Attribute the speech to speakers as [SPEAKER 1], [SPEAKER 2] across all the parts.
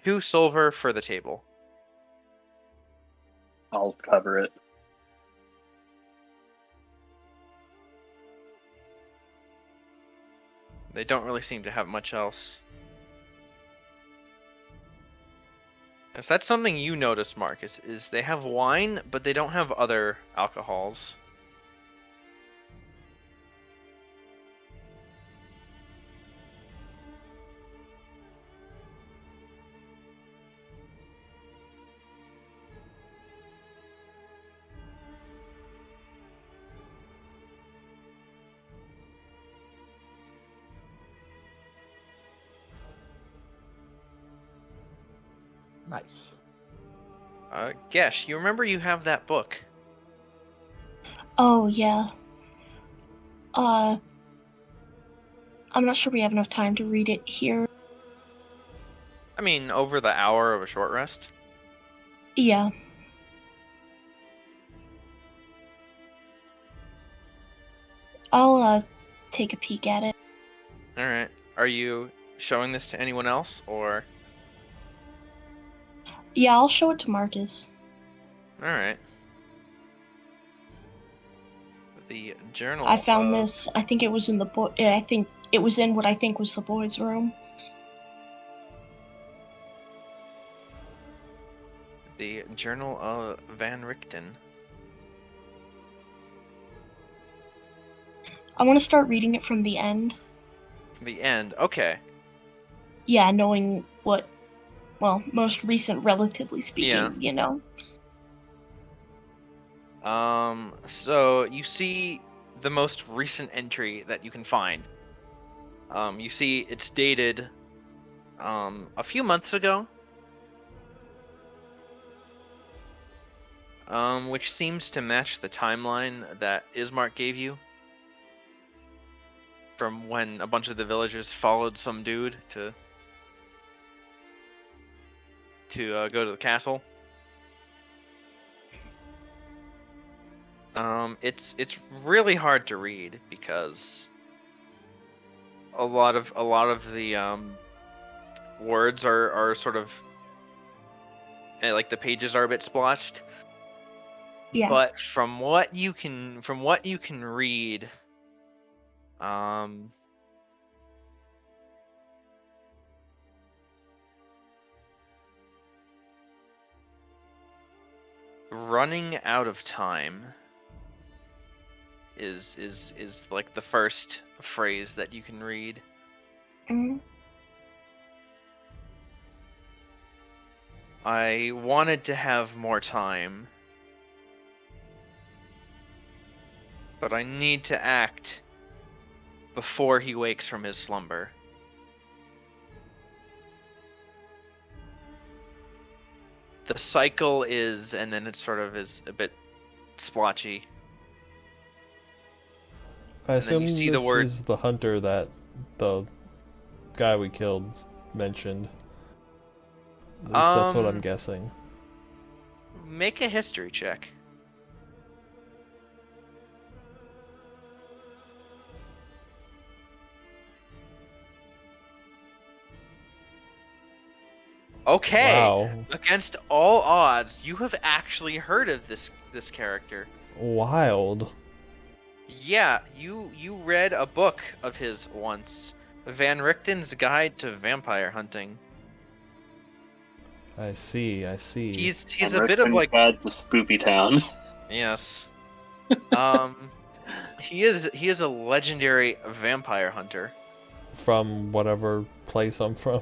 [SPEAKER 1] 2 silver for the table.
[SPEAKER 2] I'll cover it.
[SPEAKER 1] They don't really seem to have much else. Is that something you notice, Marcus? Is they have wine, but they don't have other alcohols.
[SPEAKER 3] Nice.
[SPEAKER 1] Gesh, you remember you have that book?
[SPEAKER 4] Oh, yeah. I'm not sure we have enough time to read it here.
[SPEAKER 1] I mean, over the hour of a short rest.
[SPEAKER 4] Yeah. I'll, take a peek at it.
[SPEAKER 1] Alright. Are you showing this to anyone else, or...?
[SPEAKER 4] Yeah, I'll show it to Marcus.
[SPEAKER 1] Alright. The journal
[SPEAKER 4] I found
[SPEAKER 1] of...
[SPEAKER 4] this, I think it was in the boy, I think it was in what I think was the boys' room.
[SPEAKER 1] The Journal of Van Richten.
[SPEAKER 4] I want to start reading it from the end.
[SPEAKER 1] The end. Okay.
[SPEAKER 4] Yeah, knowing what, well, most recent, relatively speaking,
[SPEAKER 1] Yeah.
[SPEAKER 4] you know?
[SPEAKER 1] So you see the most recent entry that you can find. You see it's dated, a few months ago. Which seems to match the timeline that Ismark gave you. From when a bunch of the villagers followed some dude to go to the castle. It's really hard to read because a lot of the words are sort of like the pages are a bit splotched.
[SPEAKER 4] Yeah.
[SPEAKER 1] But from what you can read, running out of time is like the first phrase that you can read.
[SPEAKER 4] Mhm.
[SPEAKER 1] I wanted to have more time, but I need to act before he wakes from his slumber. The cycle is, and then it sort of is a bit splotchy.
[SPEAKER 5] I
[SPEAKER 1] And then you
[SPEAKER 5] assume
[SPEAKER 1] see the
[SPEAKER 5] this
[SPEAKER 1] word-
[SPEAKER 5] is the hunter that the guy we killed mentioned. At least that's what I'm guessing.
[SPEAKER 1] Make a history check. Okay.
[SPEAKER 5] Wow.
[SPEAKER 1] Against all odds, you have actually heard of this character.
[SPEAKER 5] Wild.
[SPEAKER 1] Yeah, you read a book of his once, Van Richten's Guide to Vampire Hunting.
[SPEAKER 5] I see.
[SPEAKER 1] He's
[SPEAKER 2] And
[SPEAKER 1] a bit of like
[SPEAKER 2] Guide to Spoopy Town.
[SPEAKER 1] yes. He is a legendary vampire hunter.
[SPEAKER 5] From whatever place I'm from.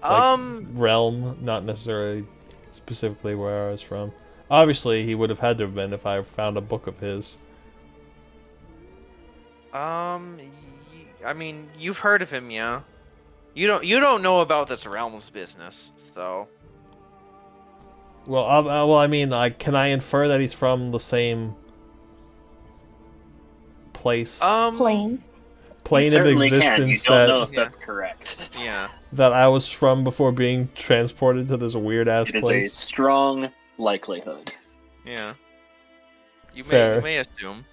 [SPEAKER 5] Like, realm, not necessarily specifically where I was from. Obviously, he would have had to have been if I found a book of his.
[SPEAKER 1] I mean, you've heard of him, yeah. You don't know about this realm's business, so.
[SPEAKER 5] Well, I mean, can I infer that he's from the same place?
[SPEAKER 4] Plane.
[SPEAKER 5] Plane of existence
[SPEAKER 2] You don't know if that's correct.
[SPEAKER 1] Yeah.
[SPEAKER 5] That I was from before being transported to this weird ass place.
[SPEAKER 2] It is a strong likelihood.
[SPEAKER 1] Yeah. You
[SPEAKER 5] Fair.
[SPEAKER 1] may assume.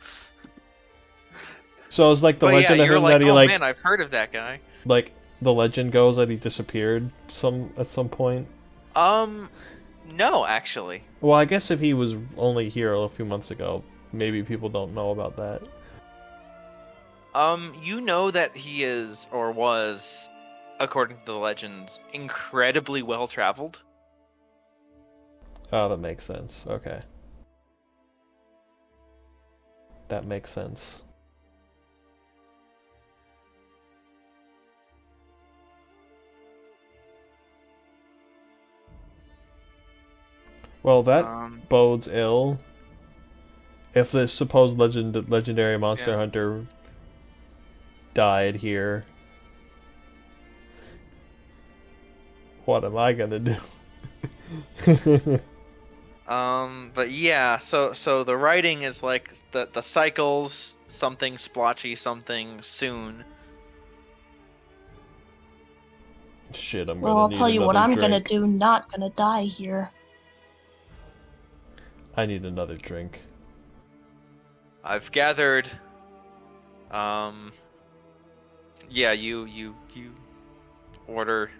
[SPEAKER 5] So it's like the
[SPEAKER 1] But
[SPEAKER 5] legend
[SPEAKER 1] yeah,
[SPEAKER 5] of
[SPEAKER 1] you're
[SPEAKER 5] him
[SPEAKER 1] like,
[SPEAKER 5] that he
[SPEAKER 1] oh
[SPEAKER 5] like
[SPEAKER 1] man, I've heard of that guy.
[SPEAKER 5] like the legend goes that he disappeared at some point?
[SPEAKER 1] No, actually.
[SPEAKER 5] Well, I guess if he was only here a few months ago, maybe people don't know about that.
[SPEAKER 1] You know that he is, or was, according to the legends, incredibly well traveled.
[SPEAKER 5] Oh, that makes sense. Okay. That makes sense. Well, that bodes ill. If the supposed legendary monster hunter died here, what am I gonna do?
[SPEAKER 1] But yeah, so the writing is like the cycles, something splotchy, something soon.
[SPEAKER 5] Shit, I'm
[SPEAKER 4] Well,
[SPEAKER 5] gonna
[SPEAKER 4] I'll
[SPEAKER 5] need
[SPEAKER 4] tell you what
[SPEAKER 5] another
[SPEAKER 4] I'm gonna
[SPEAKER 5] drink.
[SPEAKER 4] do. Not gonna die here.
[SPEAKER 5] I need another drink.
[SPEAKER 1] I've gathered. Yeah, you order.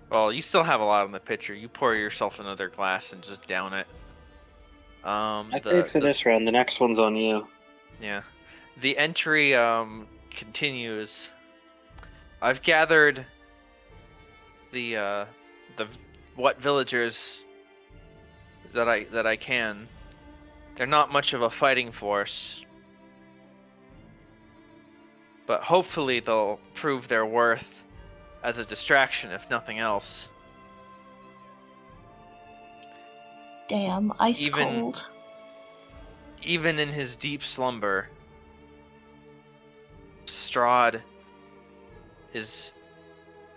[SPEAKER 1] Well, you still have a lot on the pitcher. You pour yourself another glass and just down it.
[SPEAKER 2] I paid for this round. The next one's on you.
[SPEAKER 1] Yeah, the entry continues. I've gathered the what villagers that I can. They're not much of a fighting force, but hopefully they'll prove their worth as a distraction, if nothing else.
[SPEAKER 4] Damn, ice cold.
[SPEAKER 1] Even in his deep slumber, Strahd is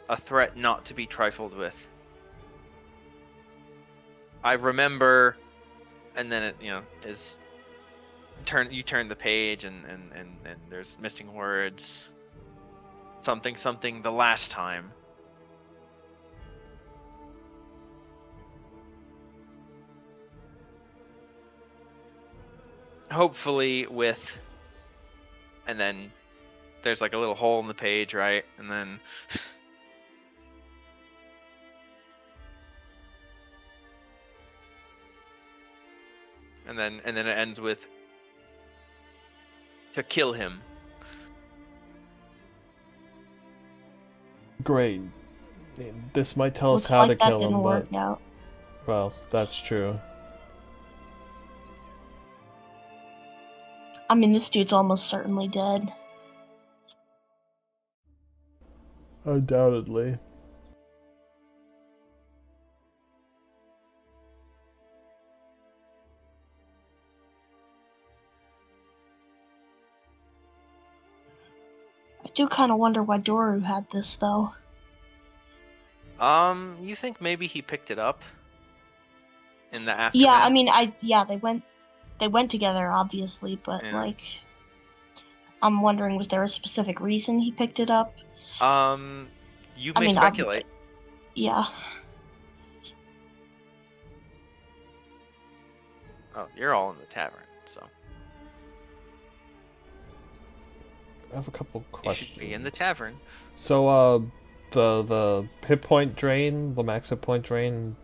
[SPEAKER 1] a threat not to be trifled with. I remember, and then it is you turn the page and there's missing words. Something the last time. Hopefully with, and then there's like a little hole in the page, right? And then and then it ends with to kill him.
[SPEAKER 5] Great. This might tell us
[SPEAKER 4] Looks
[SPEAKER 5] how
[SPEAKER 4] like
[SPEAKER 5] to
[SPEAKER 4] that
[SPEAKER 5] kill
[SPEAKER 4] didn't
[SPEAKER 5] him,
[SPEAKER 4] work
[SPEAKER 5] but
[SPEAKER 4] out.
[SPEAKER 5] well, that's true.
[SPEAKER 4] I mean, this dude's almost certainly dead.
[SPEAKER 5] Undoubtedly.
[SPEAKER 4] I do kind of wonder why Doru had this, though.
[SPEAKER 1] You think maybe he picked it up in the aftermath?
[SPEAKER 4] Yeah, I mean, they went together, obviously, but
[SPEAKER 1] Yeah.
[SPEAKER 4] like, I'm wondering, was there a specific reason he picked it up?
[SPEAKER 1] You may speculate.
[SPEAKER 4] Yeah.
[SPEAKER 1] Oh, you're all in the tavern, so.
[SPEAKER 5] I have a couple questions.
[SPEAKER 1] You should be in the tavern.
[SPEAKER 5] So, the hit point drain, the max hit point drain,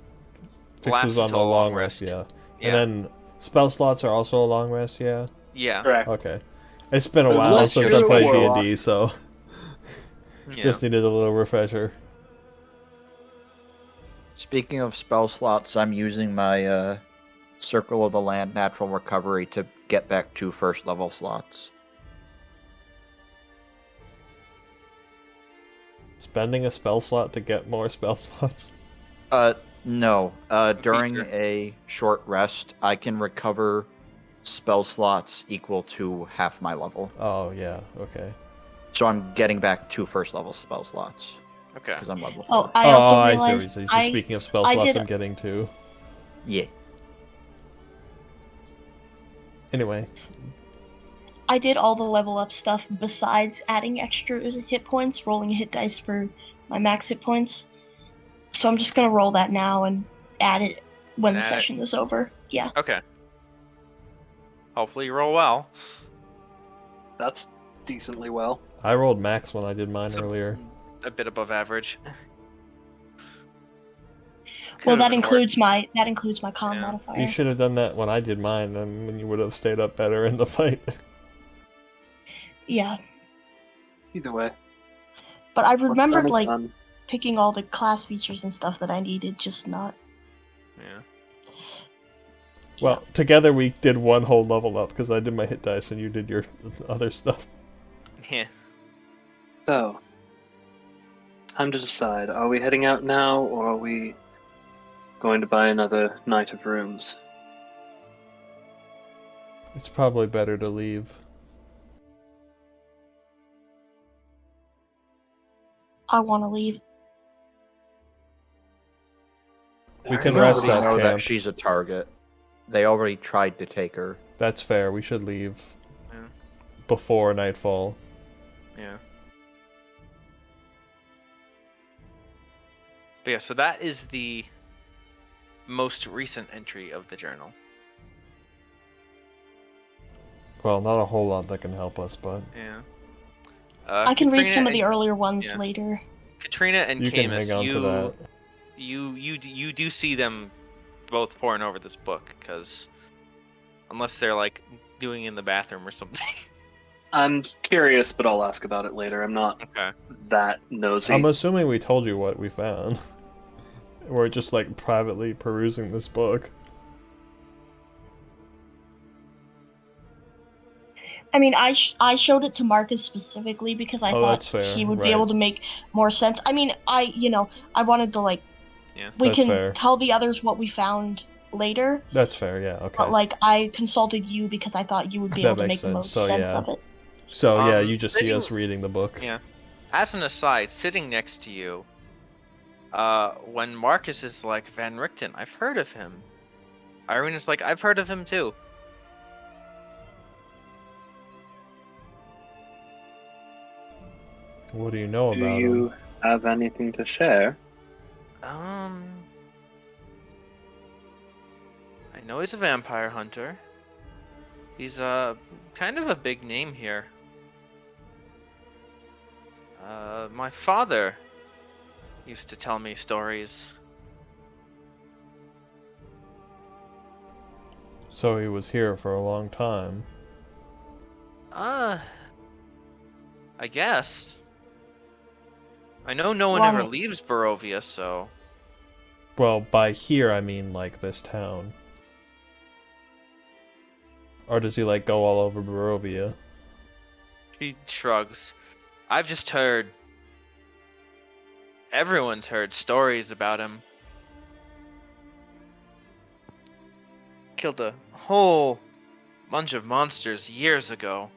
[SPEAKER 5] fixes
[SPEAKER 1] Lasts
[SPEAKER 5] on the
[SPEAKER 1] until a
[SPEAKER 5] long rest, yeah. And then spell slots are also a long rest, yeah.
[SPEAKER 1] Yeah.
[SPEAKER 2] Correct.
[SPEAKER 5] Okay. It's been a while
[SPEAKER 2] Unless
[SPEAKER 5] since
[SPEAKER 2] you're
[SPEAKER 5] I played
[SPEAKER 2] a warlock.
[SPEAKER 5] D&D, so
[SPEAKER 1] Yeah.
[SPEAKER 5] just needed a little refresher.
[SPEAKER 3] Speaking of spell slots, I'm using my Circle of the Land Natural Recovery to get back 2 first level slots.
[SPEAKER 5] Spending a spell slot to get more spell slots?
[SPEAKER 3] No. During
[SPEAKER 1] feature.
[SPEAKER 3] a short rest, I can recover spell slots equal to half my level.
[SPEAKER 5] Oh, yeah, okay.
[SPEAKER 3] So I'm getting back 2 first level spell slots.
[SPEAKER 1] Okay.
[SPEAKER 3] Because I'm level 4.
[SPEAKER 4] Oh, I also
[SPEAKER 5] I
[SPEAKER 4] realized
[SPEAKER 5] see. So speaking of spell
[SPEAKER 4] I
[SPEAKER 5] slots,
[SPEAKER 4] did-
[SPEAKER 5] I'm getting two.
[SPEAKER 3] Yeah.
[SPEAKER 5] Anyway,
[SPEAKER 4] I did all the level up stuff besides adding extra hit points, rolling a hit dice for my max hit points. So I'm just gonna roll that now and add it when the session is over. Yeah.
[SPEAKER 1] Okay. Hopefully you roll well.
[SPEAKER 2] That's decently well.
[SPEAKER 5] I rolled max when I did mine
[SPEAKER 1] It's
[SPEAKER 5] earlier.
[SPEAKER 1] a bit above average.
[SPEAKER 4] Well,
[SPEAKER 1] Could've been worse.
[SPEAKER 4] that includes my con
[SPEAKER 1] Yeah.
[SPEAKER 4] modifier.
[SPEAKER 5] You should have done that when I did mine, and then you would have stayed up better in the fight.
[SPEAKER 4] Yeah,
[SPEAKER 2] Either way.
[SPEAKER 4] but I
[SPEAKER 2] What's done
[SPEAKER 4] remembered
[SPEAKER 2] is
[SPEAKER 4] like
[SPEAKER 2] done.
[SPEAKER 4] picking all the class features and stuff that I needed, just not.
[SPEAKER 1] Yeah.
[SPEAKER 5] Well, together we did one whole level up, because I did my hit dice and you did your other stuff.
[SPEAKER 1] Yeah.
[SPEAKER 2] So, time to decide. Are we heading out now, or are we going to buy another night of rooms?
[SPEAKER 5] It's probably better to leave.
[SPEAKER 4] I want to leave.
[SPEAKER 5] We
[SPEAKER 3] We
[SPEAKER 5] can
[SPEAKER 2] Alright,
[SPEAKER 5] rest
[SPEAKER 3] already
[SPEAKER 5] at
[SPEAKER 3] know that
[SPEAKER 5] camp.
[SPEAKER 3] she's a target. They already tried to take her.
[SPEAKER 5] That's fair. We should leave
[SPEAKER 1] Yeah.
[SPEAKER 5] before nightfall.
[SPEAKER 1] Yeah. But yeah, so that is the most recent entry of the journal.
[SPEAKER 5] Well, not a whole lot that can help us, but
[SPEAKER 1] Yeah.
[SPEAKER 4] I can read
[SPEAKER 1] Katrina
[SPEAKER 4] some of the
[SPEAKER 1] and-
[SPEAKER 4] earlier ones
[SPEAKER 1] yeah.
[SPEAKER 4] later.
[SPEAKER 1] Katrina and
[SPEAKER 5] you can
[SPEAKER 1] Camus,
[SPEAKER 5] hang on to that.
[SPEAKER 1] you do see them both poring over this book, because unless they're like doing it in the bathroom or something.
[SPEAKER 2] I'm curious, but I'll ask about it later. I'm not
[SPEAKER 1] Okay.
[SPEAKER 2] that nosy.
[SPEAKER 5] I'm assuming we told you what we found. We're just like privately perusing this book.
[SPEAKER 4] I mean, I showed it to Marcus specifically because I
[SPEAKER 5] Oh,
[SPEAKER 4] thought
[SPEAKER 5] that's fair,
[SPEAKER 4] he would be
[SPEAKER 5] right.
[SPEAKER 4] able to make more sense. I mean, I wanted to like,
[SPEAKER 1] Yeah.
[SPEAKER 4] we
[SPEAKER 5] That's
[SPEAKER 4] can
[SPEAKER 5] fair.
[SPEAKER 4] tell the others what we found later,
[SPEAKER 5] That's fair, yeah, okay.
[SPEAKER 4] but like I consulted you because I thought you would be
[SPEAKER 5] That
[SPEAKER 4] able to
[SPEAKER 5] makes
[SPEAKER 4] make the
[SPEAKER 5] sense.
[SPEAKER 4] most
[SPEAKER 5] So,
[SPEAKER 4] sense
[SPEAKER 5] yeah.
[SPEAKER 4] of it.
[SPEAKER 5] So, yeah, you just see
[SPEAKER 1] sitting-
[SPEAKER 5] us reading the book.
[SPEAKER 1] Yeah. As an aside, sitting next to you, when Marcus is like, Van Richten, I've heard of him. Irena's like, I've heard of him too.
[SPEAKER 5] What do you know
[SPEAKER 2] Do
[SPEAKER 5] about
[SPEAKER 2] you
[SPEAKER 5] him?
[SPEAKER 2] have anything to share?
[SPEAKER 1] I know he's a vampire hunter. He's kind of a big name here. My father used to tell me stories.
[SPEAKER 5] So he was here for a long time.
[SPEAKER 1] I guess. I know no one
[SPEAKER 4] Well,
[SPEAKER 1] ever leaves Barovia, so.
[SPEAKER 5] Well, by here I mean like this town. Or does he like go all over Barovia?
[SPEAKER 1] She shrugs. I've just heard. Everyone's heard stories about him. Killed a whole bunch of monsters years ago.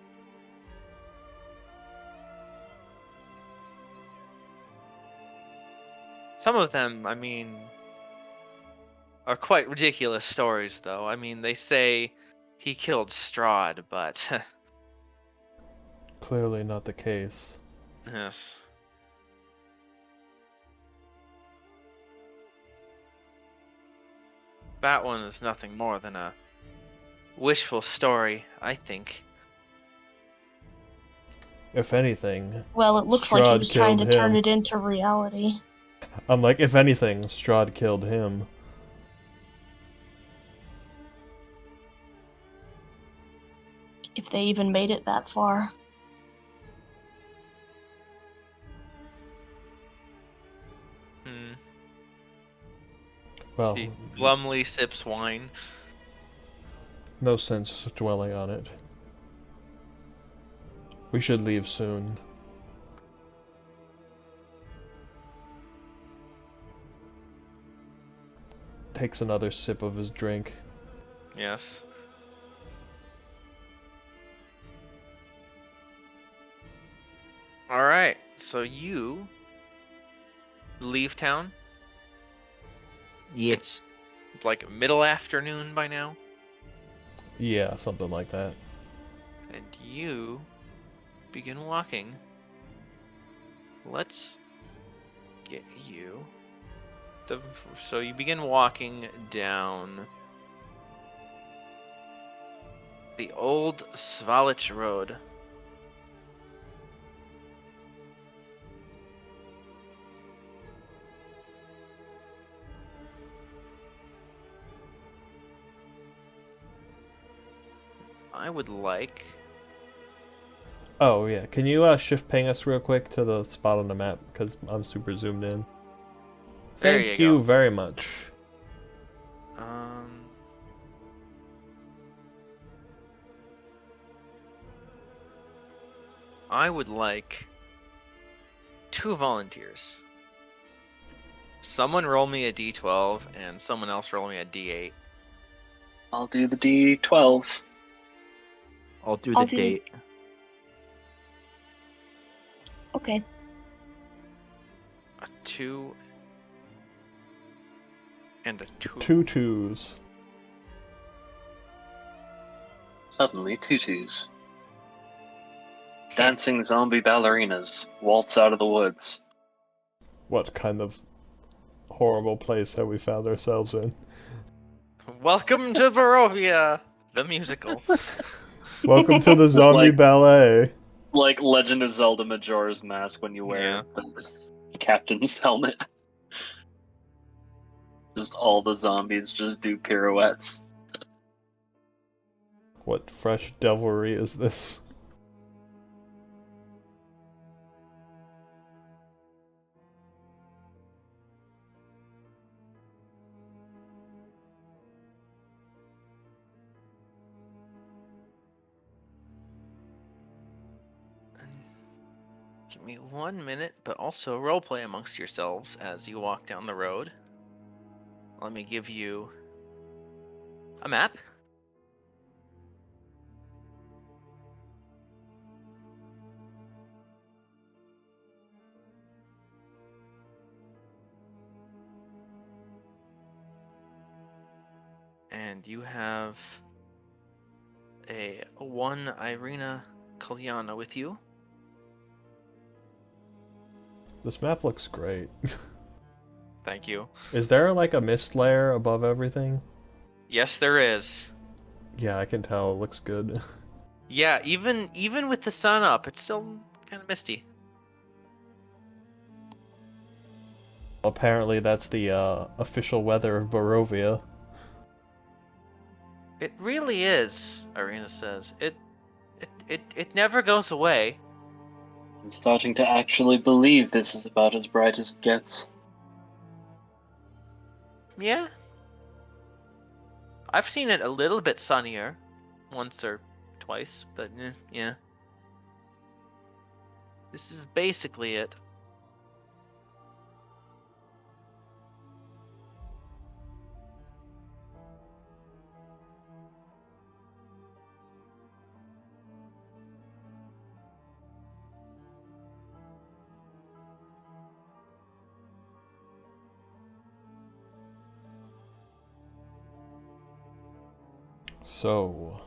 [SPEAKER 1] Some of them, I mean, are quite ridiculous stories, though. I mean, they say he killed Strahd, but
[SPEAKER 5] Clearly not the case.
[SPEAKER 1] yes. That one is nothing more than a wishful story, I think.
[SPEAKER 5] If anything,
[SPEAKER 4] Well, it looks like he
[SPEAKER 5] Strahd
[SPEAKER 4] was trying to
[SPEAKER 5] killed
[SPEAKER 4] turn
[SPEAKER 5] him.
[SPEAKER 4] it into reality.
[SPEAKER 5] I'm like, if anything, Strahd killed him.
[SPEAKER 4] If they even made it that far.
[SPEAKER 1] Hmm.
[SPEAKER 5] Well,
[SPEAKER 1] She glumly sips wine.
[SPEAKER 5] no sense dwelling on it. We should leave soon. Takes another sip of his drink.
[SPEAKER 1] Yes. Alright, so you leave town.
[SPEAKER 3] Yeah.
[SPEAKER 1] It's like middle afternoon by now.
[SPEAKER 5] Yeah, something like that.
[SPEAKER 1] And you begin walking. Let's get you. So you begin walking down the old Svalich Road. I would like.
[SPEAKER 5] Oh yeah, can you shift ping us real quick to the spot on the map because I'm super zoomed in.
[SPEAKER 1] There
[SPEAKER 5] Thank
[SPEAKER 1] you
[SPEAKER 5] you
[SPEAKER 1] go.
[SPEAKER 5] very much.
[SPEAKER 1] I would like 2 volunteers. Someone roll me a d12 and someone else roll me a d8.
[SPEAKER 2] I'll do the D12.
[SPEAKER 3] I'll do
[SPEAKER 4] I'll
[SPEAKER 3] the
[SPEAKER 4] do-
[SPEAKER 3] date.
[SPEAKER 4] Okay.
[SPEAKER 1] A 2 and a 2.
[SPEAKER 5] 2 2s.
[SPEAKER 2] Suddenly, tutus. Dancing zombie ballerinas waltz out of the woods.
[SPEAKER 5] What kind of horrible place have we found ourselves in?
[SPEAKER 1] Welcome to Barovia, the musical.
[SPEAKER 5] Welcome to the zombie
[SPEAKER 2] like-
[SPEAKER 5] ballet.
[SPEAKER 2] Like Legend of Zelda Majora's Mask when you wear
[SPEAKER 1] Yeah.
[SPEAKER 2] the captain's helmet. Just all the zombies just do pirouettes.
[SPEAKER 5] What fresh devilry is this?
[SPEAKER 1] Give me 1 minute, but also roleplay amongst yourselves as you walk down the road. Let me give you a map. And you have a 1 Irina Kalyana with you.
[SPEAKER 5] This map looks great.
[SPEAKER 1] Thank you.
[SPEAKER 5] Is there like a mist layer above everything?
[SPEAKER 1] Yes, there is.
[SPEAKER 5] Yeah, I can tell. It looks good.
[SPEAKER 1] Yeah, even with the sun up, it's still kind of misty.
[SPEAKER 5] Apparently that's the official weather of Barovia.
[SPEAKER 1] It really is, Irina says. It never goes away.
[SPEAKER 2] I'm starting to actually believe this is about as bright as it gets.
[SPEAKER 1] Yeah. I've seen it a little bit sunnier, once or twice, but yeah. This is basically it.
[SPEAKER 5] So,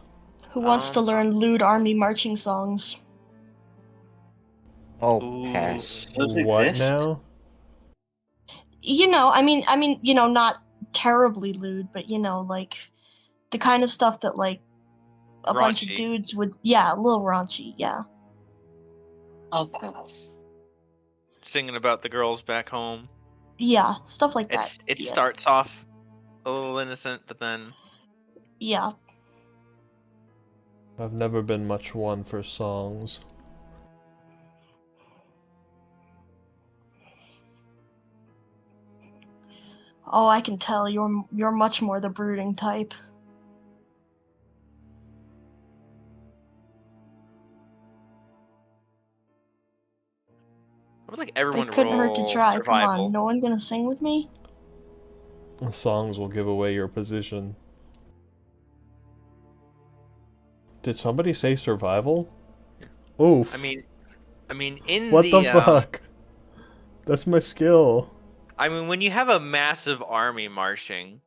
[SPEAKER 4] Who wants to
[SPEAKER 1] Um,
[SPEAKER 4] learn lewd army marching songs?
[SPEAKER 3] Oh,
[SPEAKER 1] Ooh.
[SPEAKER 3] pass.
[SPEAKER 2] Those
[SPEAKER 5] what
[SPEAKER 2] exist?
[SPEAKER 5] now?
[SPEAKER 4] Not terribly lewd, but like the kind of stuff that like a bunch of
[SPEAKER 1] Raunchy.
[SPEAKER 4] dudes would. Yeah, a little raunchy. Yeah.
[SPEAKER 2] I'll pass.
[SPEAKER 1] Singing about the girls back home.
[SPEAKER 4] Yeah, stuff like that.
[SPEAKER 1] It
[SPEAKER 4] Yeah.
[SPEAKER 1] starts off a little innocent, but then
[SPEAKER 4] Yeah.
[SPEAKER 5] I've never been much one for songs.
[SPEAKER 4] Oh, I can tell you're much more the brooding type.
[SPEAKER 1] I would like
[SPEAKER 4] But
[SPEAKER 1] everyone
[SPEAKER 4] it
[SPEAKER 1] to
[SPEAKER 4] couldn't hurt to
[SPEAKER 1] roll
[SPEAKER 4] try. Come
[SPEAKER 1] survival.
[SPEAKER 4] on, no one gonna sing with me?
[SPEAKER 5] Songs will give away your position. Did somebody say survival? Oof.
[SPEAKER 1] I mean, in
[SPEAKER 5] what the
[SPEAKER 1] the
[SPEAKER 5] fuck? That's my skill.
[SPEAKER 1] I mean, when you have a massive army marching,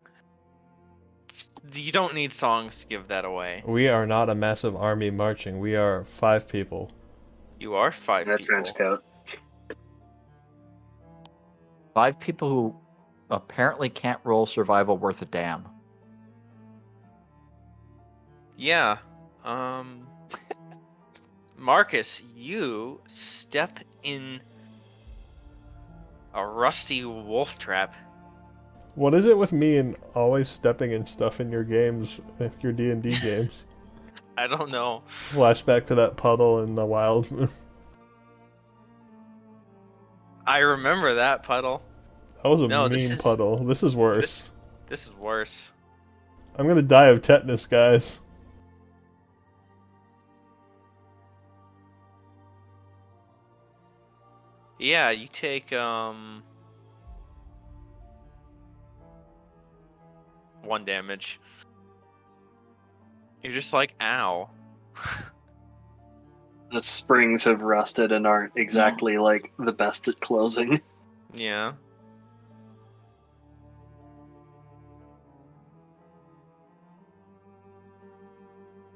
[SPEAKER 1] you don't need songs to give that away.
[SPEAKER 5] We are not a massive army marching. We are 5 people.
[SPEAKER 1] You are 5
[SPEAKER 2] That's
[SPEAKER 1] people.
[SPEAKER 2] trench coat.
[SPEAKER 3] 5 people who apparently can't roll survival worth a damn.
[SPEAKER 1] Yeah. Marcus, you step in a rusty wolf trap.
[SPEAKER 5] What is it with me and always stepping in stuff in your games, your D&D games?
[SPEAKER 1] I don't know.
[SPEAKER 5] Flashback to that puddle in the wild.
[SPEAKER 1] I remember that puddle.
[SPEAKER 5] That was a
[SPEAKER 1] No,
[SPEAKER 5] mean puddle. This is worse.
[SPEAKER 1] This is worse.
[SPEAKER 5] I'm gonna die of tetanus, guys.
[SPEAKER 1] Yeah, you take 1 damage. You're just like, ow.
[SPEAKER 2] The springs have rusted and aren't exactly like the best at closing.
[SPEAKER 1] Yeah.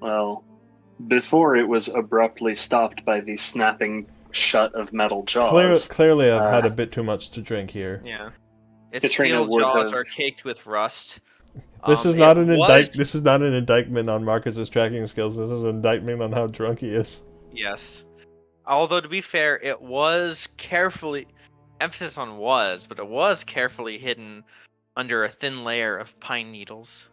[SPEAKER 2] Well, before it was abruptly stopped by the snapping shut of metal jaws.
[SPEAKER 5] Clearly, I've had a bit too much to drink here.
[SPEAKER 1] Yeah. Its
[SPEAKER 2] Katrina
[SPEAKER 1] steel
[SPEAKER 2] would
[SPEAKER 1] jaws
[SPEAKER 2] have-
[SPEAKER 1] are caked with rust.
[SPEAKER 5] This is
[SPEAKER 1] It
[SPEAKER 5] not an
[SPEAKER 1] was-
[SPEAKER 5] This is not an indictment on Marcus's tracking skills. This is an indictment on how drunk he is.
[SPEAKER 1] Yes. Although to be fair, it was carefully, emphasis on was, but it was carefully hidden under a thin layer of pine needles.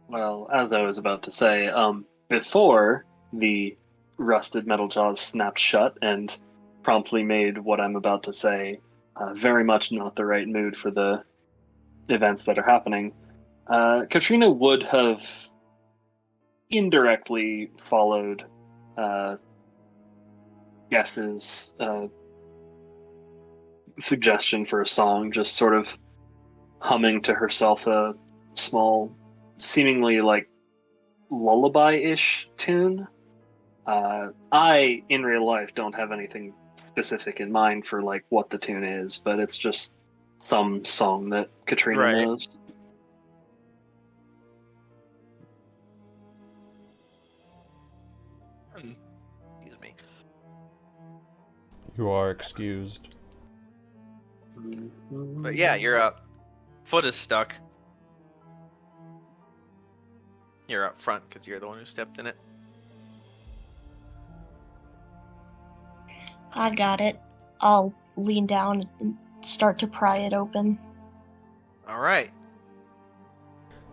[SPEAKER 2] Well, as I was about to say, before the rusted metal jaws snapped shut and promptly made what I'm about to say very much not the right mood for the events that are happening, Katrina would have indirectly followed Gesh's suggestion for a song, just sort of humming to herself a small, seemingly like lullaby-ish tune. I, in real life, don't have anything specific in mind for like what the tune is, but it's just some song that Katrina
[SPEAKER 1] Right.
[SPEAKER 2] knows.
[SPEAKER 1] Excuse me.
[SPEAKER 5] You are excused.
[SPEAKER 1] But yeah, you're up. Foot is stuck. You're up front because you're the one who stepped in it.
[SPEAKER 4] I got it. I'll lean down and start to pry it open.
[SPEAKER 1] All right.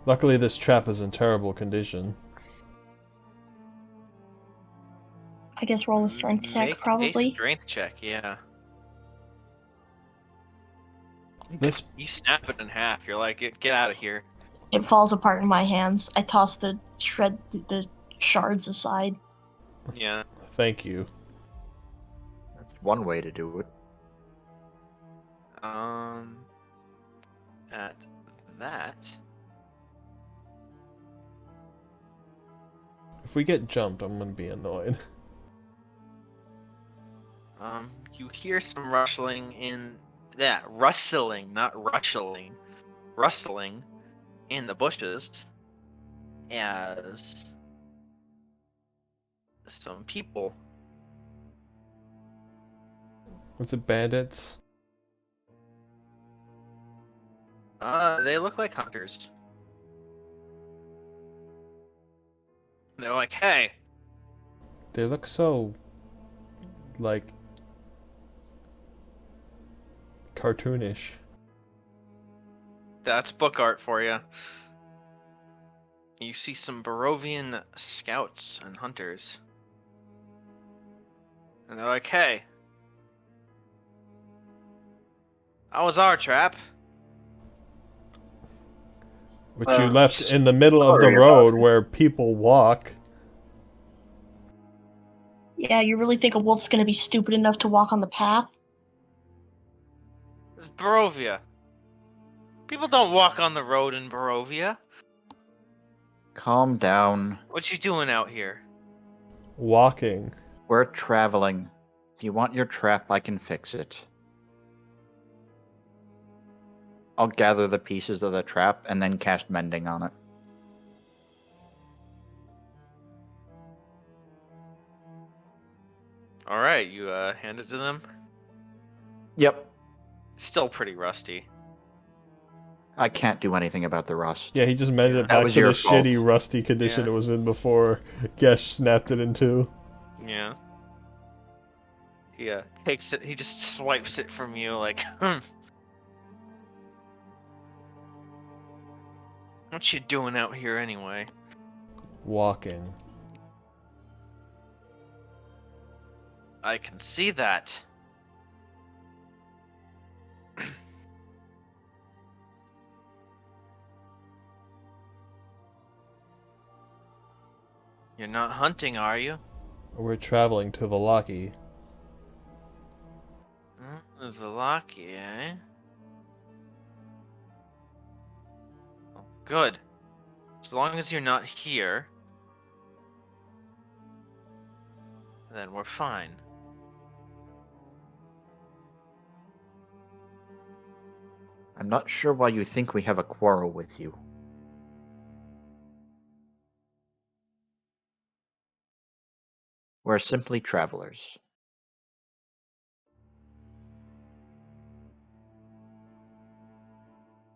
[SPEAKER 5] Luckily, this trap is in terrible condition.
[SPEAKER 4] I guess roll a strength check,
[SPEAKER 1] Make
[SPEAKER 4] probably.
[SPEAKER 1] a strength check, yeah.
[SPEAKER 5] This
[SPEAKER 1] You snap it in half. You're like, get out of here.
[SPEAKER 4] It falls apart in my hands. I toss the shards aside.
[SPEAKER 1] Yeah.
[SPEAKER 5] Thank you.
[SPEAKER 3] That's one way to do it.
[SPEAKER 1] At that.
[SPEAKER 5] If we get jumped, I'm gonna be annoyed.
[SPEAKER 1] You hear some rustling in that rustling, not rustling, rustling in the bushes as some people.
[SPEAKER 5] Was it bandits?
[SPEAKER 1] They look like hunters. They're like, hey,
[SPEAKER 5] They look so, like, cartoonish.
[SPEAKER 1] that's book art for you. You see some Barovian scouts and hunters. And they're like, hey, how was our trap?
[SPEAKER 5] Which you
[SPEAKER 2] Uh,
[SPEAKER 5] left in the middle of the
[SPEAKER 2] sorry
[SPEAKER 5] road
[SPEAKER 2] about
[SPEAKER 5] where people walk.
[SPEAKER 4] Yeah, you really think a wolf's gonna be stupid enough to walk on the path?
[SPEAKER 1] It's Barovia. People don't walk on the road in Barovia.
[SPEAKER 3] Calm down.
[SPEAKER 1] What you doing out here?
[SPEAKER 5] Walking.
[SPEAKER 3] We're traveling. If you want your trap, I can fix it. I'll gather the pieces of the trap and then cast mending on it.
[SPEAKER 1] All right, you hand it to them.
[SPEAKER 3] Yep.
[SPEAKER 1] Still pretty rusty.
[SPEAKER 3] I can't do anything about the rust.
[SPEAKER 5] Yeah, he just mended it
[SPEAKER 3] That
[SPEAKER 5] back
[SPEAKER 3] was
[SPEAKER 5] to the
[SPEAKER 3] your fault.
[SPEAKER 5] shitty, rusty condition
[SPEAKER 1] Yeah.
[SPEAKER 5] it was in before Gesh snapped it in two.
[SPEAKER 1] Yeah. He takes it. He just swipes it from you like, What you doing out here anyway?
[SPEAKER 5] Walking.
[SPEAKER 1] I can see that. You're not hunting, are you?
[SPEAKER 5] We're traveling to Vallaki.
[SPEAKER 1] Vallaki, eh? Oh, good. As long as you're not here, then we're fine.
[SPEAKER 3] I'm not sure why you think we have a quarrel with you. We're simply travelers.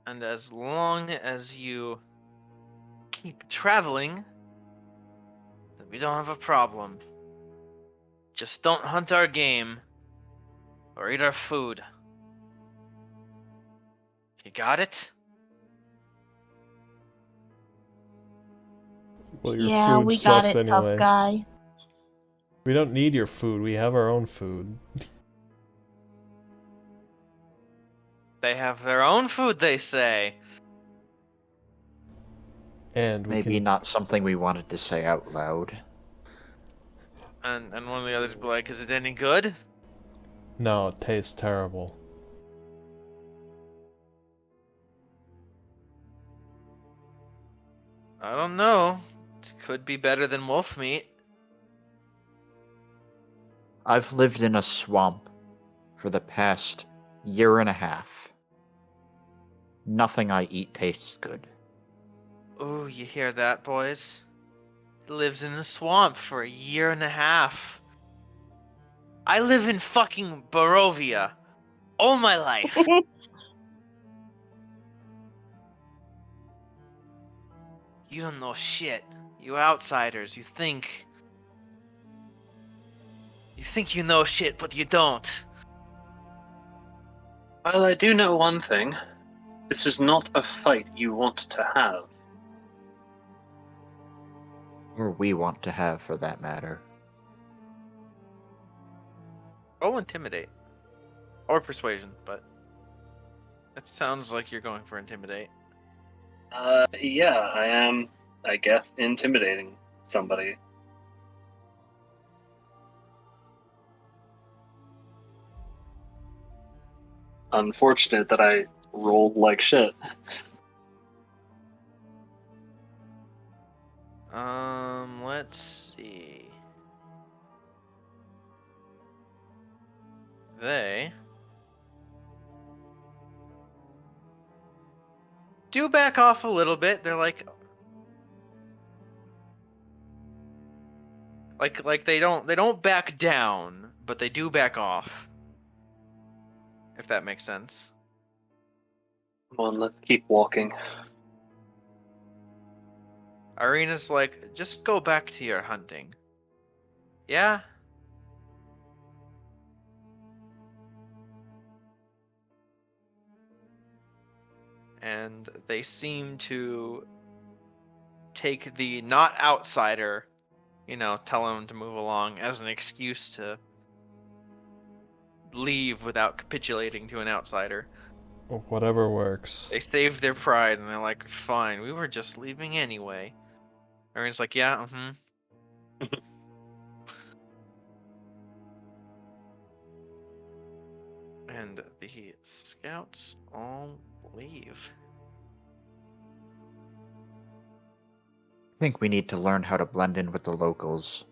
[SPEAKER 1] And as long as you keep traveling, then we don't have a problem. Just don't hunt our game or eat our food. You got it?
[SPEAKER 5] Well, your
[SPEAKER 4] Yeah,
[SPEAKER 5] food
[SPEAKER 4] we got
[SPEAKER 5] sucks
[SPEAKER 4] it, tough
[SPEAKER 5] anyway.
[SPEAKER 4] guy.
[SPEAKER 5] We don't need your food. We have our own food.
[SPEAKER 1] They have their own food, they say.
[SPEAKER 5] And we
[SPEAKER 3] Maybe
[SPEAKER 5] can...
[SPEAKER 3] not something we wanted to say out loud.
[SPEAKER 1] And one of the others be like, is it any good?
[SPEAKER 5] No, it tastes terrible.
[SPEAKER 1] I don't know. It could be better than wolf meat.
[SPEAKER 3] I've lived in a swamp for the past year and a half. Nothing I eat tastes good.
[SPEAKER 1] Ooh, you hear that, boys? He lives in a swamp for a year and a half. I live in fucking Barovia all my life. You don't know shit. You outsiders, you think you know shit, but you don't.
[SPEAKER 2] Well, I do know one thing. This is not a fight you want to have.
[SPEAKER 3] Or we want to have, for that matter.
[SPEAKER 1] Roll intimidate. Or persuasion, but it sounds like you're going for intimidate.
[SPEAKER 2] Yeah, I am, I guess, intimidating somebody. Unfortunate that I rolled like shit.
[SPEAKER 1] Let's see. They do back off a little bit. They're like they don't back down, but they do back off. If that makes sense.
[SPEAKER 2] Come on, let's keep walking.
[SPEAKER 1] Irina's like, just go back to your hunting. Yeah? And they seem to take the not outsider, tell him to move along as an excuse to leave without capitulating to an outsider.
[SPEAKER 5] Whatever works.
[SPEAKER 1] They saved their pride and they're like, fine, we were just leaving anyway. Irina's like, yeah, And the scouts all leave.
[SPEAKER 3] I think we need to learn how to blend in with the locals.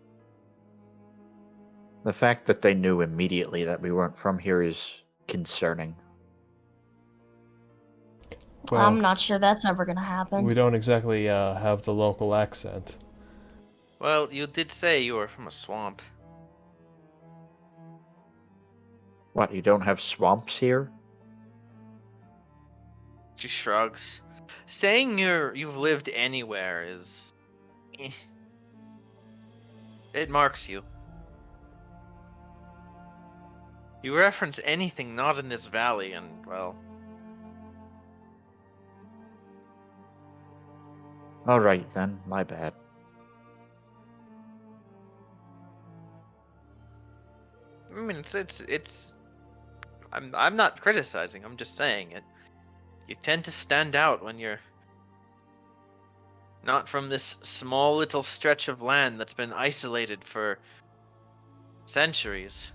[SPEAKER 3] The fact that they knew immediately that we weren't from here is concerning.
[SPEAKER 5] Well,
[SPEAKER 4] I'm not sure that's ever gonna happen.
[SPEAKER 5] we don't exactly have the local accent.
[SPEAKER 1] Well, you did say you were from a swamp.
[SPEAKER 3] What, you don't have swamps here?
[SPEAKER 1] She shrugs. Saying you've lived anywhere is... It marks you. You reference anything not in this valley and, well...
[SPEAKER 3] Alright then, my bad.
[SPEAKER 1] I mean, I'm not criticizing. I'm just saying it. You tend to stand out when you're not from this small little stretch of land that's been isolated for centuries.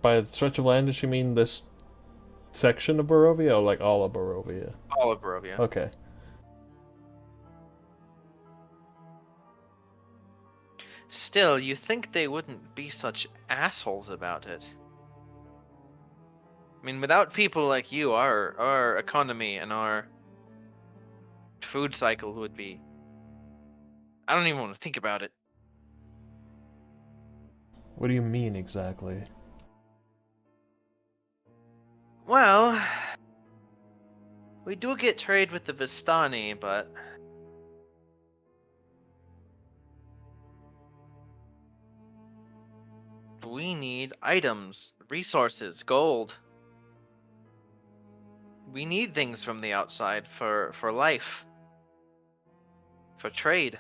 [SPEAKER 5] By a stretch of land, does she mean this section of Barovia, or like all of Barovia?
[SPEAKER 1] All of Barovia.
[SPEAKER 5] Okay.
[SPEAKER 1] Still, you think they wouldn't be such assholes about it. I mean, without people like you, our economy and our food cycle would be... I don't even want to think about it.
[SPEAKER 5] What do you mean exactly?
[SPEAKER 1] Well, we do get trade with the Vistani, but we need items, resources, gold. We need things from the outside for life, for trade.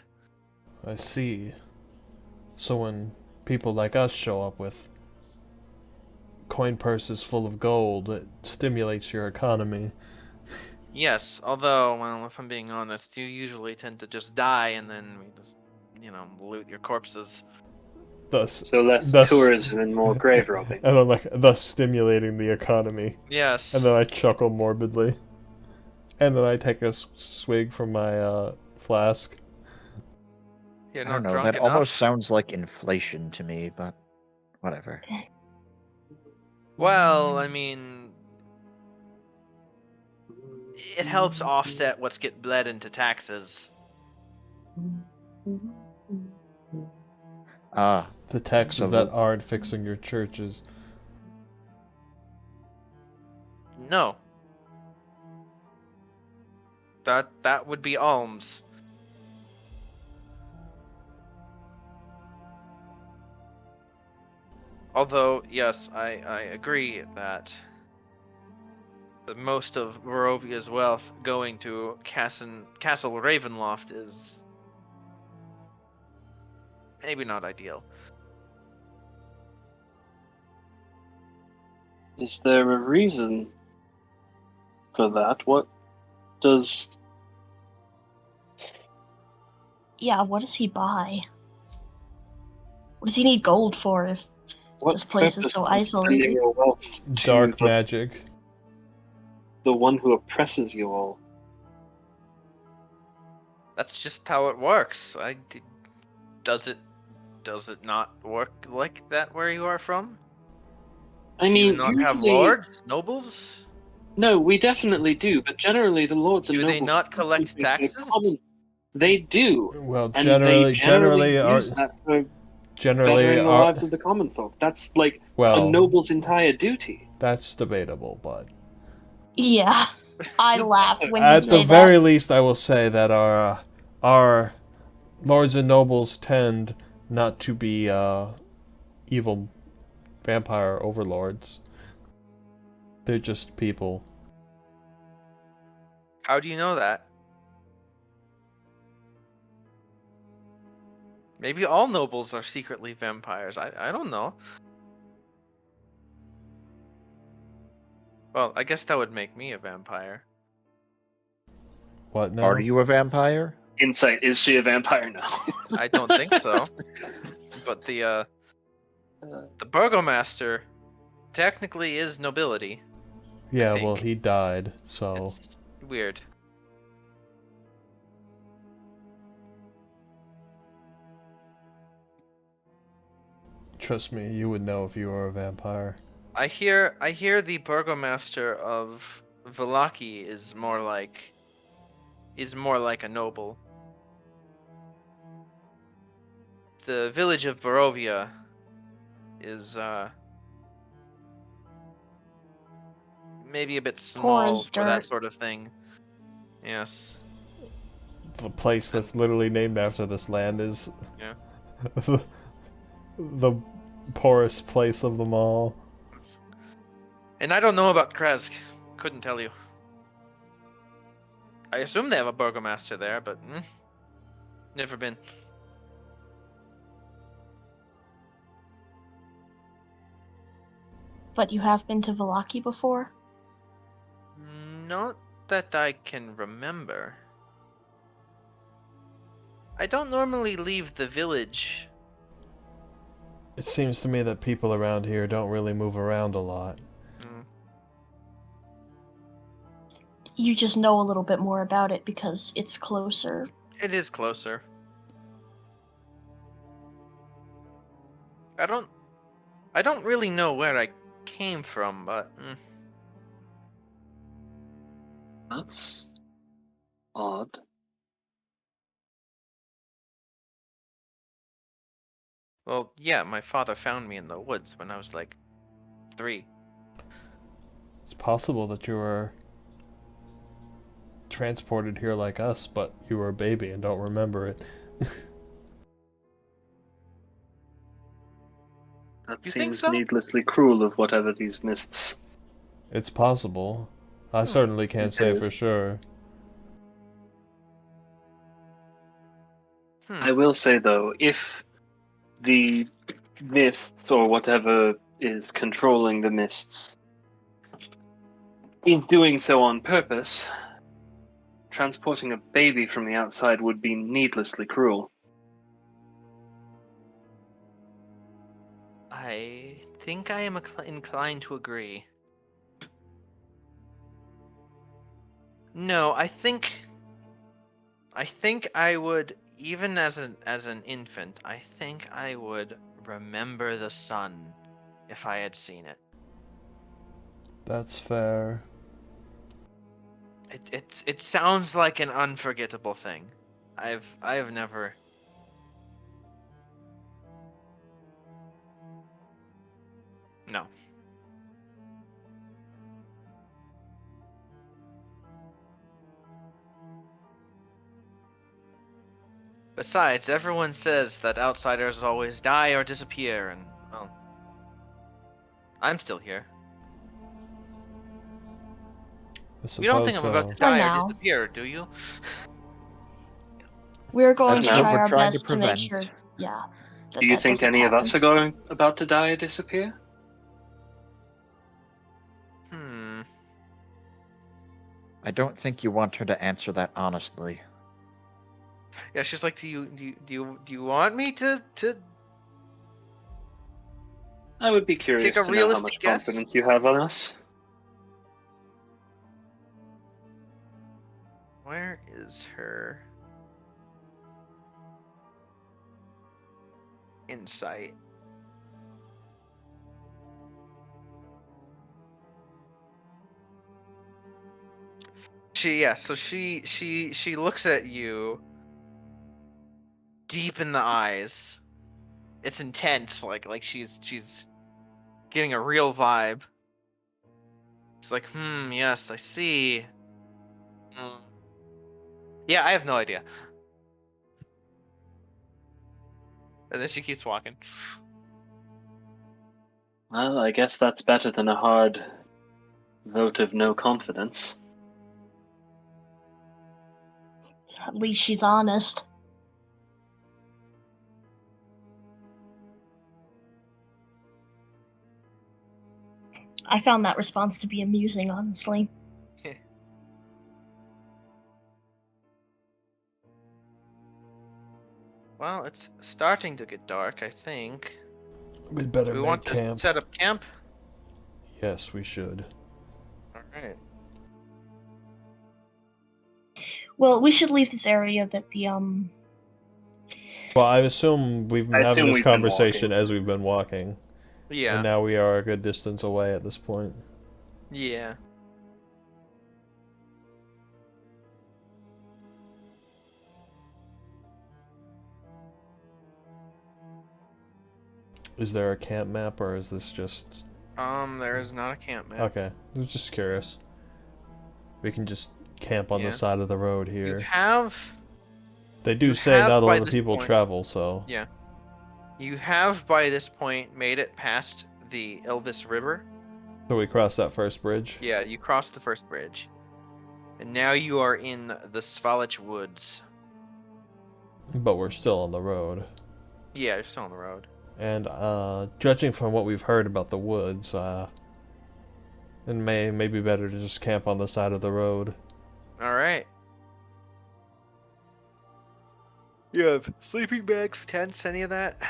[SPEAKER 5] I see. So when people like us show up with coin purses full of gold, it stimulates your economy.
[SPEAKER 1] Yes, although, well, if I'm being honest, you usually tend to just die and then we just, loot your corpses.
[SPEAKER 2] So less
[SPEAKER 5] thus
[SPEAKER 2] tourism and more grave robbing.
[SPEAKER 5] And then, thus stimulating the economy.
[SPEAKER 1] Yes.
[SPEAKER 5] And then I chuckle morbidly. And then I take a swig from my flask.
[SPEAKER 1] You're
[SPEAKER 3] I don't
[SPEAKER 1] not
[SPEAKER 3] know,
[SPEAKER 1] drunk
[SPEAKER 3] that
[SPEAKER 1] enough?
[SPEAKER 3] almost sounds like inflation to me, but whatever.
[SPEAKER 1] Well, I mean, it helps offset what's get bled into taxes.
[SPEAKER 3] Ah,
[SPEAKER 5] The taxes
[SPEAKER 3] So
[SPEAKER 5] that
[SPEAKER 3] the-
[SPEAKER 5] aren't fixing your churches.
[SPEAKER 1] No. That would be alms. Although, yes, I agree that the most of Barovia's wealth going to Castle Ravenloft is maybe not ideal.
[SPEAKER 2] Is there a reason for that? What does...
[SPEAKER 4] Yeah, what does he buy? What does he need gold for if
[SPEAKER 2] What
[SPEAKER 4] this place is
[SPEAKER 2] purpose
[SPEAKER 4] so
[SPEAKER 2] does sending
[SPEAKER 4] isolated?
[SPEAKER 2] your wealth to
[SPEAKER 5] Dark
[SPEAKER 2] the,
[SPEAKER 5] magic.
[SPEAKER 2] the one who oppresses you all?
[SPEAKER 1] That's just how it works. Does it not work like that where you are from?
[SPEAKER 2] I
[SPEAKER 1] Do you
[SPEAKER 2] mean,
[SPEAKER 1] not have
[SPEAKER 2] usually...
[SPEAKER 1] lords, nobles?
[SPEAKER 2] No, we definitely do, but generally the lords and
[SPEAKER 1] Do they
[SPEAKER 2] nobles...
[SPEAKER 1] not collect taxes?
[SPEAKER 2] They do,
[SPEAKER 5] Well,
[SPEAKER 2] and
[SPEAKER 5] generally,
[SPEAKER 2] they generally
[SPEAKER 5] are
[SPEAKER 2] use that for
[SPEAKER 5] generally
[SPEAKER 2] bettering the
[SPEAKER 5] are
[SPEAKER 2] lives of the common folk. That's like a
[SPEAKER 5] well.
[SPEAKER 2] noble's entire duty.
[SPEAKER 5] That's debatable, but
[SPEAKER 4] Yeah, I laugh when you
[SPEAKER 5] at the
[SPEAKER 4] say
[SPEAKER 5] very
[SPEAKER 4] that.
[SPEAKER 5] least, I will say that our lords and nobles tend not to be evil vampire overlords. They're just people.
[SPEAKER 1] How do you know that? Maybe all nobles are secretly vampires. I don't know. Well, I guess that would make me a vampire.
[SPEAKER 5] What now?
[SPEAKER 3] are you a vampire?
[SPEAKER 2] Insight, is she a vampire now?
[SPEAKER 1] I don't think so. But the burgomaster technically is nobility.
[SPEAKER 5] Yeah,
[SPEAKER 1] think.
[SPEAKER 5] well, he died, so
[SPEAKER 1] It's weird.
[SPEAKER 5] trust me, you would know if you were a vampire.
[SPEAKER 1] I hear the burgomaster of Vallaki is more like a noble. The village of Barovia is maybe a bit
[SPEAKER 4] Poor
[SPEAKER 1] small
[SPEAKER 4] as
[SPEAKER 1] for that
[SPEAKER 4] dirt.
[SPEAKER 1] sort of thing. Yes.
[SPEAKER 5] The place that's literally named after this land is
[SPEAKER 1] Yeah.
[SPEAKER 5] the poorest place of them all.
[SPEAKER 1] And I don't know about Kresk. Couldn't tell you. I assume they have a burgomaster there, but never been.
[SPEAKER 4] But you have been to Vallaki before?
[SPEAKER 1] Not that I can remember. I don't normally leave the village.
[SPEAKER 5] It seems to me that people around here don't really move around a lot.
[SPEAKER 4] You just know a little bit more about it because it's closer.
[SPEAKER 1] It is closer. I don't really know where I came from, but
[SPEAKER 2] That's odd.
[SPEAKER 1] well, yeah, my father found me in the woods when I was like 3.
[SPEAKER 5] It's possible that you were transported here like us, but you were a baby and don't remember it.
[SPEAKER 2] That
[SPEAKER 1] You think
[SPEAKER 2] seems
[SPEAKER 1] so?
[SPEAKER 2] needlessly cruel of whatever these mists.
[SPEAKER 5] It's possible. I certainly can't
[SPEAKER 2] It
[SPEAKER 5] say
[SPEAKER 2] is.
[SPEAKER 5] for sure.
[SPEAKER 2] I will say though, if the mists or whatever is controlling the mists is doing so on purpose, transporting a baby from the outside would be needlessly cruel.
[SPEAKER 1] I think I am inclined to agree. No, I think I would, even as an infant, I think I would remember the sun if I had seen it.
[SPEAKER 5] That's fair.
[SPEAKER 1] It sounds like an unforgettable thing. I've never. No. Besides, everyone says that outsiders always die or disappear, and well, I'm still here.
[SPEAKER 5] I
[SPEAKER 1] You don't
[SPEAKER 5] suppose
[SPEAKER 1] think I'm about to
[SPEAKER 5] so.
[SPEAKER 4] For
[SPEAKER 1] die or
[SPEAKER 4] now.
[SPEAKER 1] disappear, do you?
[SPEAKER 4] We're going
[SPEAKER 2] That's
[SPEAKER 4] to
[SPEAKER 2] what
[SPEAKER 4] try
[SPEAKER 2] we're
[SPEAKER 4] our
[SPEAKER 3] trying to
[SPEAKER 4] best to make
[SPEAKER 3] prevent.
[SPEAKER 4] sure, yeah,
[SPEAKER 2] Do you
[SPEAKER 4] that
[SPEAKER 2] think
[SPEAKER 4] doesn't
[SPEAKER 2] any of
[SPEAKER 4] happen.
[SPEAKER 2] us are about to die or disappear?
[SPEAKER 3] I don't think you want her to answer that honestly.
[SPEAKER 1] Yeah, she's like, do you want me to
[SPEAKER 2] I would be
[SPEAKER 1] take
[SPEAKER 2] curious
[SPEAKER 1] a
[SPEAKER 2] to know how
[SPEAKER 1] realistic
[SPEAKER 2] much
[SPEAKER 1] guess?
[SPEAKER 2] confidence you have on us.
[SPEAKER 1] Where is her insight? So she looks at you deep in the eyes. It's intense, like she's getting a real vibe. It's like, yes, I see. Yeah, I have no idea. And then she keeps walking.
[SPEAKER 2] Well, I guess that's better than a hard vote of no confidence.
[SPEAKER 4] At least she's honest. I found that response to be amusing, honestly.
[SPEAKER 1] Well, it's starting to get dark, I think.
[SPEAKER 5] We'd better
[SPEAKER 1] We
[SPEAKER 5] make
[SPEAKER 1] want to
[SPEAKER 5] camp.
[SPEAKER 1] set up camp?
[SPEAKER 5] Yes, we should.
[SPEAKER 1] Alright.
[SPEAKER 4] Well, we should leave this area that the
[SPEAKER 5] Well, I assume we've been
[SPEAKER 2] I
[SPEAKER 5] having
[SPEAKER 2] assume
[SPEAKER 5] this
[SPEAKER 2] we've been
[SPEAKER 5] conversation
[SPEAKER 2] walking.
[SPEAKER 5] as we've been walking.
[SPEAKER 1] Yeah.
[SPEAKER 5] And now we are a good distance away at this point.
[SPEAKER 1] Yeah.
[SPEAKER 5] Is there a camp map, or is this just...
[SPEAKER 1] There is not a camp map.
[SPEAKER 5] Okay, I was just curious. We can just camp on
[SPEAKER 1] Yeah.
[SPEAKER 5] the side of the road
[SPEAKER 1] You
[SPEAKER 5] here.
[SPEAKER 1] have
[SPEAKER 5] They do
[SPEAKER 1] you
[SPEAKER 5] say
[SPEAKER 1] have
[SPEAKER 5] not a
[SPEAKER 1] by
[SPEAKER 5] lot of
[SPEAKER 1] this
[SPEAKER 5] people
[SPEAKER 1] point-
[SPEAKER 5] travel, so...
[SPEAKER 1] Yeah. You have by this point made it past the Elvis River.
[SPEAKER 5] So we cross that first bridge?
[SPEAKER 1] Yeah, you crossed the first bridge. And now you are in the Svalich Woods.
[SPEAKER 5] But we're still on the road.
[SPEAKER 1] Yeah, you're still on the road.
[SPEAKER 5] And judging from what we've heard about the woods, it may be better to just camp on the side of the road.
[SPEAKER 1] Alright. You have sleeping bags, tents, any of that?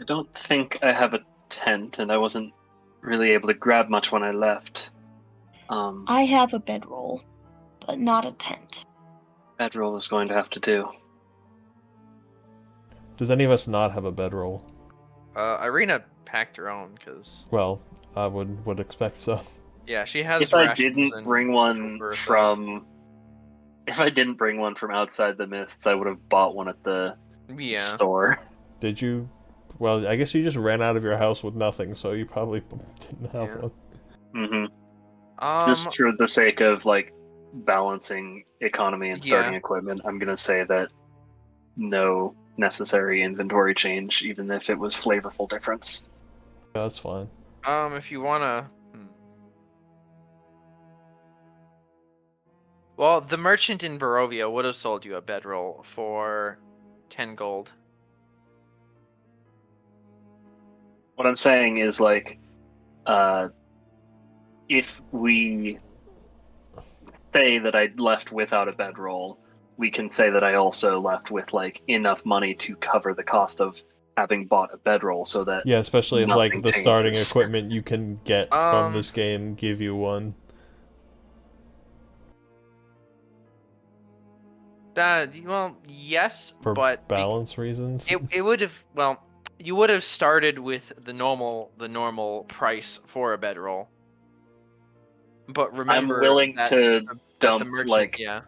[SPEAKER 2] I don't think I have a tent, and I wasn't really able to grab much when I left.
[SPEAKER 4] I have a bedroll, but not a tent.
[SPEAKER 2] Bedroll is going to have to do.
[SPEAKER 5] Does any of us not have a bedroll?
[SPEAKER 1] Irina packed her own, because...
[SPEAKER 5] Well, I would expect so.
[SPEAKER 1] Yeah, she has
[SPEAKER 2] If I
[SPEAKER 1] rations
[SPEAKER 2] didn't
[SPEAKER 1] and
[SPEAKER 2] bring one
[SPEAKER 1] for stuff.
[SPEAKER 2] from... If I didn't bring one from outside the mists, I would have bought one at the store.
[SPEAKER 5] Did you? Well, I guess you just ran out of your house with nothing, so you probably didn't have one.
[SPEAKER 2] Mm-hmm. Just for the sake of, like, balancing economy and starting equipment, I'm going to say that no necessary inventory change, even if it was flavorful difference.
[SPEAKER 5] Yeah, that's fine.
[SPEAKER 1] If you wanna... Well, the merchant in Barovia would have sold you a bedroll for 10 gold.
[SPEAKER 2] What I'm saying is, like, if we say that I left without a bedroll, we can say that I also left with, like, enough money to cover the cost of having bought a bedroll, so that
[SPEAKER 5] yeah, especially if like the starting equipment you can get from this game give you one.
[SPEAKER 1] Well, yes,
[SPEAKER 5] for
[SPEAKER 1] but
[SPEAKER 5] balance reasons.
[SPEAKER 1] It would have, well, you would have started with the normal price for a bedroll. But remember,
[SPEAKER 2] I'm willing to dump
[SPEAKER 1] the merchant,
[SPEAKER 2] like
[SPEAKER 1] yeah.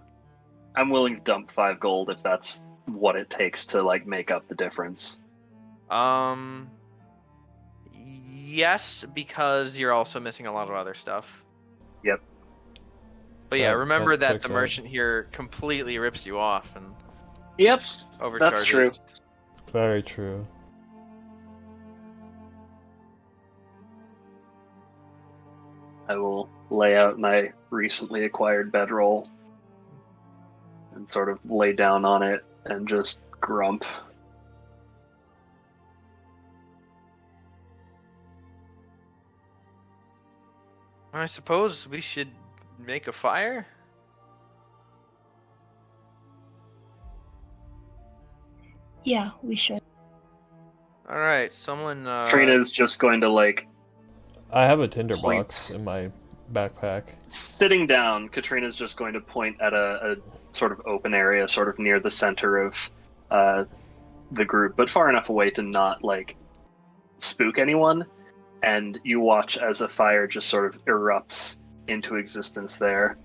[SPEAKER 2] I'm willing to dump 5 gold if that's what it takes to, like, make up the difference.
[SPEAKER 1] Yes, because you're also missing a lot of other stuff.
[SPEAKER 2] Yep.
[SPEAKER 1] But yeah, remember that the
[SPEAKER 5] out.
[SPEAKER 1] merchant here completely rips you off and
[SPEAKER 2] Yep,
[SPEAKER 1] overcharges.
[SPEAKER 2] that's true.
[SPEAKER 5] Very true.
[SPEAKER 2] I will lay out my recently acquired bedroll and sort of lay down on it and just grump.
[SPEAKER 1] I suppose we should make a fire?
[SPEAKER 4] Yeah, we should.
[SPEAKER 1] Alright, someone
[SPEAKER 2] Trina's just going to, like...
[SPEAKER 5] I have a tinderbox in my backpack.
[SPEAKER 2] Sitting down, Katrina's just going to point at a sort of open area, sort of near the center of the group, but far enough away to not, like, spook anyone. And you watch as a fire just sort of erupts into existence there.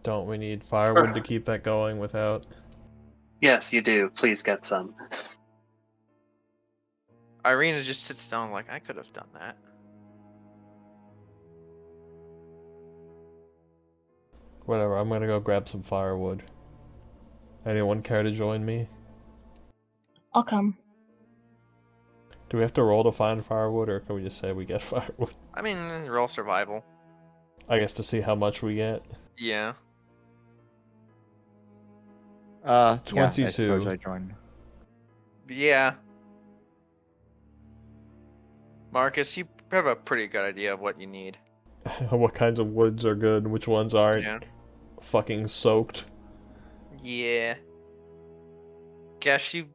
[SPEAKER 5] Don't we need firewood to keep that going without?
[SPEAKER 2] Yes, you do. Please get some.
[SPEAKER 1] Irina just sits down like, I could have done that.
[SPEAKER 5] Whatever, I'm gonna go grab some firewood. Anyone care to join me?
[SPEAKER 4] I'll come.
[SPEAKER 5] Do we have to roll to find firewood, or can we just say we get firewood?
[SPEAKER 1] I mean, roll survival.
[SPEAKER 5] I guess to see how much we get.
[SPEAKER 1] Yeah.
[SPEAKER 5] 22.
[SPEAKER 3] Yeah, I suppose I join.
[SPEAKER 1] Yeah. Marcus, you have a pretty good idea of what you need.
[SPEAKER 5] What kinds of woods are good and which ones aren't fucking soaked.
[SPEAKER 1] Yeah. Guess you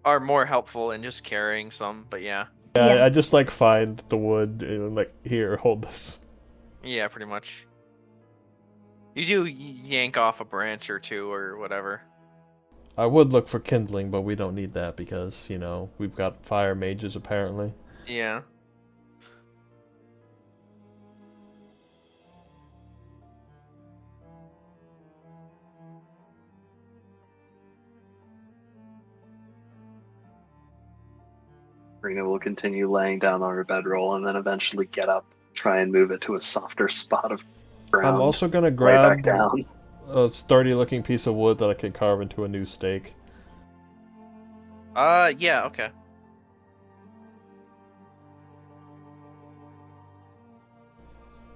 [SPEAKER 1] are more helpful in just carrying some, but yeah.
[SPEAKER 5] Yeah, I just like find the wood and like, here, hold this.
[SPEAKER 1] Yeah, pretty much. You do yank off a branch or two or whatever.
[SPEAKER 5] I would look for kindling, but we don't need that because, you know, we've got fire mages apparently.
[SPEAKER 1] Yeah.
[SPEAKER 2] Rena will continue laying down on her bedroll and then eventually get up, try and move it to a softer spot of ground.
[SPEAKER 5] I'm also gonna grab a sturdy looking piece of wood that I can carve into a new stake.
[SPEAKER 1] Yeah, okay.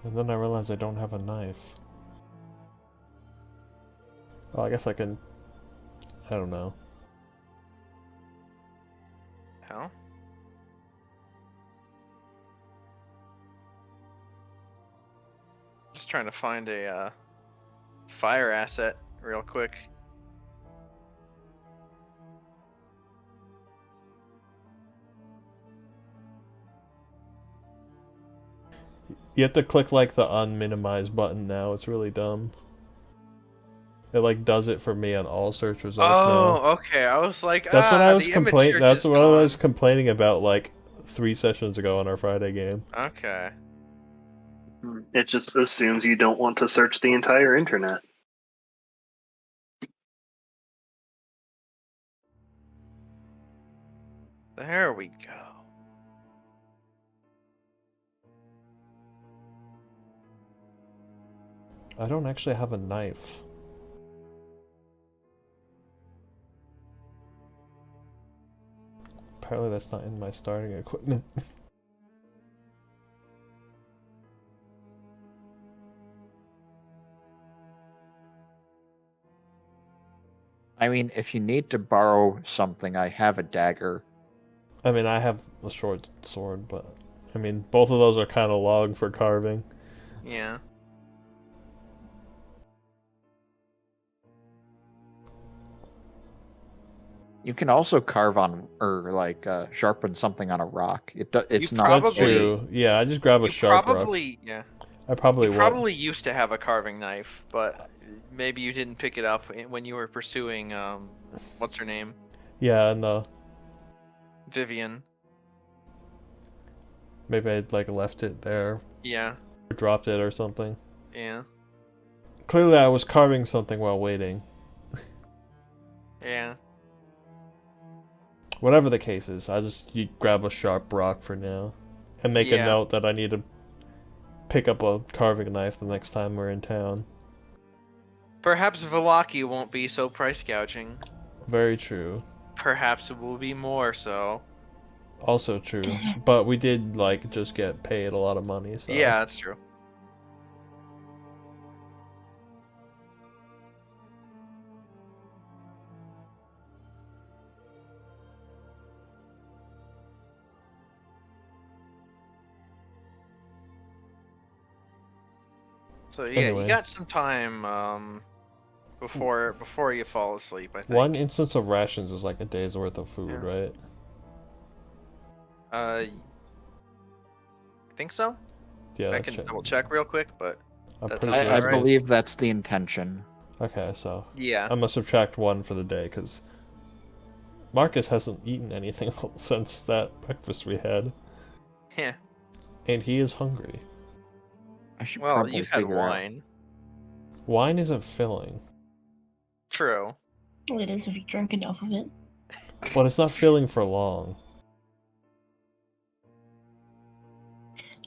[SPEAKER 5] And then I realized I don't have a knife. Oh, I guess I can... I don't know.
[SPEAKER 1] Hell? Just trying to find a fire asset real quick.
[SPEAKER 5] You have to click like the unminimize button now. It's really dumb. It like does it for me on all search results now.
[SPEAKER 1] Oh, okay. I was like,
[SPEAKER 5] That's what I was
[SPEAKER 1] the image search
[SPEAKER 5] That's
[SPEAKER 1] is
[SPEAKER 5] what I was
[SPEAKER 1] gone.
[SPEAKER 5] complaining about like 3 sessions ago on our Friday game.
[SPEAKER 1] Okay.
[SPEAKER 2] It just assumes you don't want to search the entire internet.
[SPEAKER 1] There we go.
[SPEAKER 5] I don't actually have a knife. Apparently that's not in my starting equipment.
[SPEAKER 3] I mean, if you need to borrow something, I have a dagger.
[SPEAKER 5] I mean, I have a short sword, but I mean, both of those are kind of long for carving.
[SPEAKER 1] Yeah.
[SPEAKER 3] You can also carve on, or like sharpen something on a rock. It's
[SPEAKER 1] You
[SPEAKER 3] not
[SPEAKER 5] That's
[SPEAKER 1] probably-
[SPEAKER 5] true. Yeah, I just grab a
[SPEAKER 1] You
[SPEAKER 5] sharp rock.
[SPEAKER 1] probably, yeah.
[SPEAKER 5] I probably
[SPEAKER 1] You
[SPEAKER 5] would.
[SPEAKER 1] probably used to have a carving knife, but maybe you didn't pick it up when you were pursuing what's her name?
[SPEAKER 5] Yeah, and
[SPEAKER 1] Vivian.
[SPEAKER 5] maybe I like left it there,
[SPEAKER 1] Yeah.
[SPEAKER 5] or dropped it or something.
[SPEAKER 1] Yeah.
[SPEAKER 5] Clearly, I was carving something while waiting.
[SPEAKER 1] Yeah.
[SPEAKER 5] Whatever the case is, you grab a sharp rock for now, and make a
[SPEAKER 1] Yeah.
[SPEAKER 5] note that I need to pick up a carving knife the next time we're in town.
[SPEAKER 1] Perhaps Velaki won't be so price gouging.
[SPEAKER 5] Very true.
[SPEAKER 1] Perhaps it will be more so.
[SPEAKER 5] Also true. But we did like just get paid a lot of money, so
[SPEAKER 1] Yeah, that's true. So yeah,
[SPEAKER 5] Anyway.
[SPEAKER 1] you got some time before you fall asleep, I think.
[SPEAKER 5] one instance of rations is like a day's worth of food,
[SPEAKER 1] Yeah.
[SPEAKER 5] right?
[SPEAKER 1] I think so.
[SPEAKER 5] Yeah,
[SPEAKER 1] I can double check real quick, but
[SPEAKER 5] I'm
[SPEAKER 1] that
[SPEAKER 5] pretty
[SPEAKER 1] sounds
[SPEAKER 5] sure
[SPEAKER 3] I
[SPEAKER 1] about right.
[SPEAKER 3] believe that's the intention.
[SPEAKER 5] Okay, so
[SPEAKER 1] yeah.
[SPEAKER 5] I'm gonna subtract 1 for the day because Marcus hasn't eaten anything since that breakfast we had,
[SPEAKER 1] Yeah.
[SPEAKER 5] and he is hungry.
[SPEAKER 3] I should
[SPEAKER 1] Well,
[SPEAKER 3] probably
[SPEAKER 1] you've had
[SPEAKER 3] figure out.
[SPEAKER 1] wine.
[SPEAKER 5] Wine isn't filling,
[SPEAKER 1] True.
[SPEAKER 4] Well, it is if you drink enough of it.
[SPEAKER 5] but it's not filling for long.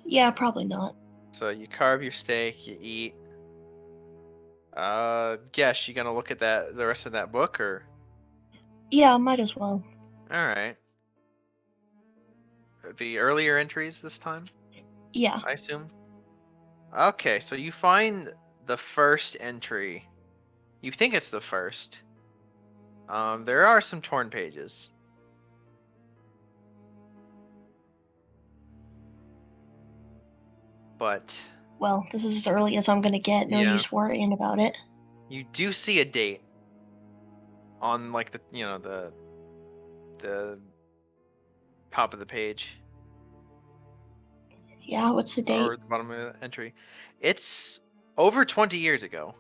[SPEAKER 4] Yeah, probably not.
[SPEAKER 1] So you carve your steak, you eat. Guess you gonna look at the rest of that book, or?
[SPEAKER 4] Yeah, might as well.
[SPEAKER 1] All right. The earlier entries this time,
[SPEAKER 4] Yeah.
[SPEAKER 1] I assume. Okay, so you find the first entry. You think it's the first. There are some torn pages. But
[SPEAKER 4] Well, this is as early as I'm gonna get. No
[SPEAKER 1] Yeah.
[SPEAKER 4] use worrying about it.
[SPEAKER 1] you do see a date on like the top of the page
[SPEAKER 4] Yeah, what's the date?
[SPEAKER 1] or the bottom of the entry. It's over 20 years ago.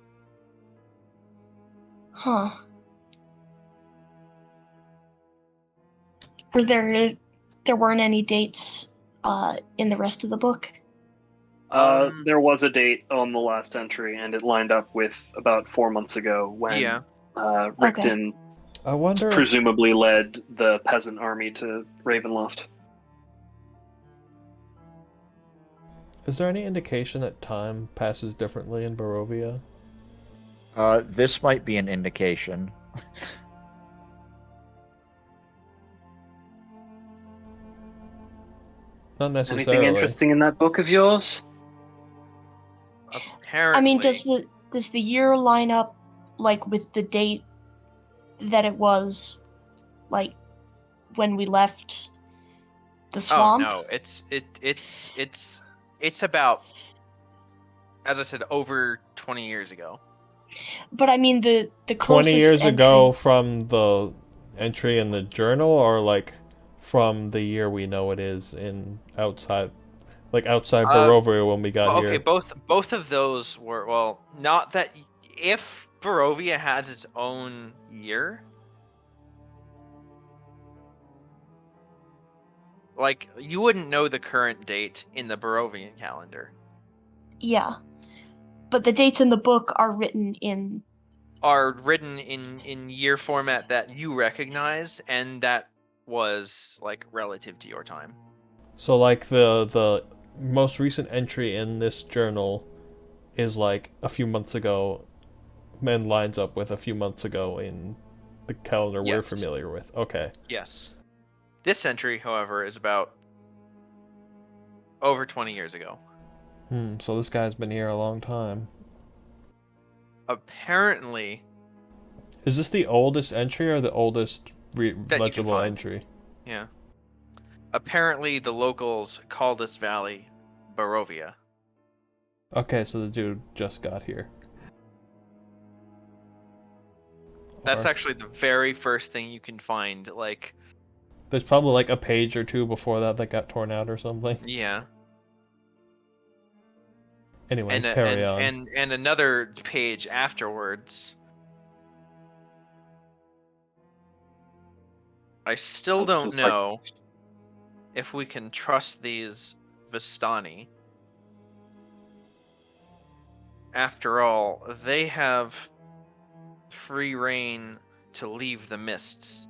[SPEAKER 4] Huh. Were there weren't any dates in the rest of the book?
[SPEAKER 2] There was a date on the last entry, and it lined up with about 4 months ago when
[SPEAKER 1] Yeah.
[SPEAKER 2] Rickton
[SPEAKER 5] I wonder if
[SPEAKER 2] presumably led the peasant army to Ravenloft.
[SPEAKER 5] is there any indication that time passes differently in Barovia?
[SPEAKER 3] This might be an indication.
[SPEAKER 5] Not necessarily.
[SPEAKER 2] Anything interesting in that book of yours?
[SPEAKER 1] apparently.
[SPEAKER 4] I mean, does the year line up like with the date that it was, like when we left the
[SPEAKER 1] Oh
[SPEAKER 4] swamp?
[SPEAKER 1] no, it's about, as I said, over 20 years ago.
[SPEAKER 4] But I mean the
[SPEAKER 5] 20
[SPEAKER 4] closest
[SPEAKER 5] years
[SPEAKER 4] entry.
[SPEAKER 5] ago from the entry in the journal, or like from the year we know it is in outside Barovia when we got
[SPEAKER 1] Okay,
[SPEAKER 5] here?
[SPEAKER 1] both of those were, well, not that if Barovia has its own year, like you wouldn't know the current date in the Barovian calendar.
[SPEAKER 4] Yeah. But the dates in the book are written in
[SPEAKER 1] year format that you recognize, and that was like relative to your time.
[SPEAKER 5] So like the most recent entry in this journal is like a few months ago, and lines up with a few months ago in the calendar we're
[SPEAKER 1] Yes.
[SPEAKER 5] familiar with. Okay.
[SPEAKER 1] Yes. This entry, however, is about over 20 years ago.
[SPEAKER 5] So this guy's been here a long time.
[SPEAKER 1] Apparently,
[SPEAKER 5] Is this the oldest entry or the oldest
[SPEAKER 1] that you can
[SPEAKER 5] legible
[SPEAKER 1] find.
[SPEAKER 5] entry?
[SPEAKER 1] Yeah. Apparently, the locals call this valley Barovia.
[SPEAKER 5] Okay, so the dude just got here.
[SPEAKER 1] That's
[SPEAKER 5] Or-
[SPEAKER 1] actually the very first thing you can find. Like,
[SPEAKER 5] There's probably like a page or two before that got torn out or something.
[SPEAKER 1] yeah.
[SPEAKER 5] Anyway,
[SPEAKER 1] And
[SPEAKER 5] carry on.
[SPEAKER 1] and another page afterwards. I still
[SPEAKER 2] That's
[SPEAKER 1] don't
[SPEAKER 2] just like
[SPEAKER 1] know if we can trust these Vistani. After all, they have free reign to leave the mists.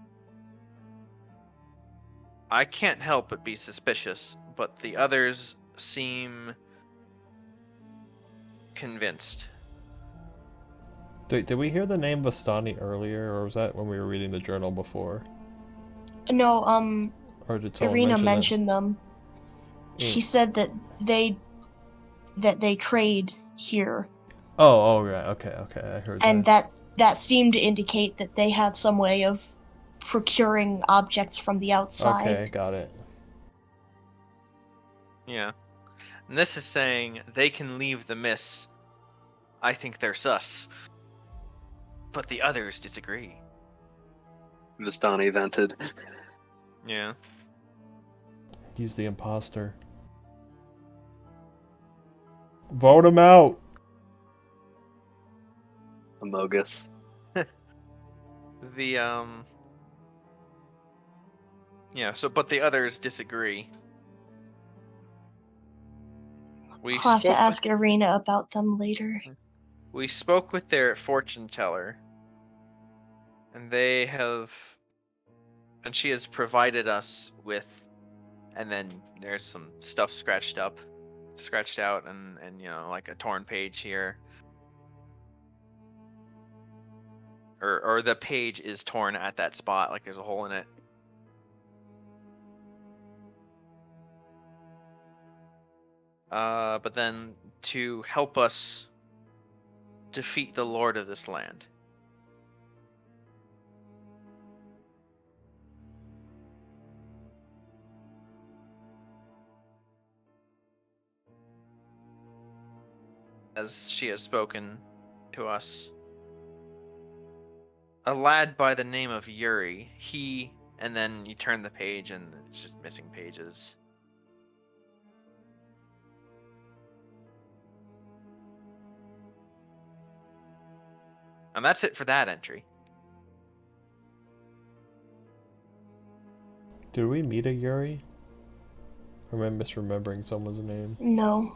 [SPEAKER 1] I can't help but be suspicious, but the others seem convinced.
[SPEAKER 5] Did we hear the name Vistani earlier, or was that when we were reading the journal before?
[SPEAKER 4] no,
[SPEAKER 5] Or did someone
[SPEAKER 4] Irina
[SPEAKER 5] mention
[SPEAKER 4] mentioned them. She said that they trade here,
[SPEAKER 5] Oh, right. Okay, I heard
[SPEAKER 4] and
[SPEAKER 5] that.
[SPEAKER 4] that seemed to indicate that they have some way of procuring objects from the outside.
[SPEAKER 5] Okay, got it.
[SPEAKER 1] Yeah. And this is saying they can leave the mists. I think they're sus. But the others disagree.
[SPEAKER 2] Vistani vented.
[SPEAKER 1] Yeah.
[SPEAKER 5] He's the imposter. Vote him out!
[SPEAKER 2] Amogus.
[SPEAKER 1] The Yeah, so but the others disagree.
[SPEAKER 4] I'll have to ask Irina about them later.
[SPEAKER 1] We spoke with their fortune teller, and she has provided us with, and then there's some stuff scratched out, and like a torn page here, or the page is torn at that spot, like there's a hole in it. But then to help us defeat the lord of this land. As she has spoken to us. A lad by the name of Yuri. And then you turn the page and it's just missing pages. And that's it for that entry.
[SPEAKER 5] Did we meet a Yuri? Or am I misremembering someone's name?
[SPEAKER 4] No,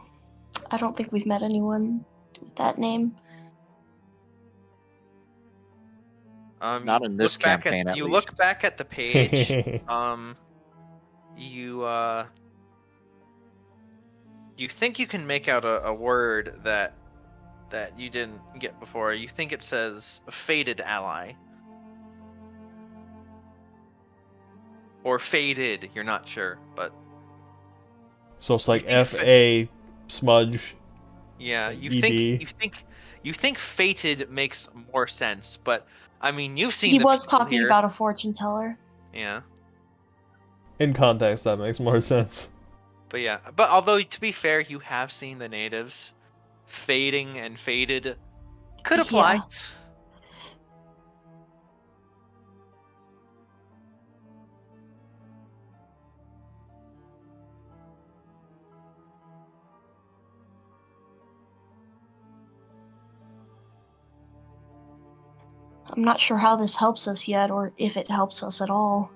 [SPEAKER 4] I don't think we've met anyone with that name.
[SPEAKER 3] Not in this campaign, at
[SPEAKER 1] you
[SPEAKER 3] least.
[SPEAKER 1] look back at the page. You think you can make out a word that you didn't get before. You think it says "fated ally" or "faded." You're not sure, but
[SPEAKER 5] So it's like F-A smudge
[SPEAKER 1] Yeah,
[SPEAKER 5] ED.
[SPEAKER 1] you think fated makes more sense, but I mean, you've seen
[SPEAKER 4] He
[SPEAKER 1] the
[SPEAKER 4] was
[SPEAKER 1] people
[SPEAKER 4] talking
[SPEAKER 1] here.
[SPEAKER 4] about a fortune teller.
[SPEAKER 1] Yeah.
[SPEAKER 5] In context, that makes more sense.
[SPEAKER 1] But yeah, but although to be fair, you have seen the natives. Fading and faded could apply.
[SPEAKER 4] Yeah. I'm not sure how this helps us yet, or if it helps us at all.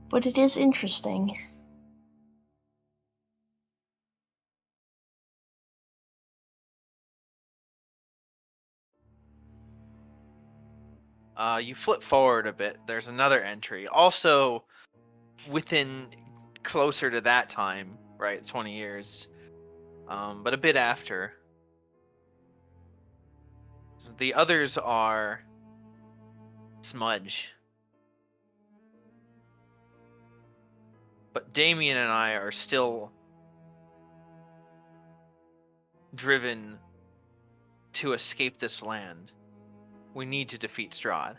[SPEAKER 4] But it is interesting.
[SPEAKER 1] You flip forward a bit. There's another entry, also within closer to that time, right? 20 years, but a bit after. The others are smudge, but Damien and I are still driven to escape this land. We need to defeat Strahd.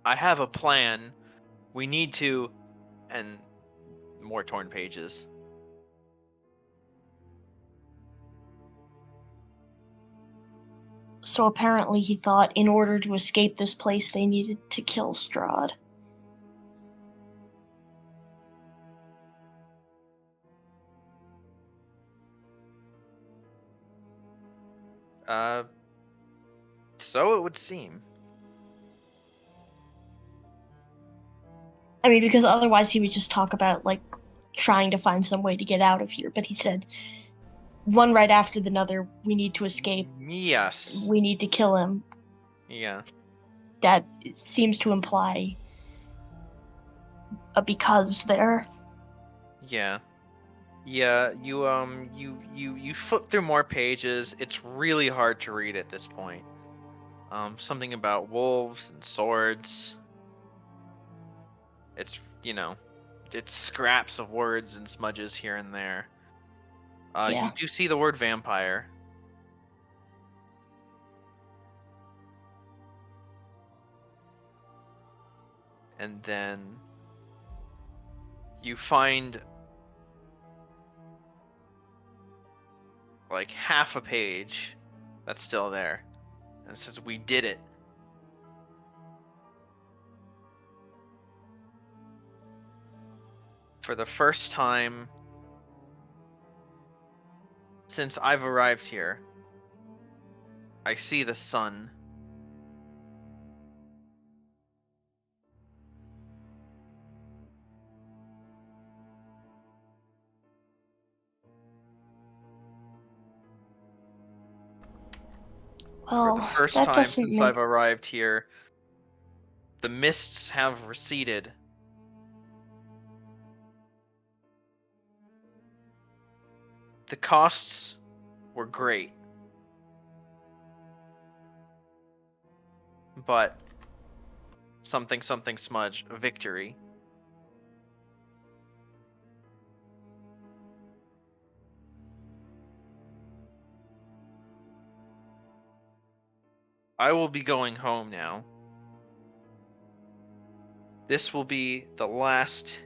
[SPEAKER 1] I have a plan. We need to, and more torn pages.
[SPEAKER 4] So apparently he thought in order to escape this place they needed to kill Strahd.
[SPEAKER 1] So it would seem.
[SPEAKER 4] I mean, because otherwise he would just talk about, like, trying to find some way to get out of here. But he said, one right after the other, we need to escape.
[SPEAKER 1] Yes.
[SPEAKER 4] We need to kill him.
[SPEAKER 1] Yeah.
[SPEAKER 4] That seems to imply a because there.
[SPEAKER 1] Yeah. Yeah, you flip through more pages. It's really hard to read at this point. Something about wolves and swords. It's, it's scraps of words and smudges here and there.
[SPEAKER 4] Yeah.
[SPEAKER 1] You do see the word vampire. And then you find like half a page that's still there. And it says, "We did it." For the first time since I've arrived here, I see the sun. For the
[SPEAKER 4] Well,
[SPEAKER 1] first
[SPEAKER 4] that
[SPEAKER 1] time
[SPEAKER 4] doesn't
[SPEAKER 1] since
[SPEAKER 4] make.
[SPEAKER 1] I've arrived here, the mists have receded. The costs were great, but something something smudge victory. I will be going home now. This will be the last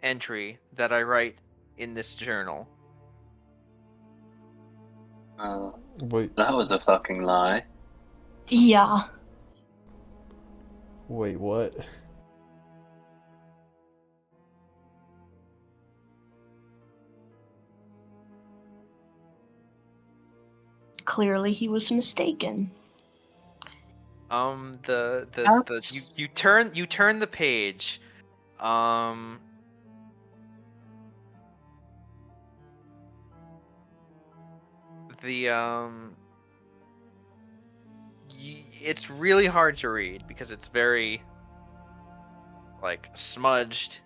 [SPEAKER 1] entry that I write in this journal.
[SPEAKER 5] Wait,
[SPEAKER 2] That was a fucking lie.
[SPEAKER 4] Yeah.
[SPEAKER 5] wait, what?
[SPEAKER 4] Clearly he was mistaken.
[SPEAKER 1] You turn the page. It's really hard to read because it's very like smudged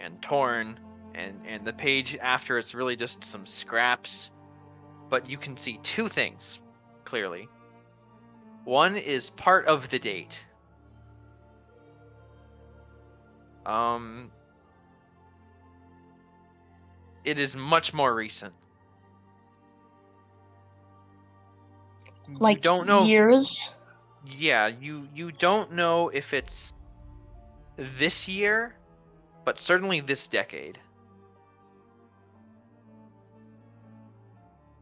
[SPEAKER 1] and torn, and the page after it's really just some scraps, but you can see two things clearly. One is part of the date. It is much more recent.
[SPEAKER 4] Like
[SPEAKER 1] you don't know.
[SPEAKER 4] years?
[SPEAKER 1] Yeah, you don't know if it's this year, but certainly this decade.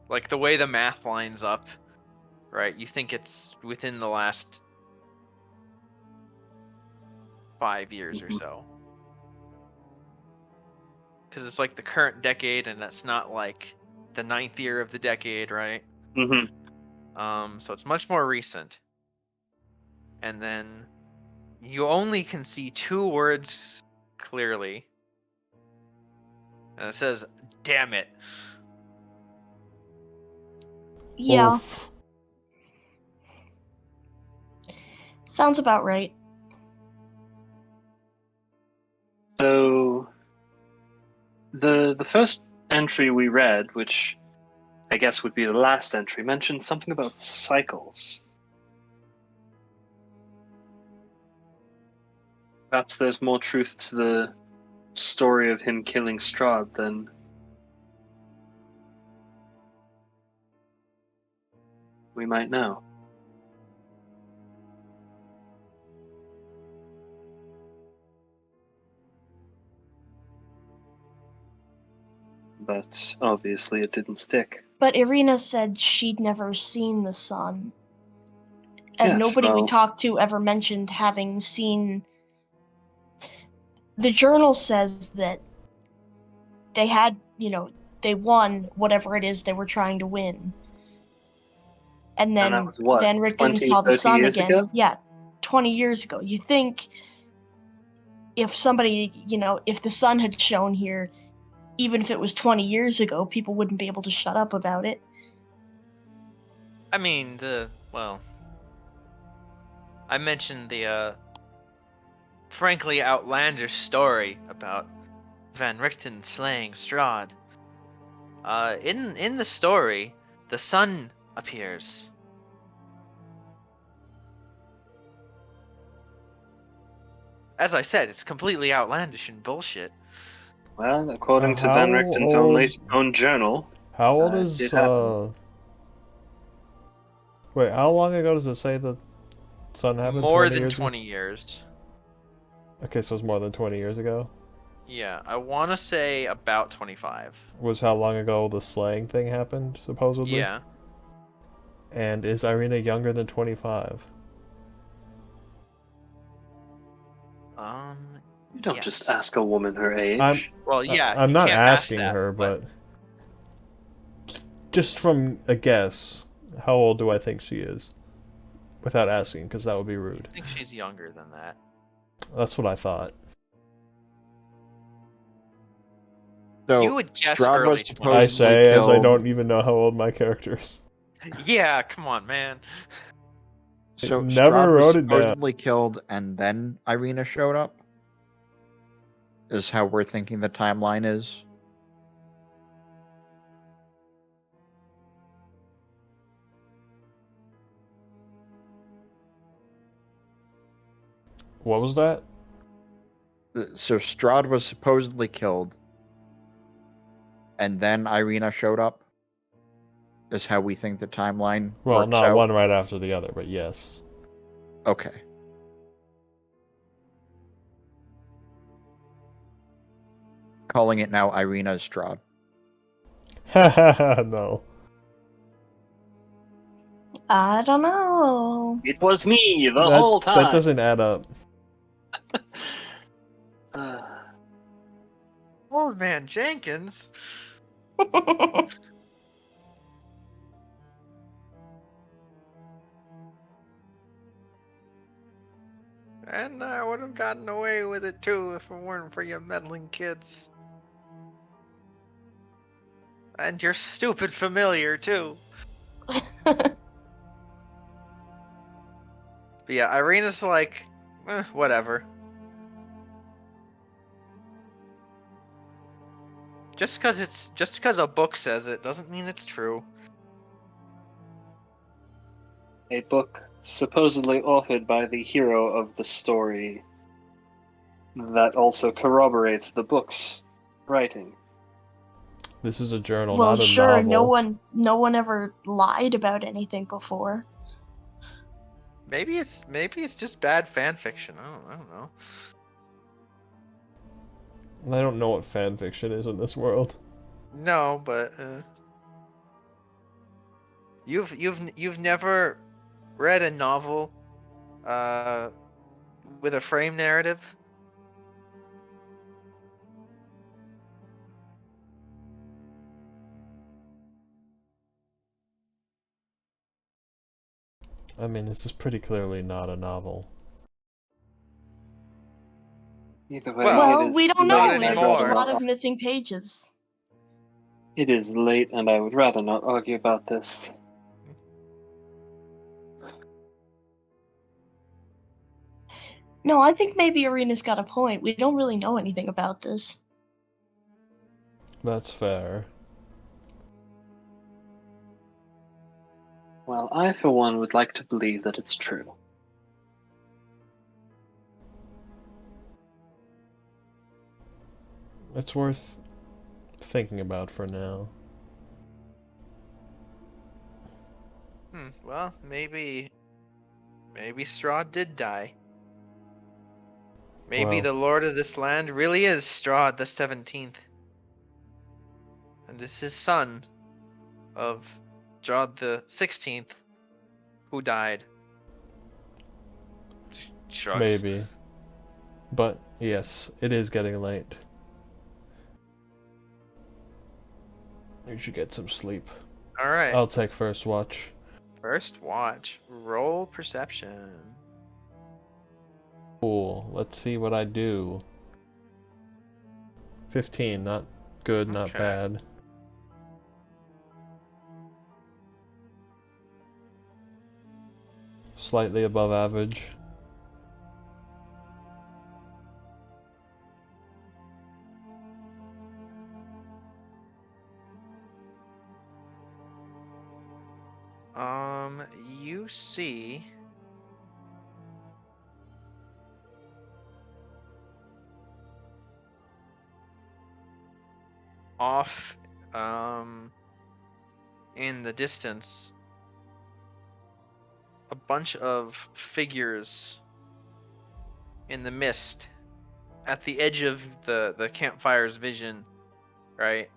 [SPEAKER 1] Like the way the math lines up, right? You think it's within the last 5 years or so. Because it's like the current decade, and that's not like the 9th year of the decade, right? So it's much more recent. And then you only can see 2 words clearly. And it says, damn it.
[SPEAKER 4] Yeah.
[SPEAKER 5] Oof.
[SPEAKER 4] Sounds about right.
[SPEAKER 2] So the first entry we read, which I guess would be the last entry, mentioned something about cycles. Perhaps there's more truth to the story of him killing Strahd than we might know. But obviously it didn't stick.
[SPEAKER 4] But Irina said she'd never seen the sun. And
[SPEAKER 2] Yes,
[SPEAKER 4] nobody we
[SPEAKER 2] well,
[SPEAKER 4] talked to ever mentioned having seen. The journal says that they had, they won whatever it is they were trying to win. And
[SPEAKER 2] and that
[SPEAKER 4] then
[SPEAKER 2] was what,
[SPEAKER 4] Van Richten
[SPEAKER 2] 20,
[SPEAKER 4] saw the
[SPEAKER 2] 30
[SPEAKER 4] sun
[SPEAKER 2] years
[SPEAKER 4] again.
[SPEAKER 2] ago?
[SPEAKER 4] Yeah, 20 years ago. You think if somebody, if the sun had shown here, even if it was 20 years ago, people wouldn't be able to shut up about it.
[SPEAKER 1] I mean, I mentioned the frankly outlandish story about Van Richten slaying Strahd. In the story, the sun appears. As I said, it's completely outlandish and bullshit.
[SPEAKER 2] Well, according to
[SPEAKER 5] How
[SPEAKER 2] Van Richten's
[SPEAKER 5] old?
[SPEAKER 2] own journal,
[SPEAKER 5] How old
[SPEAKER 2] it
[SPEAKER 5] is
[SPEAKER 2] did happen.
[SPEAKER 5] Wait, how long ago does it say the sun happened?
[SPEAKER 1] More
[SPEAKER 5] 20
[SPEAKER 1] than
[SPEAKER 5] years ago?
[SPEAKER 1] 20 years.
[SPEAKER 5] Okay, so it's more than 20 years ago.
[SPEAKER 1] Yeah, I want to say about 25.
[SPEAKER 5] Was how long ago the slaying thing happened, supposedly?
[SPEAKER 1] Yeah.
[SPEAKER 5] And is Irina younger than 25?
[SPEAKER 2] You don't
[SPEAKER 1] Yes.
[SPEAKER 2] just ask a woman her
[SPEAKER 5] I'm
[SPEAKER 2] age.
[SPEAKER 1] Well, yeah,
[SPEAKER 5] I'm
[SPEAKER 1] you
[SPEAKER 5] not
[SPEAKER 1] can't ask
[SPEAKER 5] asking
[SPEAKER 1] that,
[SPEAKER 5] her, but just from a guess, how old do I think she is? Without asking, because that would be rude.
[SPEAKER 1] I think she's younger than that.
[SPEAKER 5] That's what I thought.
[SPEAKER 3] So
[SPEAKER 1] You would guess
[SPEAKER 3] Strahd
[SPEAKER 1] early
[SPEAKER 3] was
[SPEAKER 1] 20s.
[SPEAKER 5] I
[SPEAKER 3] supposedly
[SPEAKER 5] say as I
[SPEAKER 3] killed.
[SPEAKER 5] don't even know how old my character is.
[SPEAKER 1] Yeah, come on, man.
[SPEAKER 3] So
[SPEAKER 5] Never
[SPEAKER 3] Strahd was
[SPEAKER 5] wrote it down.
[SPEAKER 3] supposedly killed, and then Irina showed up. Is how we're thinking the timeline is.
[SPEAKER 5] What was that?
[SPEAKER 3] So Strahd was supposedly killed, and then Irina showed up. Is how we think the timeline
[SPEAKER 5] Well,
[SPEAKER 3] works
[SPEAKER 5] not
[SPEAKER 3] out.
[SPEAKER 5] one right after the other, but yes.
[SPEAKER 3] Okay. Calling it now Irina Strahd.
[SPEAKER 5] No.
[SPEAKER 4] I don't know.
[SPEAKER 2] It was me the whole time.
[SPEAKER 5] That doesn't add up.
[SPEAKER 1] Old man Jenkins. And I would have gotten away with it too if it weren't for you meddling kids. And your stupid familiar too. But yeah, Irina's like, whatever. Just because a book says it doesn't mean it's true.
[SPEAKER 2] A book supposedly authored by the hero of the story that also corroborates the book's writing.
[SPEAKER 5] This is a journal,
[SPEAKER 4] Well,
[SPEAKER 5] not a
[SPEAKER 4] sure,
[SPEAKER 5] novel.
[SPEAKER 4] no one ever lied about anything before.
[SPEAKER 1] Maybe it's just bad fan fiction. I don't know.
[SPEAKER 5] I don't know what fan fiction is in this world.
[SPEAKER 1] No, but you've never read a novel with a frame narrative?
[SPEAKER 5] I mean, this is pretty clearly not a novel.
[SPEAKER 2] Either way,
[SPEAKER 1] Well,
[SPEAKER 2] it
[SPEAKER 4] Well,
[SPEAKER 2] is
[SPEAKER 4] we don't
[SPEAKER 1] not
[SPEAKER 4] know.
[SPEAKER 2] late, and I'd
[SPEAKER 4] There's a
[SPEAKER 2] rather
[SPEAKER 1] anymore.
[SPEAKER 4] lot
[SPEAKER 2] not.
[SPEAKER 4] of missing pages.
[SPEAKER 2] It is late, and I would rather not argue about this.
[SPEAKER 4] No, I think maybe Arena's got a point. We don't really know anything about this.
[SPEAKER 5] That's fair.
[SPEAKER 2] Well, I, for one, would like to believe that it's true.
[SPEAKER 5] It's worth thinking about for now.
[SPEAKER 1] Well, maybe Strahd did die. Maybe
[SPEAKER 5] Well,
[SPEAKER 1] the lord of this land really is Strahd the 17th. And it's his son of Strahd the 16th who died. Shrugs.
[SPEAKER 5] maybe. But yes, it is getting late. You should get some sleep.
[SPEAKER 1] Alright.
[SPEAKER 5] I'll take first watch.
[SPEAKER 1] First watch. Roll perception.
[SPEAKER 5] Cool. Let's see what I do. 15, not good, not
[SPEAKER 1] Okay.
[SPEAKER 5] bad. Slightly above average.
[SPEAKER 1] You see off, in the distance, a bunch of figures in the mist at the edge of the campfire's vision, right?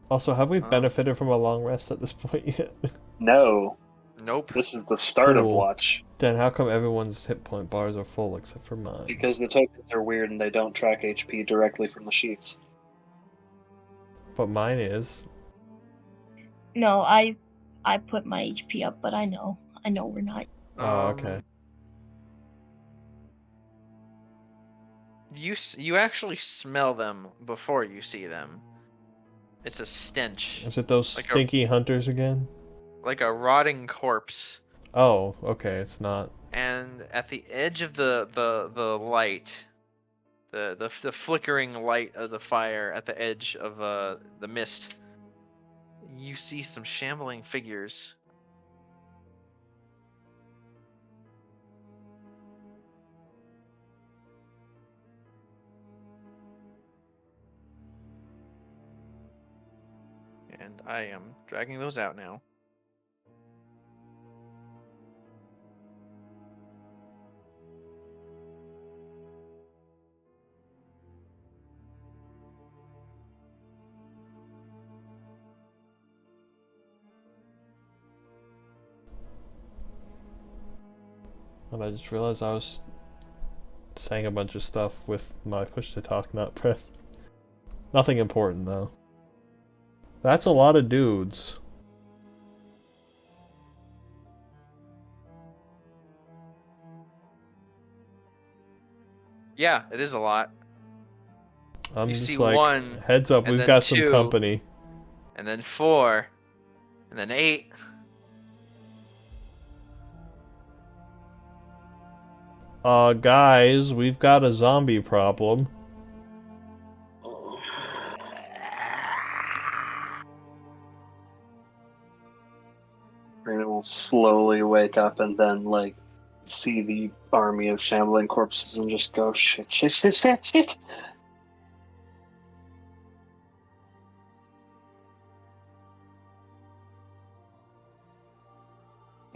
[SPEAKER 5] Also, have we benefited from a long rest at this point yet?
[SPEAKER 2] No,
[SPEAKER 1] Nope.
[SPEAKER 2] this is the start of
[SPEAKER 5] Cool.
[SPEAKER 2] Watch,
[SPEAKER 5] Then how come everyone's hit point bars are full except for mine?
[SPEAKER 2] because the tokens are weird and they don't track HP directly from the sheets.
[SPEAKER 5] But mine is.
[SPEAKER 4] No, I put my HP up, but I know we're not.
[SPEAKER 5] Oh, okay.
[SPEAKER 1] You actually smell them before you see them. It's a stench,
[SPEAKER 5] Is it those
[SPEAKER 1] like
[SPEAKER 5] stinky hunters again?
[SPEAKER 1] like a rotting corpse.
[SPEAKER 5] Oh, okay, it's not.
[SPEAKER 1] And at the edge of the light, the flickering light of the fire at the edge of the mist, you see some shambling figures. And I am dragging those out now.
[SPEAKER 5] And I just realized I was saying a bunch of stuff with my push to talk not pressed. Nothing important though. That's a lot of dudes.
[SPEAKER 1] Yeah, it is a lot.
[SPEAKER 5] I'm
[SPEAKER 1] You
[SPEAKER 5] just
[SPEAKER 1] see
[SPEAKER 5] like,
[SPEAKER 1] one,
[SPEAKER 5] heads up,
[SPEAKER 1] and
[SPEAKER 5] we've
[SPEAKER 1] then
[SPEAKER 5] got some
[SPEAKER 1] two,
[SPEAKER 5] company.
[SPEAKER 1] and then 4, and then 8.
[SPEAKER 5] Guys, we've got a zombie problem.
[SPEAKER 2] Rena will slowly wake up and then like see the army of shambling corpses and just go shit, shit, shit, shit, shit.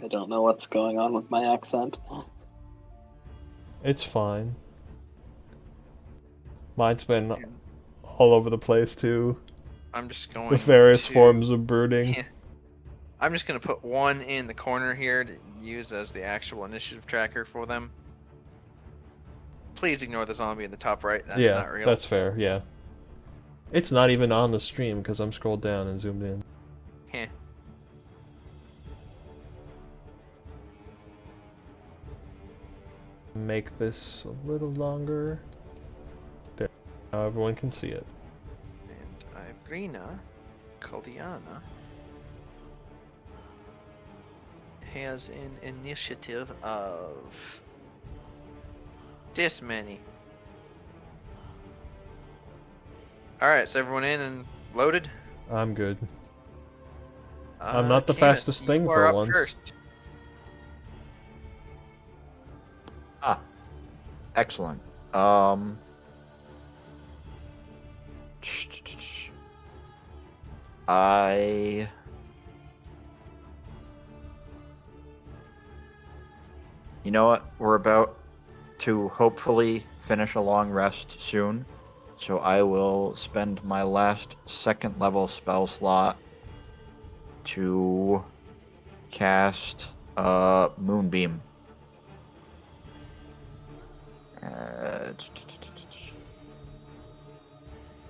[SPEAKER 2] I don't know what's going on with my accent.
[SPEAKER 5] It's fine. Mine's been all over the place too.
[SPEAKER 1] I'm just going
[SPEAKER 5] With various
[SPEAKER 1] to...
[SPEAKER 5] forms of brooding.
[SPEAKER 1] Yeah. I'm just going to put one in the corner here to use as the actual initiative tracker for them. Please ignore the zombie in the top right. That's not real.
[SPEAKER 5] That's fair, yeah. It's not even on the stream because I'm scrolled down and zoomed in.
[SPEAKER 1] Heh.
[SPEAKER 5] Make this a little longer. There. Now everyone can see it.
[SPEAKER 1] And Irina Koldiana has an initiative of this many. Alright, so everyone in and loaded?
[SPEAKER 5] I'm good. I'm not the
[SPEAKER 1] Camus,
[SPEAKER 5] fastest
[SPEAKER 1] you
[SPEAKER 5] thing
[SPEAKER 1] are
[SPEAKER 5] for
[SPEAKER 1] up
[SPEAKER 5] once.
[SPEAKER 1] First.
[SPEAKER 3] Excellent. You know what? We're about to hopefully finish a long rest soon, so I will spend my last second level spell slot to cast Moonbeam.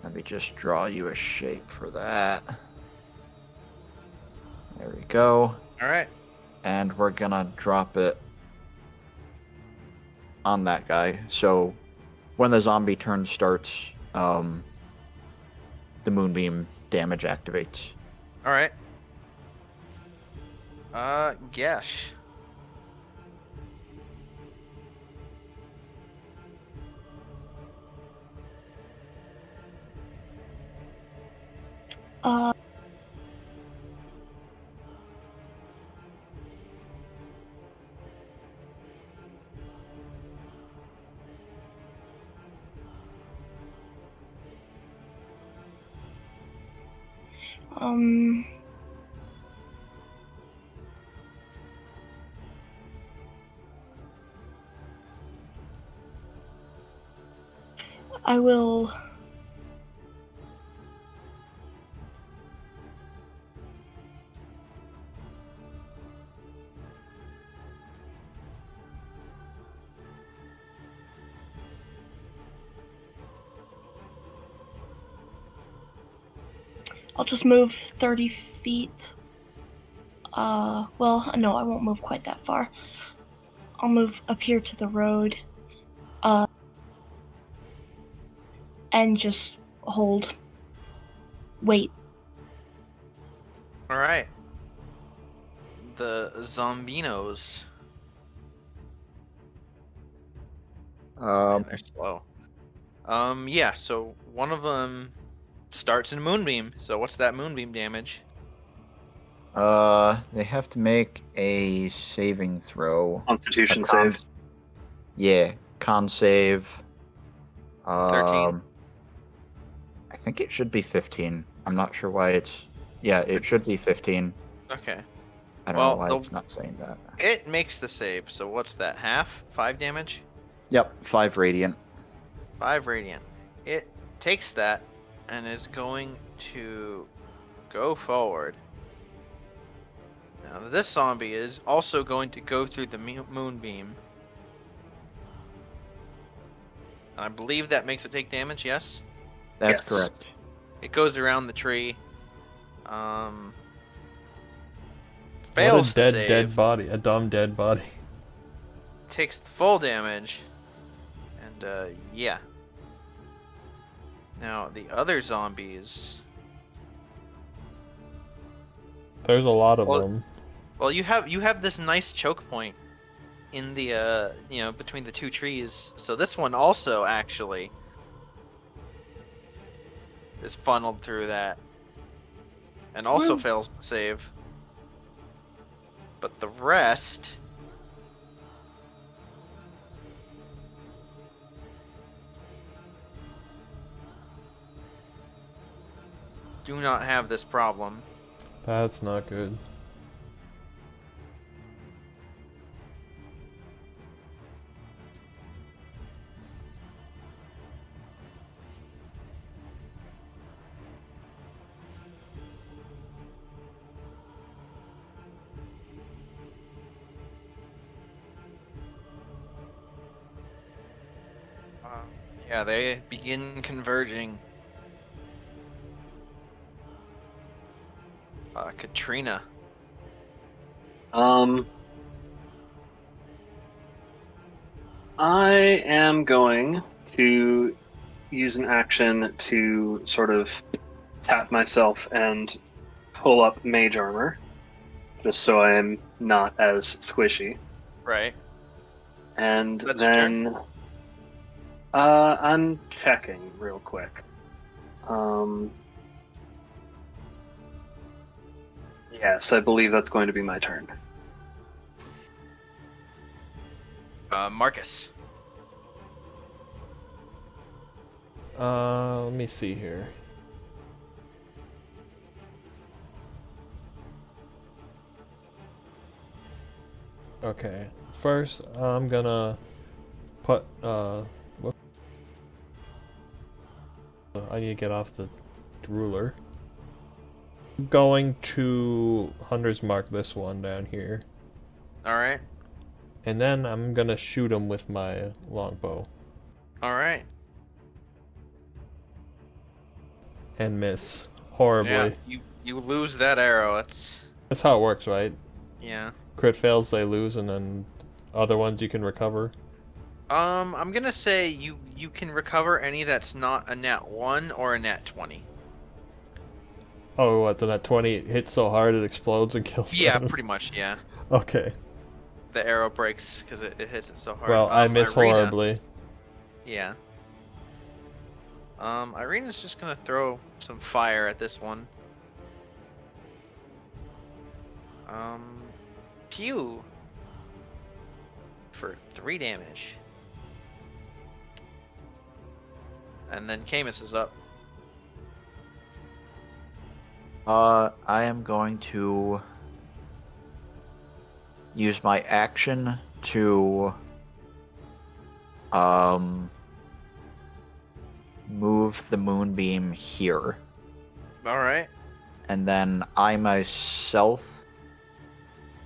[SPEAKER 3] Let me just draw you a shape for that. There we go.
[SPEAKER 1] Alright.
[SPEAKER 3] And we're gonna drop it on that guy. So when the zombie turn starts, the Moonbeam damage activates.
[SPEAKER 1] Alright. Gesh.
[SPEAKER 4] Uh, um, I will. I'll just move 30 feet. Well, no, I won't move quite that far. I'll move up here to the road. And just hold. Wait.
[SPEAKER 1] Alright. The Zombinos. Man, they're slow. Yeah, so one of them starts in Moonbeam. So what's that Moonbeam damage?
[SPEAKER 3] They have to make a saving throw.
[SPEAKER 2] Constitution
[SPEAKER 3] A con-
[SPEAKER 2] save.
[SPEAKER 3] Yeah, con save.
[SPEAKER 1] 13.
[SPEAKER 3] I think it should be 15. I'm not sure why it's... Yeah, it should be 15.
[SPEAKER 1] Okay.
[SPEAKER 3] I don't know why it's not saying that.
[SPEAKER 1] It makes the save, so what's that? Half? 5 damage?
[SPEAKER 3] Yep, 5 radiant.
[SPEAKER 1] 5 radiant. It takes that and is going to go forward. Now this zombie is also going to go through the Moonbeam. I believe that makes it take damage, yes?
[SPEAKER 3] That's
[SPEAKER 2] Yes.
[SPEAKER 3] correct.
[SPEAKER 1] It goes around the tree.
[SPEAKER 5] What
[SPEAKER 1] Fails
[SPEAKER 5] a
[SPEAKER 1] the
[SPEAKER 5] dead,
[SPEAKER 1] save.
[SPEAKER 5] dead body. A dumb, dead body.
[SPEAKER 1] Takes the full damage. And, yeah. Now, the other zombies...
[SPEAKER 5] There's a lot of
[SPEAKER 1] Well,
[SPEAKER 5] them.
[SPEAKER 1] Well, you have this nice choke point in the, between the two trees. So this one also, actually, is funneled through that. And also fails to save. but the rest do not have this problem.
[SPEAKER 5] That's not good.
[SPEAKER 1] Yeah, they begin converging. Katrina.
[SPEAKER 2] I am going to use an action to sort of tap myself and pull up mage armor, just so I am not as squishy.
[SPEAKER 1] Right.
[SPEAKER 2] And
[SPEAKER 1] That's your turn?
[SPEAKER 2] then I'm checking real quick. Yes, I believe that's going to be my turn.
[SPEAKER 1] Marcus.
[SPEAKER 5] Let me see here. Okay, first I'm gonna put I need to get off the ruler. I'm going to Hunter's Mark this one down here.
[SPEAKER 1] Alright.
[SPEAKER 5] And then I'm gonna shoot him with my longbow.
[SPEAKER 1] Alright.
[SPEAKER 5] And miss horribly.
[SPEAKER 1] Yeah, you lose that arrow.
[SPEAKER 5] That's how it works, right?
[SPEAKER 1] Yeah.
[SPEAKER 5] Crit fails, they lose, and then other ones you can recover.
[SPEAKER 1] I'm gonna say you can recover any that's not a nat 1 or a nat 20.
[SPEAKER 5] Oh, what? Then that 20 hits so hard it explodes and kills
[SPEAKER 1] Yeah,
[SPEAKER 5] them?
[SPEAKER 1] pretty much, yeah.
[SPEAKER 5] Okay.
[SPEAKER 1] The arrow breaks because it hits it so hard.
[SPEAKER 5] Well, I miss
[SPEAKER 1] Irina.
[SPEAKER 5] horribly.
[SPEAKER 1] Yeah. Irina's just gonna throw some fire at this one. Pew! For 3 damage. And then Camus is up.
[SPEAKER 3] I am going to use my action to move the moonbeam here.
[SPEAKER 1] Alright.
[SPEAKER 3] And then I myself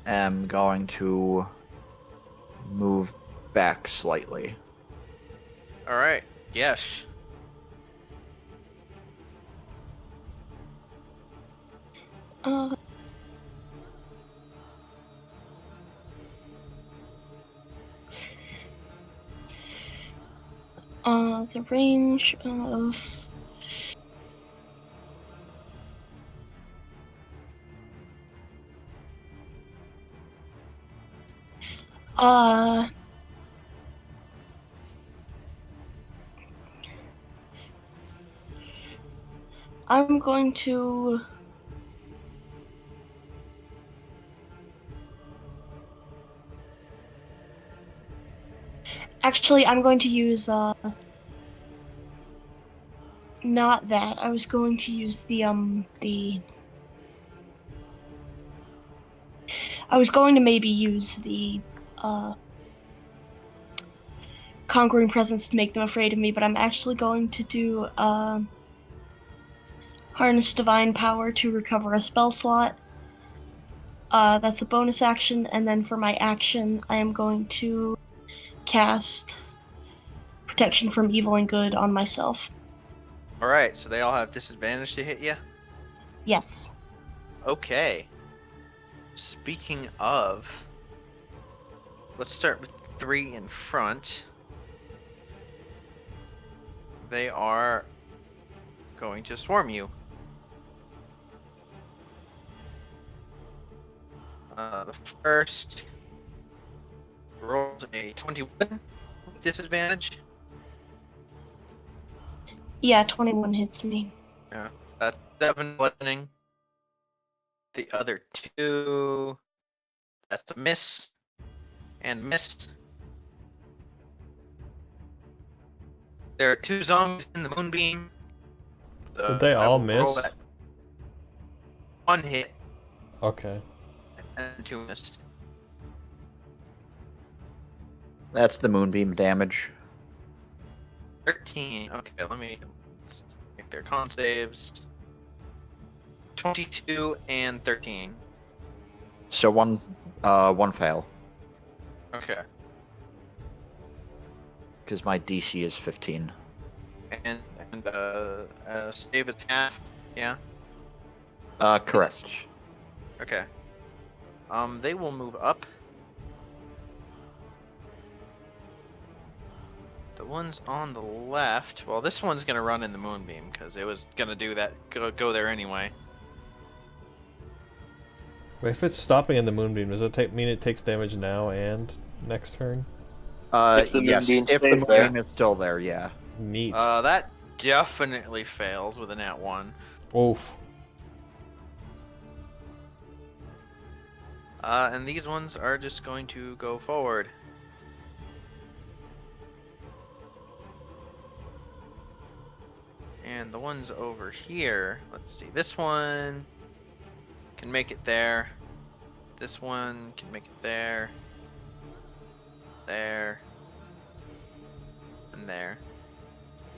[SPEAKER 3] am going to move back slightly.
[SPEAKER 1] Alright. Yes.
[SPEAKER 4] The range of I'm going to actually I'm going to use not that. I was going to use the I was going to maybe use the Conquering Presence to make them afraid of me, but I'm actually going to do Harness Divine Power to recover a spell slot. That's a bonus action, and then for my action, I am going to cast Protection from Evil and Good on myself.
[SPEAKER 1] Alright, so they all have disadvantage to hit you?
[SPEAKER 4] Yes.
[SPEAKER 1] Okay. Speaking of, let's start with 3 in front. They are going to swarm you. The first rolls a 21 with disadvantage.
[SPEAKER 4] Yeah, 21 hits me.
[SPEAKER 1] Yeah, that's 7 bludgeoning. The other 2 That's a miss. And miss. There are 2 zombies in the moonbeam. So
[SPEAKER 5] Did they
[SPEAKER 1] I
[SPEAKER 5] all
[SPEAKER 1] will roll
[SPEAKER 5] miss?
[SPEAKER 1] that 1 hit
[SPEAKER 5] Okay.
[SPEAKER 1] and 2 missed.
[SPEAKER 3] That's the moonbeam damage.
[SPEAKER 1] 13. Okay, let's make their con saves. 22 and 13.
[SPEAKER 3] So one fail,
[SPEAKER 1] Okay.
[SPEAKER 3] because my DC is 15.
[SPEAKER 1] And save is half. Yeah.
[SPEAKER 3] Correct.
[SPEAKER 1] Okay. They will move up. The ones on the left. Well, this one's gonna run in the moonbeam because it was gonna do that. Go there anyway.
[SPEAKER 5] Wait, if it's stopping in the moonbeam, does it mean it takes damage now and next turn?
[SPEAKER 2] If the
[SPEAKER 3] Yes,
[SPEAKER 2] moonbeam
[SPEAKER 3] if the
[SPEAKER 2] stays there.
[SPEAKER 3] moonbeam is still there, yeah.
[SPEAKER 5] Neat.
[SPEAKER 1] That definitely fails with a nat 1.
[SPEAKER 5] Oof.
[SPEAKER 1] And these ones are just going to go forward. And the ones over here, let's see, this one can make it there. This one can make it there. There. And there.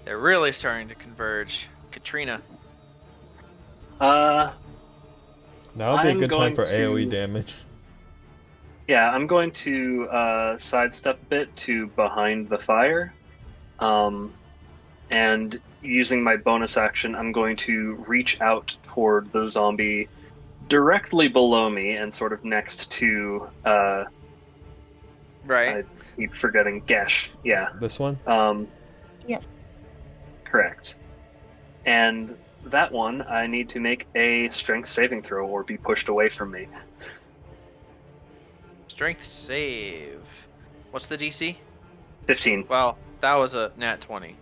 [SPEAKER 1] They're really starting to converge. Katrina.
[SPEAKER 5] Now would be a
[SPEAKER 2] I'm
[SPEAKER 5] good time
[SPEAKER 2] going
[SPEAKER 5] for AoE
[SPEAKER 2] to-
[SPEAKER 5] damage.
[SPEAKER 2] Yeah, I'm going to sidestep a bit to behind the fire. And using my bonus action, I'm going to reach out toward the zombie directly below me and sort of next to,
[SPEAKER 1] Right.
[SPEAKER 2] I keep forgetting, Gesh. Yeah.
[SPEAKER 5] This one?
[SPEAKER 4] Yes.
[SPEAKER 2] Correct. And that one, I need to make a strength saving throw or be pushed away from me.
[SPEAKER 1] Strength save. What's the DC?
[SPEAKER 2] 15.
[SPEAKER 1] Well, that was a nat 20.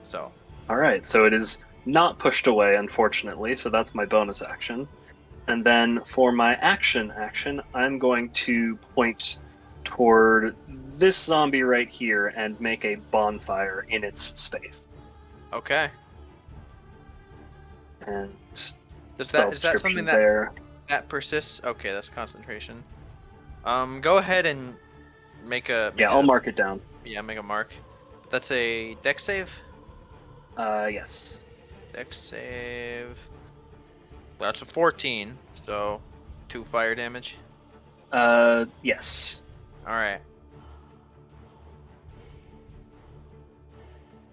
[SPEAKER 1] So.
[SPEAKER 2] Alright, so it is not pushed away, unfortunately, so that's my bonus action. And then for my action, I'm going to point toward this zombie right here and make a bonfire in its space.
[SPEAKER 1] Okay.
[SPEAKER 2] And
[SPEAKER 1] Is
[SPEAKER 2] spell
[SPEAKER 1] that something
[SPEAKER 2] description
[SPEAKER 1] that
[SPEAKER 2] there.
[SPEAKER 1] persists? Okay, that's concentration. Go ahead and make a
[SPEAKER 2] I'll mark it down.
[SPEAKER 1] Yeah, make a mark. That's a dex save.
[SPEAKER 2] Yes.
[SPEAKER 1] Dex save. That's a 14. So 2 fire damage.
[SPEAKER 2] Yes.
[SPEAKER 1] All right.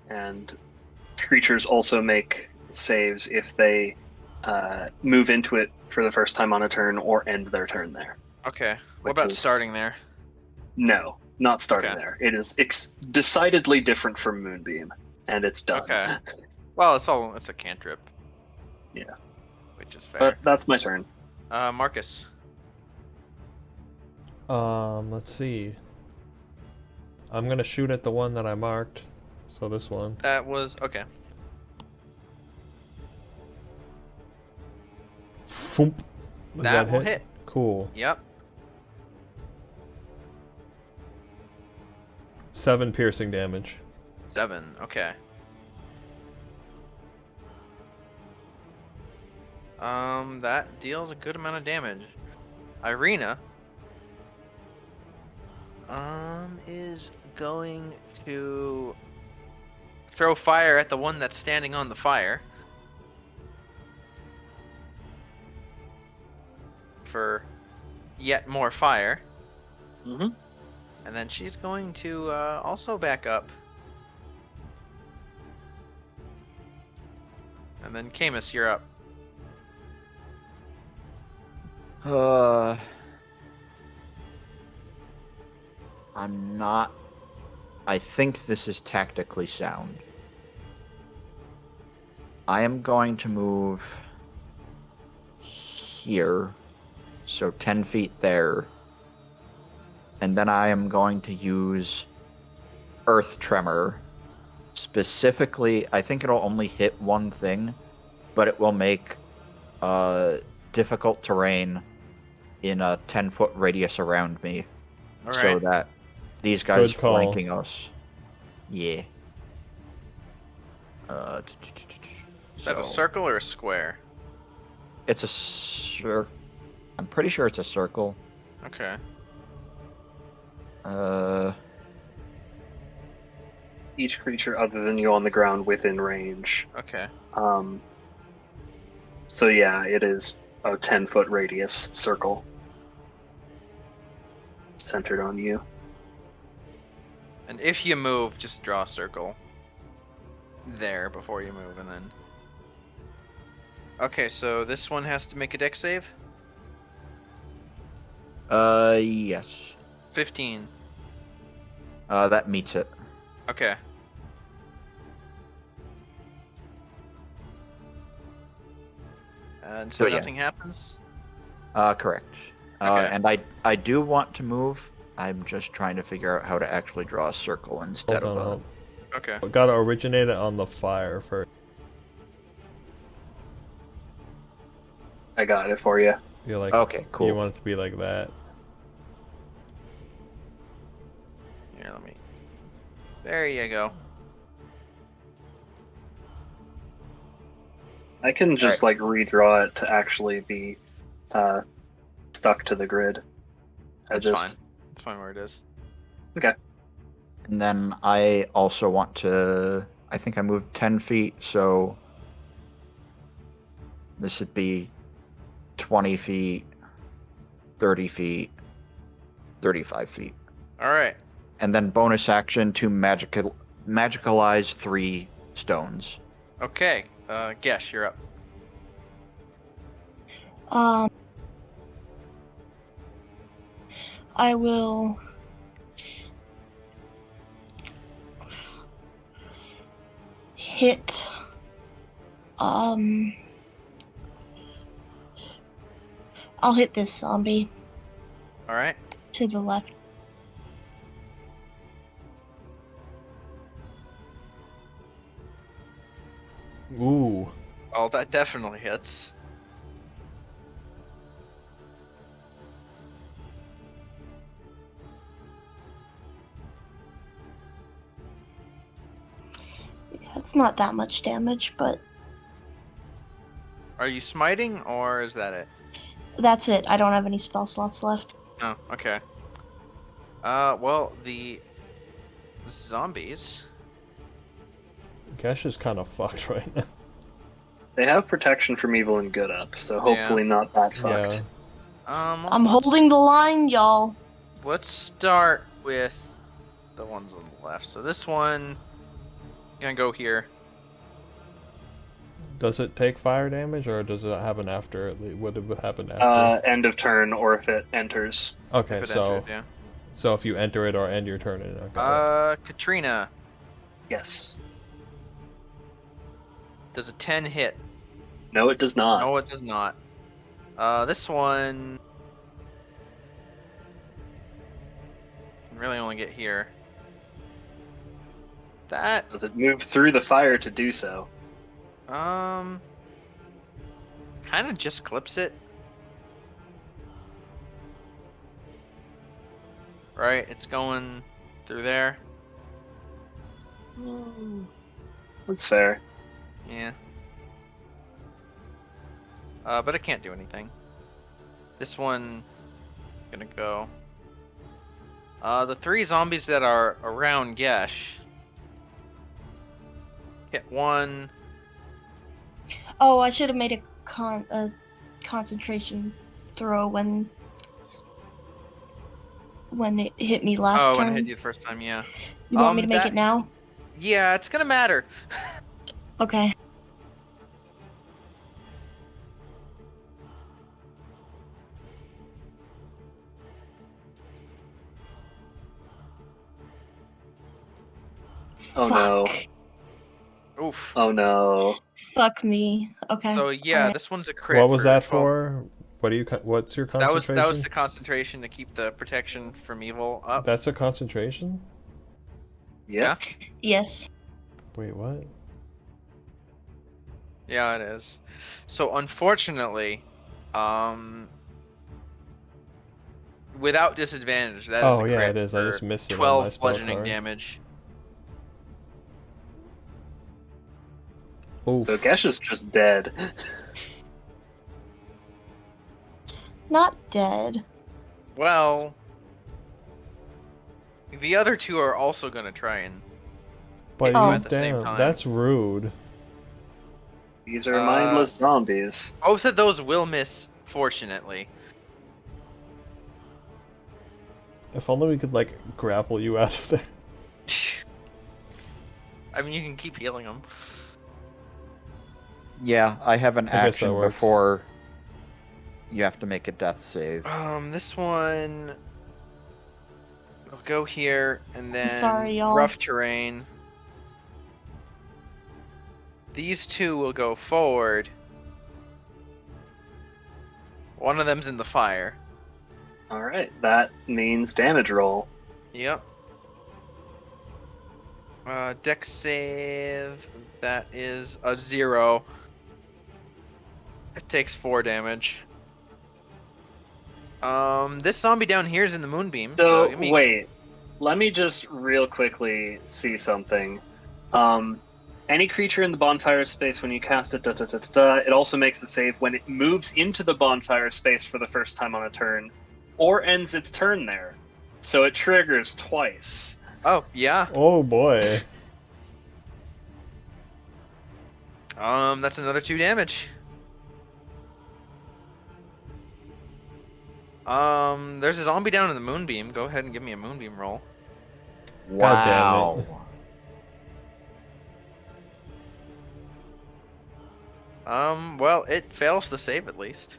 [SPEAKER 2] And creatures also make saves if they move into it for the first time on a turn or end their turn there.
[SPEAKER 1] Okay. What
[SPEAKER 2] Which
[SPEAKER 1] about
[SPEAKER 2] is-
[SPEAKER 1] starting there?
[SPEAKER 2] No, not starting
[SPEAKER 1] Okay.
[SPEAKER 2] there. It is decidedly different from Moonbeam, and it's done.
[SPEAKER 1] Okay. Well, it's a cantrip.
[SPEAKER 2] Yeah.
[SPEAKER 1] Which is fair.
[SPEAKER 2] But that's my turn.
[SPEAKER 1] Marcus.
[SPEAKER 5] Let's see. I'm gonna shoot at the one that I marked. So this one.
[SPEAKER 1] That was okay.
[SPEAKER 5] Foomp. Does
[SPEAKER 1] That will hit.
[SPEAKER 5] Cool.
[SPEAKER 1] Yep.
[SPEAKER 5] 7 piercing damage.
[SPEAKER 1] 7. Okay. That deals a good amount of damage. Irina is going to throw fire at the one that's standing on the fire for yet more fire.
[SPEAKER 2] Mm-hmm.
[SPEAKER 1] And then she's going to also back up. And then Camus, you're up.
[SPEAKER 3] I'm not. I think this is tactically sound. I am going to move here, so 10 feet there. And then I am going to use Earth Tremor. Specifically, I think it'll only hit one thing, but it will make difficult terrain in a 10-foot radius around me,
[SPEAKER 1] All
[SPEAKER 3] so
[SPEAKER 1] right.
[SPEAKER 3] that these guys
[SPEAKER 5] Good call.
[SPEAKER 3] flanking us. Yeah.
[SPEAKER 1] Is that a circle or a square?
[SPEAKER 3] It's a I'm pretty sure it's a circle.
[SPEAKER 1] Okay.
[SPEAKER 2] Each creature other than you on the ground within range.
[SPEAKER 1] Okay.
[SPEAKER 2] So yeah, it is a 10-foot radius circle centered on you.
[SPEAKER 1] And if you move, just draw a circle there before you move, and then. Okay, so this one has to make a dex save.
[SPEAKER 3] Yes.
[SPEAKER 1] 15.
[SPEAKER 3] That meets it.
[SPEAKER 1] Okay. And so
[SPEAKER 3] So, yeah.
[SPEAKER 1] nothing happens?
[SPEAKER 3] Correct.
[SPEAKER 1] Okay.
[SPEAKER 3] And I do want to move. I'm just trying to figure out how to actually draw a circle instead
[SPEAKER 5] Hold
[SPEAKER 3] of
[SPEAKER 5] on,
[SPEAKER 3] a.
[SPEAKER 1] Okay.
[SPEAKER 5] We gotta originate it on the fire first.
[SPEAKER 2] I got it for you.
[SPEAKER 5] You're like,
[SPEAKER 3] Okay, cool.
[SPEAKER 5] You want it to be like that.
[SPEAKER 1] Here, let me. There you go.
[SPEAKER 2] I can just like redraw it to actually be stuck to the grid.
[SPEAKER 1] That's fine. It's fine where it is.
[SPEAKER 2] Okay.
[SPEAKER 3] And then I also want to. I think I moved 10 feet, so this would be 20 feet, 30 feet, 35 feet.
[SPEAKER 1] All right.
[SPEAKER 3] And then bonus action to magicalize 3 stones.
[SPEAKER 1] Okay. Gesh, you're up.
[SPEAKER 4] I will hit I'll hit this zombie
[SPEAKER 1] All right.
[SPEAKER 4] to the left.
[SPEAKER 5] Ooh.
[SPEAKER 1] Oh, that definitely hits.
[SPEAKER 4] Yeah, it's not that much damage, but
[SPEAKER 1] Are you smiting, or is that it?
[SPEAKER 4] that's it. I don't have any spell slots left.
[SPEAKER 1] Oh, okay. Well, the zombies.
[SPEAKER 5] Gesh is kind of fucked right now.
[SPEAKER 2] They have protection from evil and good up, so hopefully not that fucked.
[SPEAKER 5] Yeah.
[SPEAKER 4] I'm holding the line, y'all.
[SPEAKER 1] Let's start with the ones on the left. So this one, gonna go here.
[SPEAKER 5] Does it take fire damage, or does it happen after? Would it happen after?
[SPEAKER 2] End of turn, or if it enters.
[SPEAKER 5] Okay,
[SPEAKER 1] If it
[SPEAKER 5] so
[SPEAKER 1] enters, yeah.
[SPEAKER 5] so if you enter it or end your turn, okay.
[SPEAKER 1] Katrina,
[SPEAKER 2] Yes.
[SPEAKER 1] does a 10 hit?
[SPEAKER 2] No, it does not.
[SPEAKER 1] No, it does not. This one can really only get here. That
[SPEAKER 2] Does it move through the fire to do so?
[SPEAKER 1] kind of just clips it. Right, it's going through there.
[SPEAKER 2] That's fair.
[SPEAKER 1] Yeah. But I can't do anything. This one gonna go. The 3 zombies that are around Gesh. Hit 1.
[SPEAKER 4] Oh, I should have made a concentration throw when it hit me last
[SPEAKER 1] Oh,
[SPEAKER 4] turn.
[SPEAKER 1] when it hit you the first time, yeah.
[SPEAKER 4] You want me to make it now?
[SPEAKER 1] Yeah, it's gonna matter.
[SPEAKER 4] Okay.
[SPEAKER 2] Oh
[SPEAKER 4] Fuck.
[SPEAKER 2] no.
[SPEAKER 1] Oof.
[SPEAKER 2] Oh no.
[SPEAKER 4] Fuck me. Okay.
[SPEAKER 1] So yeah,
[SPEAKER 4] Alright.
[SPEAKER 1] this one's a crit.
[SPEAKER 5] What was that
[SPEAKER 1] 12.
[SPEAKER 5] for? What's your
[SPEAKER 1] That was
[SPEAKER 5] concentration?
[SPEAKER 1] the concentration to keep the protection from evil up.
[SPEAKER 5] That's a concentration?
[SPEAKER 2] Yeah.
[SPEAKER 4] Yes.
[SPEAKER 5] Wait, what?
[SPEAKER 1] Yeah, it is. So unfortunately, without disadvantage. That is
[SPEAKER 5] Oh,
[SPEAKER 1] a
[SPEAKER 5] yeah,
[SPEAKER 1] crit
[SPEAKER 5] it is. I
[SPEAKER 1] for
[SPEAKER 5] just missed it on my
[SPEAKER 1] 12
[SPEAKER 5] spell
[SPEAKER 1] bludgeoning
[SPEAKER 5] card.
[SPEAKER 1] damage.
[SPEAKER 5] Oof.
[SPEAKER 2] So Gesh is just dead.
[SPEAKER 4] Not dead.
[SPEAKER 1] Well, the other two are also going to try and
[SPEAKER 5] But
[SPEAKER 1] hit you
[SPEAKER 4] Oh.
[SPEAKER 1] at the same
[SPEAKER 5] damn,
[SPEAKER 1] time.
[SPEAKER 5] that's rude.
[SPEAKER 2] These are mindless zombies.
[SPEAKER 1] Both of those will miss, fortunately.
[SPEAKER 5] If only we could, like, grapple you out of there.
[SPEAKER 1] I mean, you can keep healing them.
[SPEAKER 3] Yeah, I have an
[SPEAKER 5] I guess that
[SPEAKER 3] action
[SPEAKER 5] works.
[SPEAKER 3] before you have to make a death save.
[SPEAKER 1] This one will go here, and then
[SPEAKER 4] sorry, y'all.
[SPEAKER 1] rough terrain. These two will go forward. One of them's in the fire.
[SPEAKER 2] Alright, that means damage roll.
[SPEAKER 1] Yep. Dex save. That is a 0. It takes 4 damage. This zombie down here is in the moonbeam.
[SPEAKER 2] So,
[SPEAKER 1] give me...
[SPEAKER 2] wait. Let me just real quickly see something. Any creature in the bonfire space, when you cast it, it also makes the save when it moves into the bonfire space for the first time on a turn, or ends its turn there. So it triggers twice.
[SPEAKER 1] Oh, yeah.
[SPEAKER 5] Oh boy.
[SPEAKER 1] That's another 2 damage. There's a zombie down in the moonbeam. Go ahead and give me a moonbeam roll.
[SPEAKER 5] God damn it.
[SPEAKER 3] Wow.
[SPEAKER 1] Well, it fails the save at least.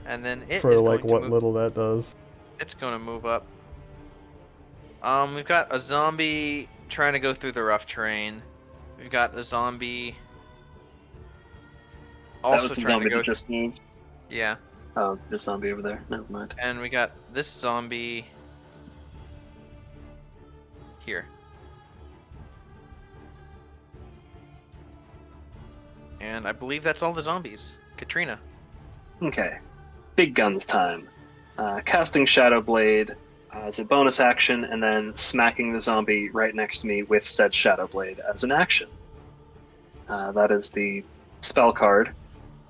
[SPEAKER 1] And then it
[SPEAKER 5] For,
[SPEAKER 1] is
[SPEAKER 5] like,
[SPEAKER 1] going to
[SPEAKER 5] what
[SPEAKER 1] move.
[SPEAKER 5] little that does.
[SPEAKER 1] It's going to move up. We've got a zombie trying to go through the rough terrain. We've got a zombie also
[SPEAKER 2] That was the
[SPEAKER 1] trying
[SPEAKER 2] zombie
[SPEAKER 1] to go.
[SPEAKER 2] that just moved.
[SPEAKER 1] Yeah,
[SPEAKER 2] Oh, this zombie over there. Never mind.
[SPEAKER 1] and we got this zombie here. And I believe that's all the zombies. Katrina.
[SPEAKER 2] Okay. Big guns time. Casting Shadow Blade as a bonus action, and then smacking the zombie right next to me with said Shadow Blade as an action. That is the spell card.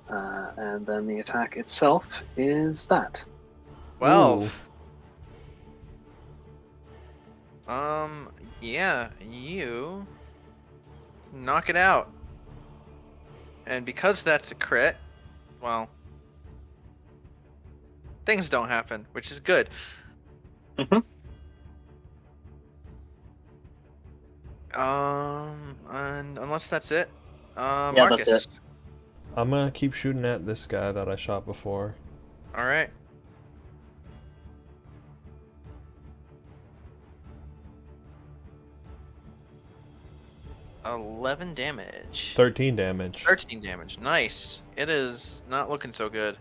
[SPEAKER 2] And then the attack itself is that.
[SPEAKER 1] 12.
[SPEAKER 5] Ooh.
[SPEAKER 1] Yeah, you knock it out. And because that's a crit, well, things don't happen, which is good.
[SPEAKER 2] Mhm.
[SPEAKER 1] And unless that's it,
[SPEAKER 2] Yeah,
[SPEAKER 1] Marcus.
[SPEAKER 2] that's it.
[SPEAKER 5] I'm gonna keep shooting at this guy that I shot before.
[SPEAKER 1] All right. $11 damage.
[SPEAKER 5] 13 damage.
[SPEAKER 1] 13 damage. Nice. It is not looking so good.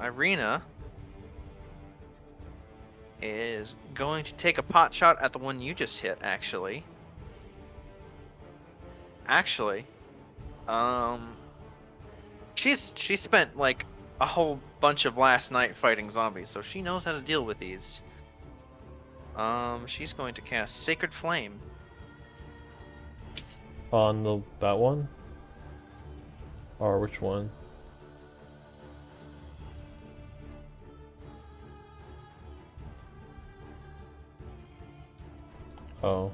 [SPEAKER 1] Irina is going to take a pot shot at the one you just hit, actually. She spent like a whole bunch of last night fighting zombies, so she knows how to deal with these. She's going to cast Sacred Flame.
[SPEAKER 5] On that one? Or which one? Oh.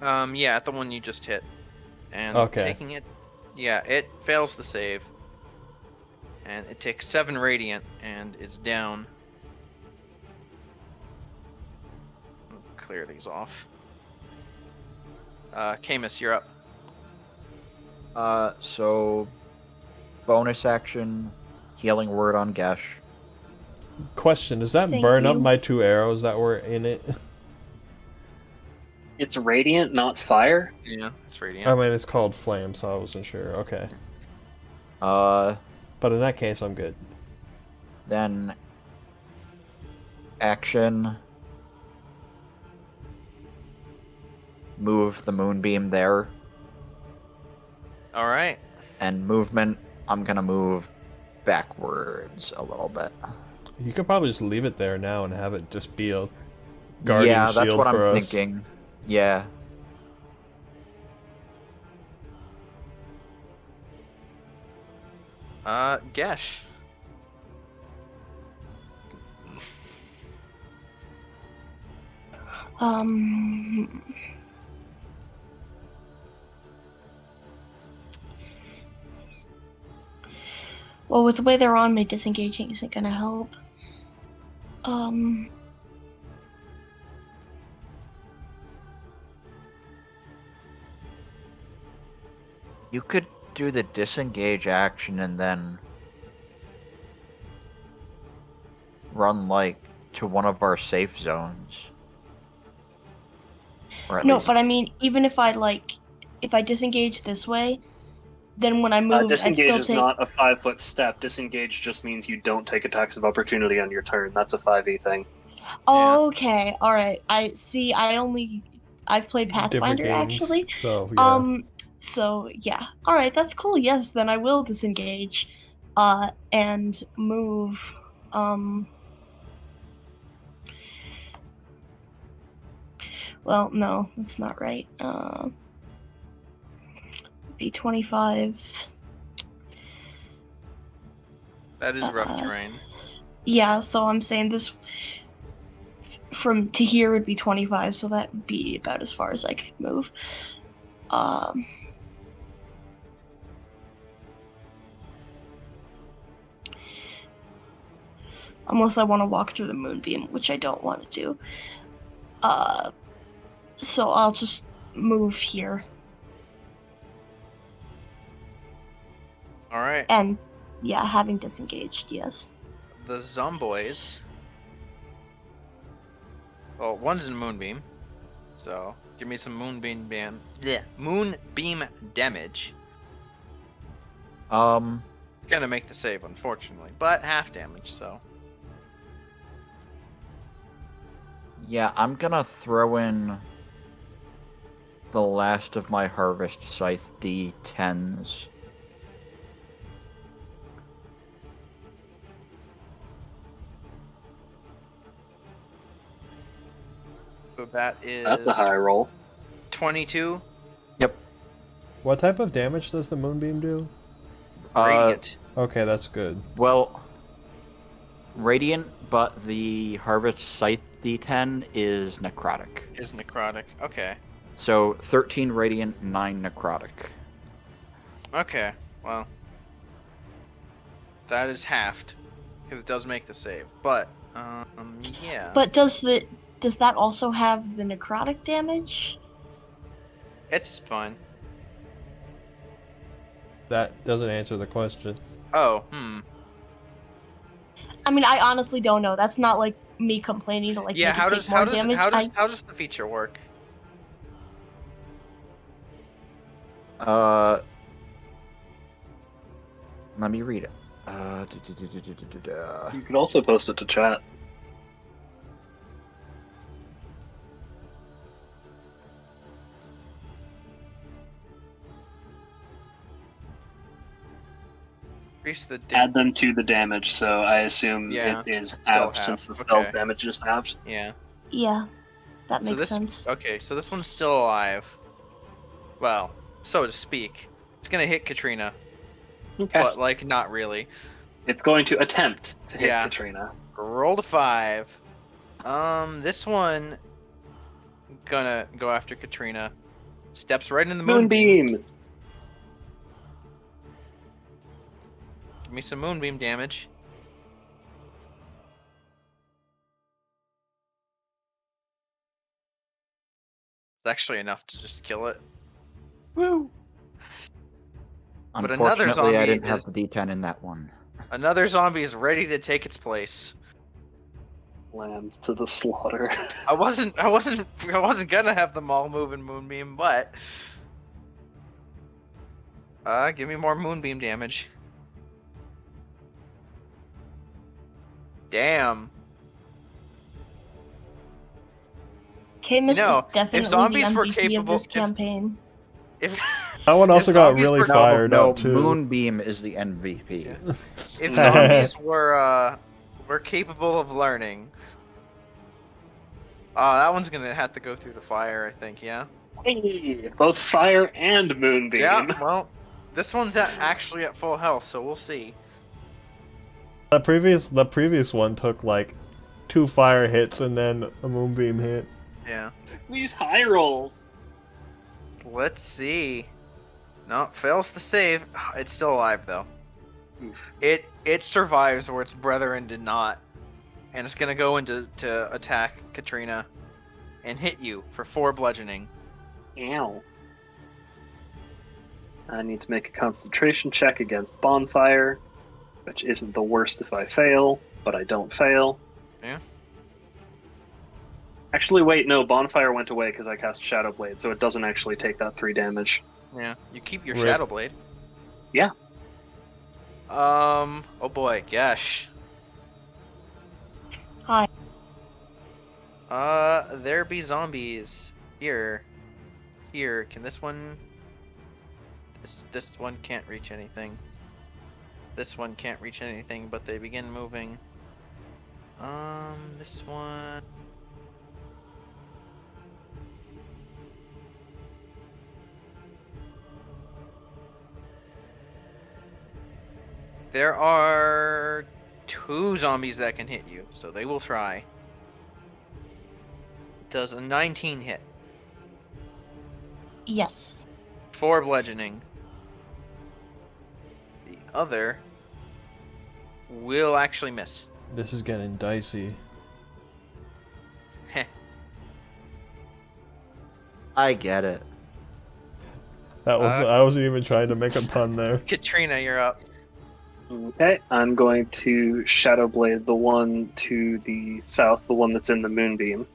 [SPEAKER 1] Yeah, at the one you just hit. And
[SPEAKER 5] Okay.
[SPEAKER 1] taking it, yeah, it fails the save. And it takes 7 radiant and is down. Clear these off. Camus, you're up.
[SPEAKER 3] So bonus action, healing word on Gesh.
[SPEAKER 5] Question, does that
[SPEAKER 4] Thank
[SPEAKER 5] burn up
[SPEAKER 4] you.
[SPEAKER 5] my 2 arrows that were in it?
[SPEAKER 2] It's radiant, not fire.
[SPEAKER 1] Yeah, it's radiant.
[SPEAKER 5] I mean, it's called flame, so I wasn't sure. Okay.
[SPEAKER 3] Then
[SPEAKER 5] But in that case, I'm good.
[SPEAKER 3] action, move the moonbeam there.
[SPEAKER 1] All right.
[SPEAKER 3] And movement, I'm gonna move backwards a little bit.
[SPEAKER 5] You could probably just leave it there now and have it just be a guardian
[SPEAKER 3] Yeah, that's
[SPEAKER 5] shield
[SPEAKER 3] what I'm
[SPEAKER 5] for us.
[SPEAKER 3] thinking. Yeah.
[SPEAKER 1] Gesh.
[SPEAKER 4] Um. Well, with the way they're on me, disengaging isn't gonna help.
[SPEAKER 3] You could do the disengage action and then run like to one of our safe zones. Or at
[SPEAKER 4] No,
[SPEAKER 3] least
[SPEAKER 4] but I mean, even if I disengage this way, then when I move, I'd
[SPEAKER 2] Disengage
[SPEAKER 4] still
[SPEAKER 2] is
[SPEAKER 4] take.
[SPEAKER 2] not a 5-foot step. Disengage just means you don't take attacks of opportunity on your turn. That's a 5e thing.
[SPEAKER 4] Oh, okay, all right. I've played
[SPEAKER 5] Different
[SPEAKER 4] Pathfinder
[SPEAKER 5] games.
[SPEAKER 4] actually.
[SPEAKER 5] So yeah.
[SPEAKER 4] So yeah. All right, that's cool. Yes, then I will disengage, and move. Well, no, that's not right. Be 25.
[SPEAKER 1] That is rough terrain.
[SPEAKER 4] Yeah, so I'm saying this from to here would be 25, so that would be about as far as I could move. Unless I want to walk through the moonbeam, which I don't want to do. So I'll just move here.
[SPEAKER 1] All right.
[SPEAKER 4] And yeah, having disengaged, yes.
[SPEAKER 1] The zomboys. Well, one's in moonbeam, so give me some moonbeam damage. Gonna make the save, unfortunately, but half damage. So
[SPEAKER 3] yeah, I'm gonna throw in the last of my Harvest Scythe D10s.
[SPEAKER 1] so that is
[SPEAKER 2] That's a high roll.
[SPEAKER 1] 22
[SPEAKER 3] Yep.
[SPEAKER 5] What type of damage does the moonbeam do?
[SPEAKER 1] radiant.
[SPEAKER 5] Okay, that's good.
[SPEAKER 3] Well, Radiant, but the Harvest Scythe D10 is necrotic.
[SPEAKER 1] Is necrotic. Okay.
[SPEAKER 3] So 13 Radiant, 9 necrotic.
[SPEAKER 1] Okay. Well, that is halved because it does make the save. But yeah.
[SPEAKER 4] But does that also have the necrotic damage?
[SPEAKER 1] It's fine.
[SPEAKER 5] That doesn't answer the question.
[SPEAKER 1] Oh,
[SPEAKER 4] I mean, I honestly don't know. That's not like me complaining to like
[SPEAKER 1] Yeah.
[SPEAKER 4] make
[SPEAKER 1] How
[SPEAKER 4] it
[SPEAKER 1] does
[SPEAKER 4] take more damage.
[SPEAKER 1] how does the feature work?
[SPEAKER 3] Let me read it.
[SPEAKER 2] You could also post it to chat.
[SPEAKER 1] Increase the
[SPEAKER 2] Add them to the damage, so I assume
[SPEAKER 1] Yeah,
[SPEAKER 2] it is
[SPEAKER 1] still
[SPEAKER 2] halved
[SPEAKER 1] half.
[SPEAKER 2] since the spell's
[SPEAKER 1] Okay.
[SPEAKER 2] damage is halved.
[SPEAKER 1] Yeah.
[SPEAKER 4] Yeah, that
[SPEAKER 1] So
[SPEAKER 4] makes
[SPEAKER 1] this
[SPEAKER 4] sense.
[SPEAKER 1] okay. So this one's still alive. Well, so to speak. It's gonna hit Katrina,
[SPEAKER 2] Okay.
[SPEAKER 1] but like not really.
[SPEAKER 2] It's going to attempt to hit
[SPEAKER 1] Yeah.
[SPEAKER 2] Katrina.
[SPEAKER 1] Roll the 5. This one gonna go after Katrina. Steps right in the moonbeam.
[SPEAKER 2] Moonbeam!
[SPEAKER 1] Give me some moonbeam damage. It's actually enough to just kill it.
[SPEAKER 2] Woo!
[SPEAKER 1] But another
[SPEAKER 3] Unfortunately, I
[SPEAKER 1] zombie
[SPEAKER 3] didn't have
[SPEAKER 1] is-
[SPEAKER 3] the D10 in that one.
[SPEAKER 1] Another zombie is ready to take its place.
[SPEAKER 2] Lambs to the slaughter.
[SPEAKER 1] I wasn't gonna have them all move in moonbeam, but give me more moonbeam damage. Damn.
[SPEAKER 4] Camus
[SPEAKER 1] You know,
[SPEAKER 4] is definitely
[SPEAKER 1] if zombies
[SPEAKER 4] the
[SPEAKER 1] were
[SPEAKER 4] MVP
[SPEAKER 1] capable,
[SPEAKER 4] of this campaign.
[SPEAKER 1] if
[SPEAKER 5] That one also
[SPEAKER 1] If
[SPEAKER 5] got
[SPEAKER 1] zombies
[SPEAKER 5] really
[SPEAKER 1] were-
[SPEAKER 5] fired
[SPEAKER 3] no,
[SPEAKER 5] up too.
[SPEAKER 3] Moonbeam is the MVP.
[SPEAKER 1] Yeah. If zombies were capable of learning, that one's gonna have to go through the fire, I think. Yeah.
[SPEAKER 2] Hey, both fire and moonbeam.
[SPEAKER 1] Yeah. Well, this one's actually at full health, so we'll see.
[SPEAKER 5] The previous one took like 2 fire hits and then a moonbeam hit.
[SPEAKER 1] Yeah.
[SPEAKER 2] These high rolls.
[SPEAKER 1] Let's see. No, fails to save. It's still alive though.
[SPEAKER 2] Oof.
[SPEAKER 1] It survives where its brethren did not, and it's gonna go into to attack Katrina, and hit you for 4 bludgeoning.
[SPEAKER 2] Ow. I need to make a concentration check against bonfire, which isn't the worst if I fail, but I don't fail.
[SPEAKER 1] Yeah.
[SPEAKER 2] Actually, wait, no, bonfire went away because I cast Shadow Blade, so it doesn't actually take that 3 damage.
[SPEAKER 1] Yeah. You keep your
[SPEAKER 5] Rip.
[SPEAKER 1] Shadow Blade.
[SPEAKER 2] Yeah.
[SPEAKER 1] Oh boy, Gesh.
[SPEAKER 4] Hi.
[SPEAKER 1] There be zombies here. Here, can this one? This one can't reach anything. This one can't reach anything, but they begin moving. This one. There are 2 zombies that can hit you, so they will try. Does a 19 hit?
[SPEAKER 4] Yes.
[SPEAKER 1] 4 bludgeoning. The other will actually miss.
[SPEAKER 5] This is getting dicey.
[SPEAKER 1] Heh.
[SPEAKER 3] I get it.
[SPEAKER 5] That was I wasn't even trying to make a pun there.
[SPEAKER 1] Katrina, you're up.
[SPEAKER 2] Okay, I'm going to Shadow Blade the one to the south, the one that's in the moonbeam.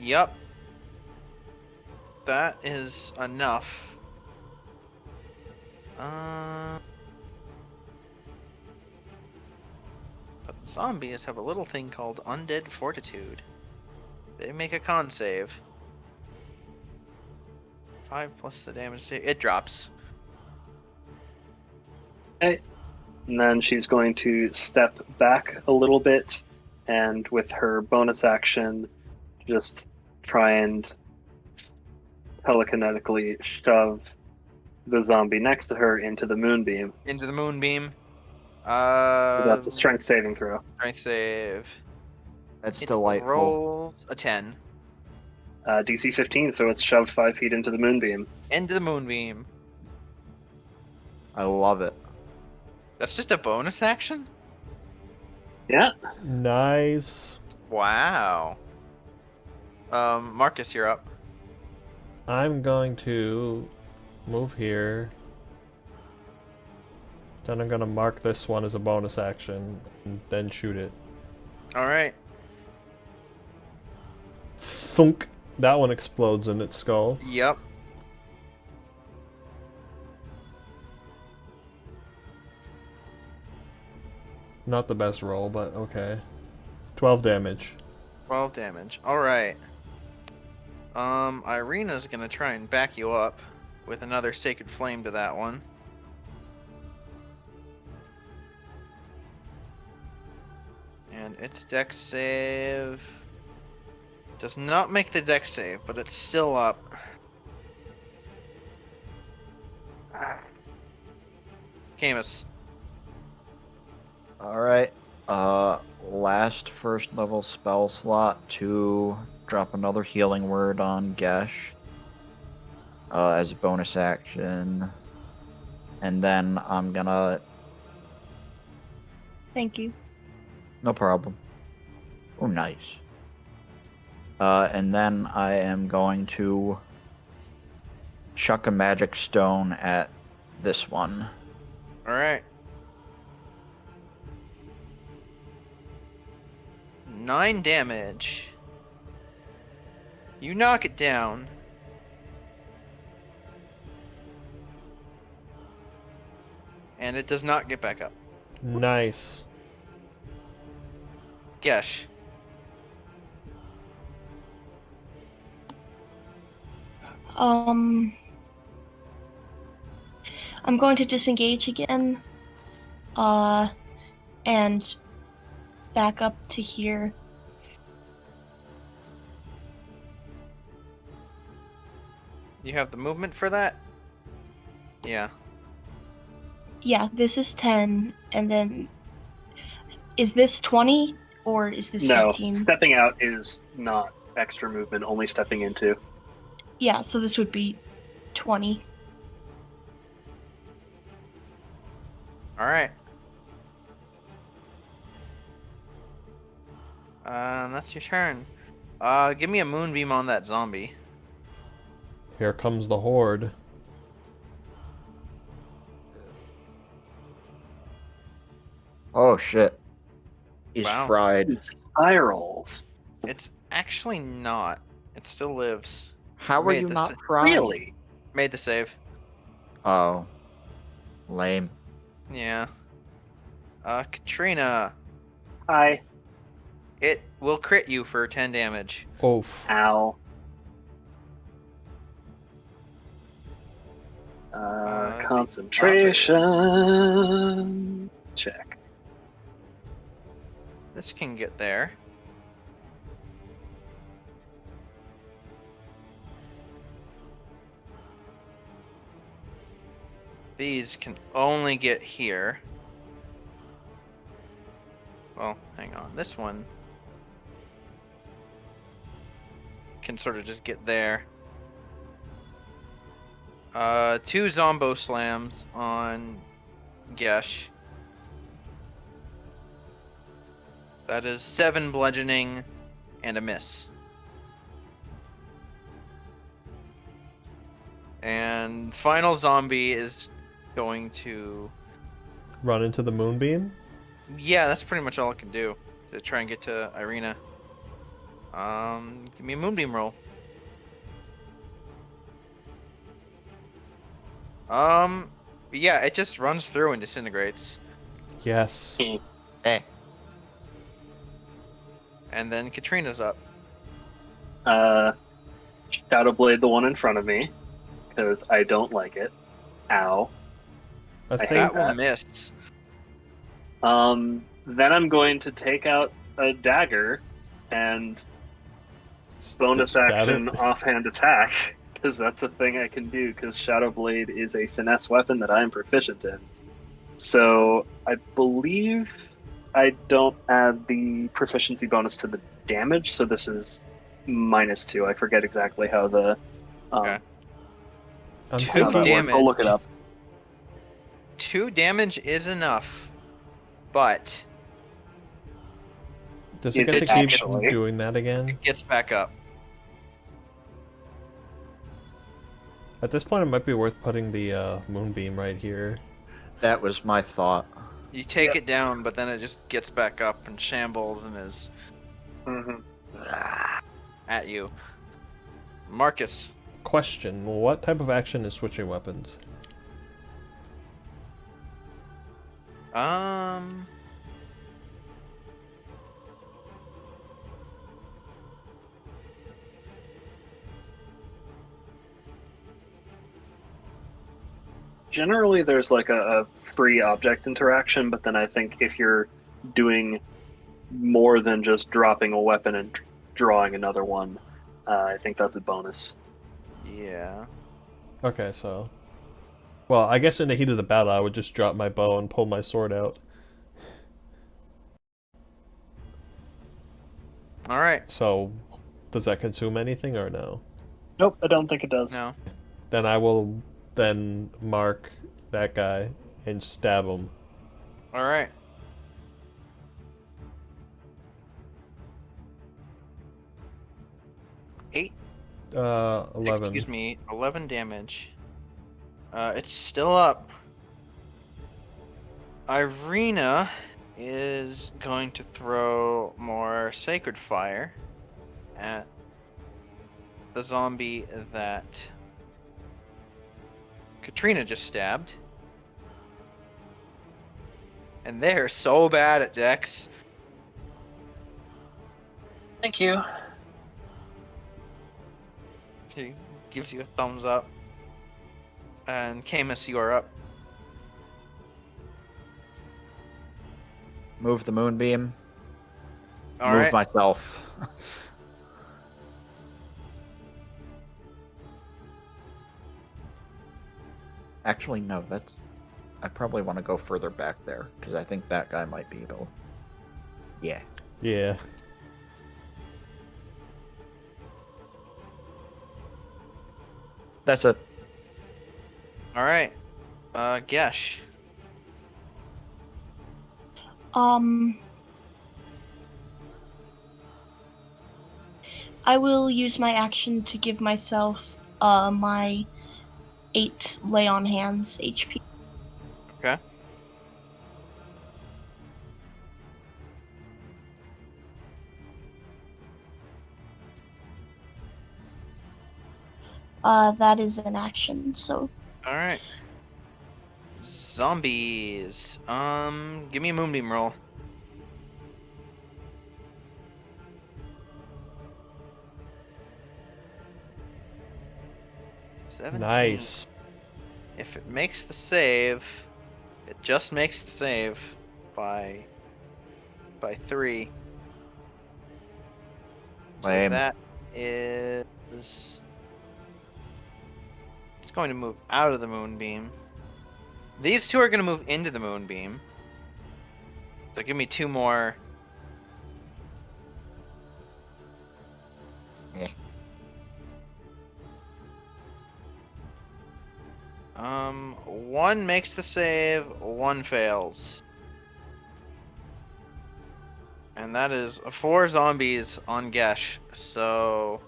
[SPEAKER 1] Yup. That is enough. But zombies have a little thing called Undead Fortitude. They make a con save. 5 plus the damage save. It drops.
[SPEAKER 2] Okay. And then she's going to step back a little bit, and with her bonus action, just try and telekinetically shove the zombie next to her into the moonbeam.
[SPEAKER 1] Into the moonbeam.
[SPEAKER 2] That's a strength saving throw.
[SPEAKER 1] Strength save.
[SPEAKER 3] That's
[SPEAKER 1] It
[SPEAKER 3] delightful.
[SPEAKER 1] rolls a 10.
[SPEAKER 2] DC 15, so it's shoved 5 feet into the moonbeam.
[SPEAKER 1] Into the moonbeam.
[SPEAKER 3] I love it.
[SPEAKER 1] That's just a bonus action?
[SPEAKER 2] Yeah.
[SPEAKER 5] Nice.
[SPEAKER 1] Wow. Marcus, you're up.
[SPEAKER 5] I'm going to move here. Then I'm gonna mark this one as a bonus action, and then shoot it.
[SPEAKER 1] Alright.
[SPEAKER 5] Thunk! That one explodes in its skull.
[SPEAKER 1] Yep.
[SPEAKER 5] Not the best roll, but okay. 12 damage.
[SPEAKER 1] 12 damage. Alright. Irina's gonna try and back you up with another Sacred Flame to that one. And its dex save does not make the dex save, but it's still up. Camus.
[SPEAKER 3] Alright. Last first level spell slot to drop another healing word on Gesh. As a bonus action. And then I'm gonna...
[SPEAKER 4] Thank you.
[SPEAKER 3] No problem. Oh, nice. And then I am going to chuck a magic stone at this one.
[SPEAKER 1] Alright. 9 damage. You knock it down. And it does not get back up.
[SPEAKER 5] Nice.
[SPEAKER 1] Gesh.
[SPEAKER 4] I'm going to disengage again. And back up to here.
[SPEAKER 1] You have the movement for that? Yeah.
[SPEAKER 4] Yeah, this is 10, and then is this 20 or is this
[SPEAKER 2] No,
[SPEAKER 4] 15?
[SPEAKER 2] stepping out is not extra movement, only stepping into.
[SPEAKER 4] Yeah, so this would be 20.
[SPEAKER 1] Alright. That's your turn. Give me a moonbeam on that zombie.
[SPEAKER 5] Here comes the horde.
[SPEAKER 3] Oh shit. He's
[SPEAKER 1] Wow.
[SPEAKER 3] fried.
[SPEAKER 2] It spirals.
[SPEAKER 1] It's actually not. It still lives.
[SPEAKER 3] How are
[SPEAKER 1] Made
[SPEAKER 3] you
[SPEAKER 1] the
[SPEAKER 3] not
[SPEAKER 1] sa-
[SPEAKER 3] fried?
[SPEAKER 2] Really?
[SPEAKER 1] Made the save.
[SPEAKER 3] Oh. Lame.
[SPEAKER 1] Yeah. Katrina.
[SPEAKER 2] Hi.
[SPEAKER 1] It will crit you for 10 damage.
[SPEAKER 5] Oof.
[SPEAKER 2] Ow.
[SPEAKER 1] The
[SPEAKER 2] Concentration. Check.
[SPEAKER 1] This can get there. These can only get here. Well, hang on. This one can sort of just get there. 2 Zombo slams on Gesh. That is 7 bludgeoning and a miss. And final zombie is going to...
[SPEAKER 5] Run into the moonbeam?
[SPEAKER 1] Yeah, that's pretty much all it can do to try and get to Irina. Give me a moonbeam roll. Yeah, it just runs through and disintegrates.
[SPEAKER 5] Yes.
[SPEAKER 3] Eh.
[SPEAKER 1] And then Katrina's up.
[SPEAKER 2] Shadowblade the one in front of me, because I don't like it. Ow.
[SPEAKER 5] I
[SPEAKER 2] hate
[SPEAKER 5] think
[SPEAKER 1] That will
[SPEAKER 2] that.
[SPEAKER 1] miss.
[SPEAKER 2] Then I'm going to take out a dagger and bonus
[SPEAKER 5] Stab
[SPEAKER 2] action
[SPEAKER 5] it.
[SPEAKER 2] offhand attack, because that's a thing I can do, because Shadowblade is a finesse weapon that I am proficient in. So I believe I don't add the proficiency bonus to the damage, so this is -2. I forget exactly how the
[SPEAKER 1] Okay.
[SPEAKER 5] I'm
[SPEAKER 1] 2
[SPEAKER 2] how that
[SPEAKER 5] thinking
[SPEAKER 2] works. I'll look it up.
[SPEAKER 1] 2 damage is enough, but
[SPEAKER 5] does it
[SPEAKER 2] Is
[SPEAKER 5] get
[SPEAKER 2] it
[SPEAKER 5] to keep
[SPEAKER 2] actually?
[SPEAKER 5] doing that again?
[SPEAKER 1] it gets back up.
[SPEAKER 5] At this point, it might be worth putting the moonbeam right here.
[SPEAKER 3] That was my thought.
[SPEAKER 1] You take it down, but then it just gets back up and shambles and is
[SPEAKER 2] Mhm.
[SPEAKER 1] at you. Marcus.
[SPEAKER 5] Question: what type of action is switching weapons?
[SPEAKER 2] Generally, there's like a free object interaction, but then I think if you're doing more than just dropping a weapon and drawing another one, I think that's a bonus.
[SPEAKER 1] Yeah.
[SPEAKER 5] Okay, so... Well, I guess in the heat of the battle, I would just drop my bow and pull my sword out.
[SPEAKER 1] Alright.
[SPEAKER 5] So, does that consume anything or no?
[SPEAKER 2] Nope, I don't think it does.
[SPEAKER 1] No.
[SPEAKER 5] Then I will then mark that guy and stab him.
[SPEAKER 1] Alright. Eight.
[SPEAKER 5] 11.
[SPEAKER 1] Excuse me. 11 damage. It's still up. Irina is going to throw more Sacred Fire at the zombie that Katrina just stabbed. And they're so bad at Dex.
[SPEAKER 2] Thank you.
[SPEAKER 1] Okay, gives you a thumbs up. And Camus, you are up.
[SPEAKER 3] Move the moonbeam.
[SPEAKER 1] All
[SPEAKER 3] Move
[SPEAKER 1] right.
[SPEAKER 3] myself. Actually, no. That's. I probably want to go further back there because I think that guy might be able. Yeah.
[SPEAKER 5] Yeah.
[SPEAKER 3] That's it.
[SPEAKER 1] All right. Gesh.
[SPEAKER 4] I will use my action to give myself my 8 lay on hands HP.
[SPEAKER 1] Okay.
[SPEAKER 4] That is an action, so
[SPEAKER 1] All right. Zombies. Give me a moonbeam roll.
[SPEAKER 5] Nice.
[SPEAKER 1] If it makes the save, it just makes the save by 3. So
[SPEAKER 3] Lame.
[SPEAKER 1] that is. It's going to move out of the moonbeam. These two are going to move into the moonbeam. So give me 2 more.
[SPEAKER 3] Yeah.
[SPEAKER 1] One makes the save, 1 fails. And that is 4 zombies on Gesh. So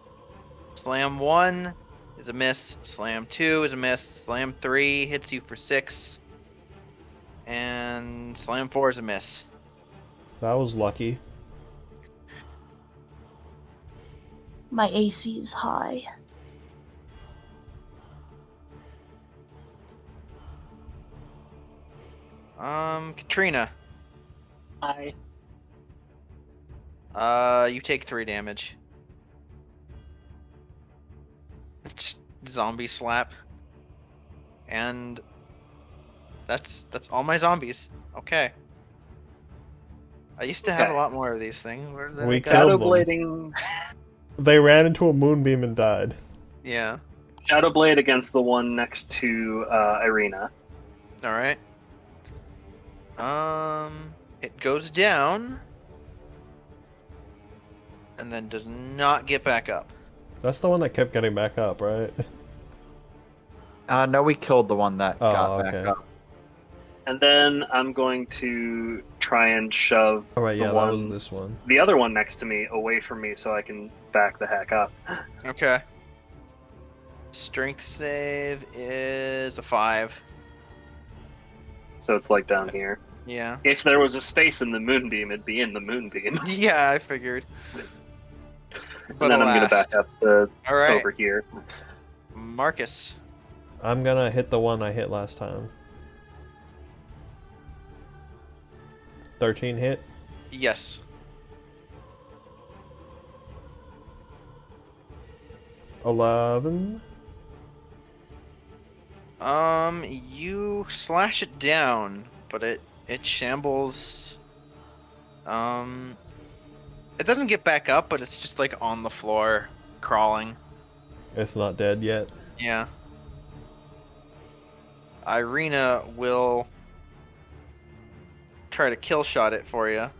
[SPEAKER 1] slam 1 is a miss, slam 2 is a miss, slam 3 hits you for 6, and slam 4 is a miss.
[SPEAKER 5] That was lucky.
[SPEAKER 4] my AC is high.
[SPEAKER 1] Katrina.
[SPEAKER 2] Hi.
[SPEAKER 1] You take 3 damage. Just zombie slap. And that's all my zombies. Okay. I used to have a
[SPEAKER 2] Okay.
[SPEAKER 1] lot more of these things. Where did
[SPEAKER 5] We
[SPEAKER 1] they go?
[SPEAKER 5] killed them.
[SPEAKER 2] Shadowblading.
[SPEAKER 5] They ran into a moonbeam and died.
[SPEAKER 1] Yeah.
[SPEAKER 2] Shadowblade against the one next to Irina.
[SPEAKER 1] All right. It goes down, and then does not get back up.
[SPEAKER 5] That's the one that kept getting back up, right?
[SPEAKER 3] No, we killed the one that got back
[SPEAKER 5] okay.
[SPEAKER 3] up.
[SPEAKER 2] And then I'm going to try and shove
[SPEAKER 5] All right, yeah,
[SPEAKER 2] the
[SPEAKER 5] that was
[SPEAKER 2] one,
[SPEAKER 5] this one.
[SPEAKER 2] the other one next to me away from me so I can back the heck up.
[SPEAKER 1] Okay. Strength save is a 5.
[SPEAKER 2] So it's like down here.
[SPEAKER 1] Yeah.
[SPEAKER 2] If there was a space in the moonbeam, it'd be in the moonbeam.
[SPEAKER 1] Yeah, I figured.
[SPEAKER 2] And then I'm gonna back up
[SPEAKER 1] All right.
[SPEAKER 2] over here.
[SPEAKER 1] Marcus.
[SPEAKER 5] I'm gonna hit the one I hit last time. 13 hit.
[SPEAKER 1] Yes.
[SPEAKER 5] 11.
[SPEAKER 1] You slash it down, but it shambles. It doesn't get back up, but it's just like on the floor, crawling.
[SPEAKER 5] It's not dead yet.
[SPEAKER 1] Yeah. Irina will try to kill shot it for you.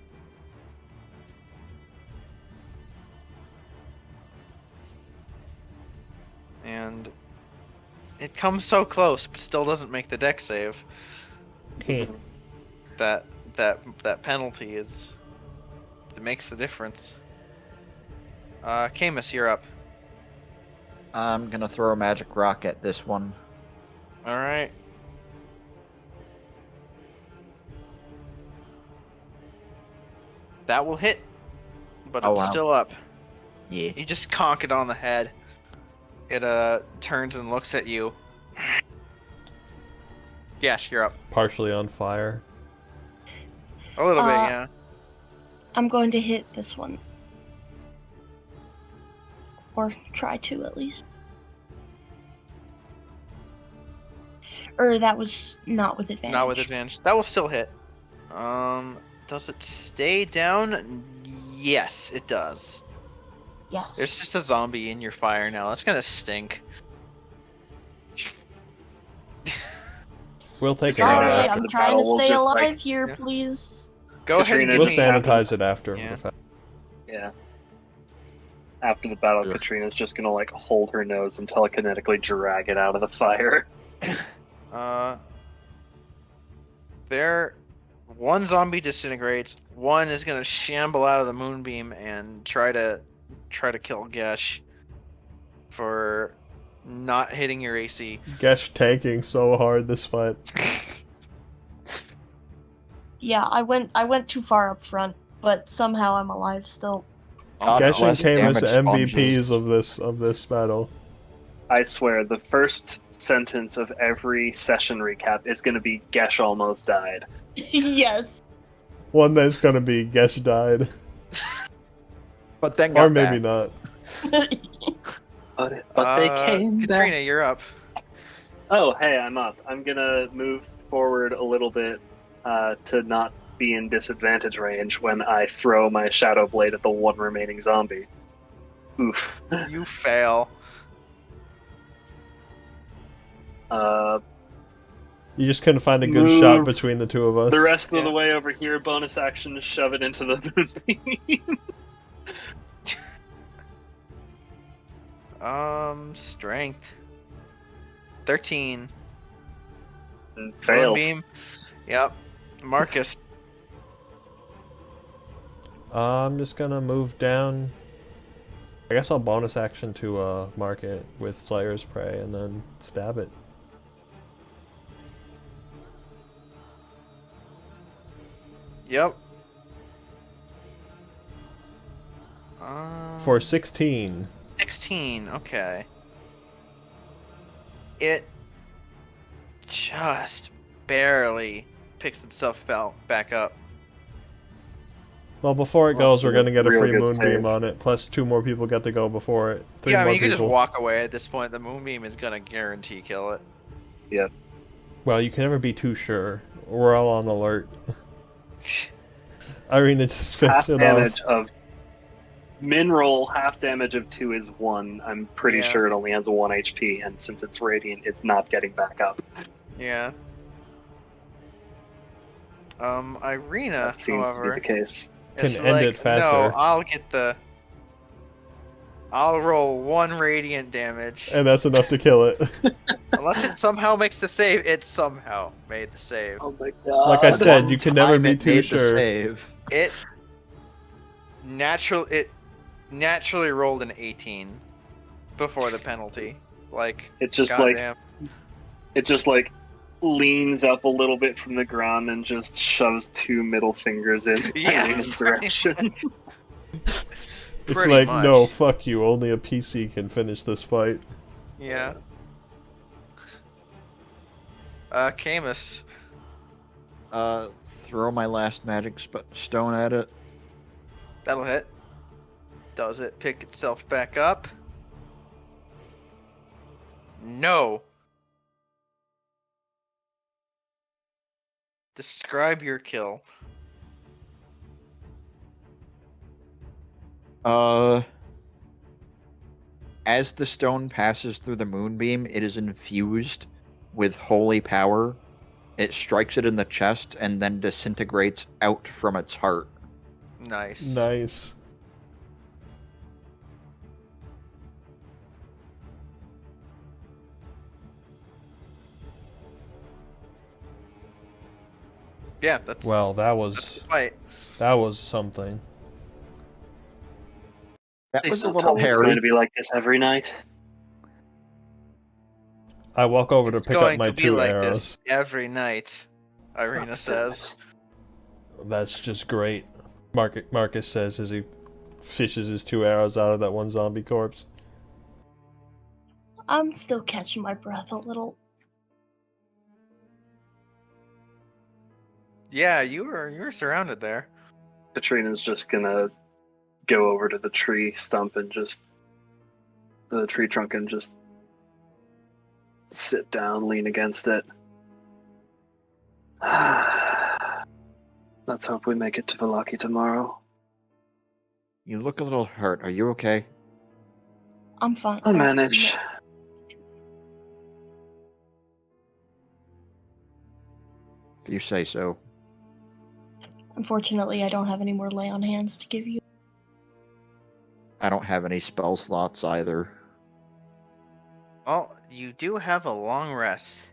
[SPEAKER 1] And it comes so close, but still doesn't make the deck save. That penalty is, it makes the difference. Camus, you're up.
[SPEAKER 3] I'm gonna throw a magic rock at this one.
[SPEAKER 1] All right. That will hit, but
[SPEAKER 3] Oh,
[SPEAKER 1] it's
[SPEAKER 3] wow.
[SPEAKER 1] still up.
[SPEAKER 3] Yeah.
[SPEAKER 1] You just conk it on the head. It turns and looks at you. Yes, you're up.
[SPEAKER 5] Partially on fire.
[SPEAKER 1] A little bit, yeah.
[SPEAKER 4] I'm going to hit this one. Or try to, at least. Or that was not with advantage.
[SPEAKER 1] Not with advantage. That will still hit. Does it stay down? Yes, it does.
[SPEAKER 4] Yes.
[SPEAKER 1] There's just a zombie in your fire now. That's gonna stink.
[SPEAKER 5] We'll take it
[SPEAKER 4] Sorry,
[SPEAKER 5] out.
[SPEAKER 2] after
[SPEAKER 4] I'm
[SPEAKER 2] the
[SPEAKER 4] trying to
[SPEAKER 2] battle, we'll
[SPEAKER 4] stay
[SPEAKER 2] just,
[SPEAKER 4] alive
[SPEAKER 2] like-
[SPEAKER 4] here,
[SPEAKER 1] Yeah.
[SPEAKER 4] please.
[SPEAKER 1] Go ahead and
[SPEAKER 2] Katrina,
[SPEAKER 1] give
[SPEAKER 5] We'll
[SPEAKER 1] me.
[SPEAKER 5] sanitize it after
[SPEAKER 1] Yeah.
[SPEAKER 5] the fact.
[SPEAKER 2] Yeah. After the battle,
[SPEAKER 3] Ugh.
[SPEAKER 2] Katrina's just gonna like hold her nose and telekinetically drag it out of the fire.
[SPEAKER 1] There, one zombie disintegrates. One is gonna shamble out of the moonbeam and try to kill Gesh for not hitting your AC.
[SPEAKER 5] Gesh tanking so hard this fight.
[SPEAKER 4] Yeah, I went too far up front, but somehow I'm alive still.
[SPEAKER 3] God
[SPEAKER 5] Gesh and
[SPEAKER 3] bless
[SPEAKER 5] Camus
[SPEAKER 3] damage sponges.
[SPEAKER 5] MVPs of this battle.
[SPEAKER 2] I swear, the first sentence of every session recap is gonna be Gesh almost died.
[SPEAKER 4] Yes.
[SPEAKER 5] One that's gonna be Gesh died,
[SPEAKER 3] But then
[SPEAKER 5] or
[SPEAKER 3] got
[SPEAKER 5] maybe
[SPEAKER 3] back.
[SPEAKER 5] not.
[SPEAKER 2] But they came back.
[SPEAKER 1] Katrina, you're up.
[SPEAKER 2] Oh, hey, I'm up. I'm gonna move forward a little bit to not be in disadvantage range when I throw my Shadow Blade at the one remaining zombie. Oof.
[SPEAKER 1] You fail.
[SPEAKER 5] You just couldn't find a good
[SPEAKER 2] Move
[SPEAKER 5] shot between the two of us.
[SPEAKER 2] The rest of
[SPEAKER 1] Yeah.
[SPEAKER 2] the way over here, bonus action, shove it into the moonbeam.
[SPEAKER 1] Strength. 13.
[SPEAKER 2] Fails.
[SPEAKER 1] Moonbeam. Yep. Marcus.
[SPEAKER 5] I'm just gonna move down. I guess I'll bonus action to mark it with Slayer's Prey and then stab it.
[SPEAKER 1] Yep.
[SPEAKER 5] For 16.
[SPEAKER 1] 16, okay. It just barely picks itself back up.
[SPEAKER 5] Well, before it
[SPEAKER 2] Well,
[SPEAKER 5] goes,
[SPEAKER 2] so
[SPEAKER 5] we're gonna get a
[SPEAKER 2] real
[SPEAKER 5] free
[SPEAKER 2] good
[SPEAKER 5] moonbeam
[SPEAKER 2] save.
[SPEAKER 5] on it. Plus 2 more people get to go before it. 3
[SPEAKER 1] Yeah, I
[SPEAKER 5] more
[SPEAKER 1] mean, you can just
[SPEAKER 5] people.
[SPEAKER 1] walk away at this point. The moonbeam is gonna guarantee kill it.
[SPEAKER 5] Well, you can never be too sure. We're all on alert. Irina just
[SPEAKER 2] Half
[SPEAKER 5] finished it
[SPEAKER 2] damage
[SPEAKER 5] off.
[SPEAKER 2] of min roll, half damage of 2 is 1. I'm pretty
[SPEAKER 1] Yeah.
[SPEAKER 2] sure it only has a 1 HP, and since it's radiant, it's not getting back up.
[SPEAKER 1] Yeah. Irina,
[SPEAKER 2] That seems to be
[SPEAKER 1] however,
[SPEAKER 2] the case.
[SPEAKER 5] Can
[SPEAKER 1] is
[SPEAKER 5] end
[SPEAKER 1] like,
[SPEAKER 5] it faster.
[SPEAKER 1] No, I'll roll 1 radiant damage.
[SPEAKER 5] And that's enough to kill it.
[SPEAKER 1] Unless it somehow makes the save, it somehow made the save.
[SPEAKER 2] Oh my god.
[SPEAKER 5] Like I said, you can never
[SPEAKER 3] Time
[SPEAKER 5] be
[SPEAKER 3] it
[SPEAKER 5] too
[SPEAKER 3] made the
[SPEAKER 5] sure.
[SPEAKER 3] save.
[SPEAKER 1] It naturally rolled an 18 before the penalty. Like,
[SPEAKER 2] It just
[SPEAKER 1] goddamn.
[SPEAKER 2] like leans up a little bit from the ground and just shoves 2 middle fingers in
[SPEAKER 1] Yeah,
[SPEAKER 2] Irina's
[SPEAKER 1] pretty
[SPEAKER 2] direction.
[SPEAKER 5] It's
[SPEAKER 1] Pretty
[SPEAKER 5] like,
[SPEAKER 1] much.
[SPEAKER 5] no, fuck you. Only a PC can finish this fight.
[SPEAKER 1] Yeah. Camus.
[SPEAKER 3] Throw my last magic stone at it.
[SPEAKER 1] That'll hit. Does it pick itself back up? No. Describe your kill.
[SPEAKER 3] As the stone passes through the moonbeam, it is infused with holy power. It strikes it in the chest and then disintegrates out from its heart.
[SPEAKER 1] Nice.
[SPEAKER 5] Nice.
[SPEAKER 1] Yeah, that's
[SPEAKER 5] Well, that
[SPEAKER 1] that's the
[SPEAKER 5] was
[SPEAKER 1] fight.
[SPEAKER 5] something.
[SPEAKER 3] That
[SPEAKER 2] Please
[SPEAKER 3] was a
[SPEAKER 2] don't
[SPEAKER 3] little
[SPEAKER 2] tell me it's going
[SPEAKER 3] hairy.
[SPEAKER 2] to be like this every night.
[SPEAKER 5] I walk over
[SPEAKER 1] It's
[SPEAKER 5] to pick up
[SPEAKER 1] going
[SPEAKER 5] my
[SPEAKER 1] to be
[SPEAKER 5] 2
[SPEAKER 1] like
[SPEAKER 5] arrows.
[SPEAKER 1] this every night, Irina
[SPEAKER 2] God
[SPEAKER 1] says.
[SPEAKER 5] That's just great. Marcus says as he fishes his 2 arrows out of that one zombie corpse.
[SPEAKER 4] I'm still catching my breath a little.
[SPEAKER 1] Yeah, you were surrounded there.
[SPEAKER 2] Katrina's just gonna go over to the tree stump and the tree trunk and just sit down, lean against it. Let's hope we make it to Vallaki tomorrow.
[SPEAKER 3] You look a little hurt. Are you okay?
[SPEAKER 4] I'm fine.
[SPEAKER 2] I'll manage.
[SPEAKER 3] If you say so.
[SPEAKER 4] Unfortunately, I don't have any more lay on hands to give you.
[SPEAKER 3] I don't have any spell slots either.
[SPEAKER 1] Well, you do have a long rest.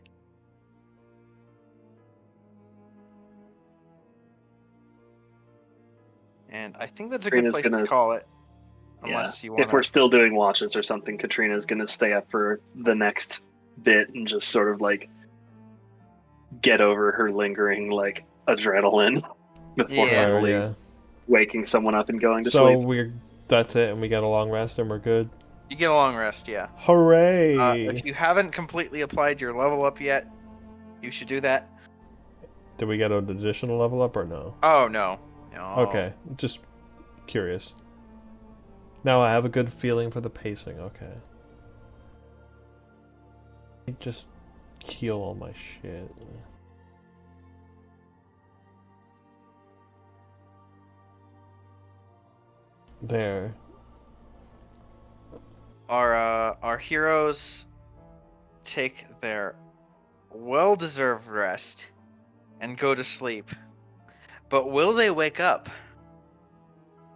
[SPEAKER 1] And I think that's a good
[SPEAKER 2] Katrina's
[SPEAKER 1] place to
[SPEAKER 2] gonna-
[SPEAKER 1] call it.
[SPEAKER 2] Yeah.
[SPEAKER 1] Unless you want
[SPEAKER 2] If we're still doing watches or something, Katrina's gonna stay up for the next bit and just sort of like get over her lingering like adrenaline before
[SPEAKER 1] Yeah.
[SPEAKER 2] finally waking someone up and going to
[SPEAKER 5] So
[SPEAKER 2] sleep.
[SPEAKER 5] that's it, and we get a long rest, and we're good.
[SPEAKER 1] You get a long rest, yeah.
[SPEAKER 5] Hooray!
[SPEAKER 1] If you haven't completely applied your level up yet, you should do that.
[SPEAKER 5] Did we get an additional level up or no?
[SPEAKER 1] Oh, no. No.
[SPEAKER 5] Okay, just curious. Now I have a good feeling for the pacing. Okay. Just heal all my shit. There.
[SPEAKER 1] Our heroes take their well-deserved rest and go to sleep. But will they wake up?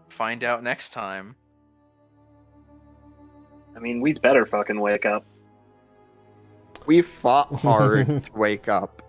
[SPEAKER 1] Find out next time.
[SPEAKER 2] I mean, we'd better fucking wake up.
[SPEAKER 3] We fought hard to wake up.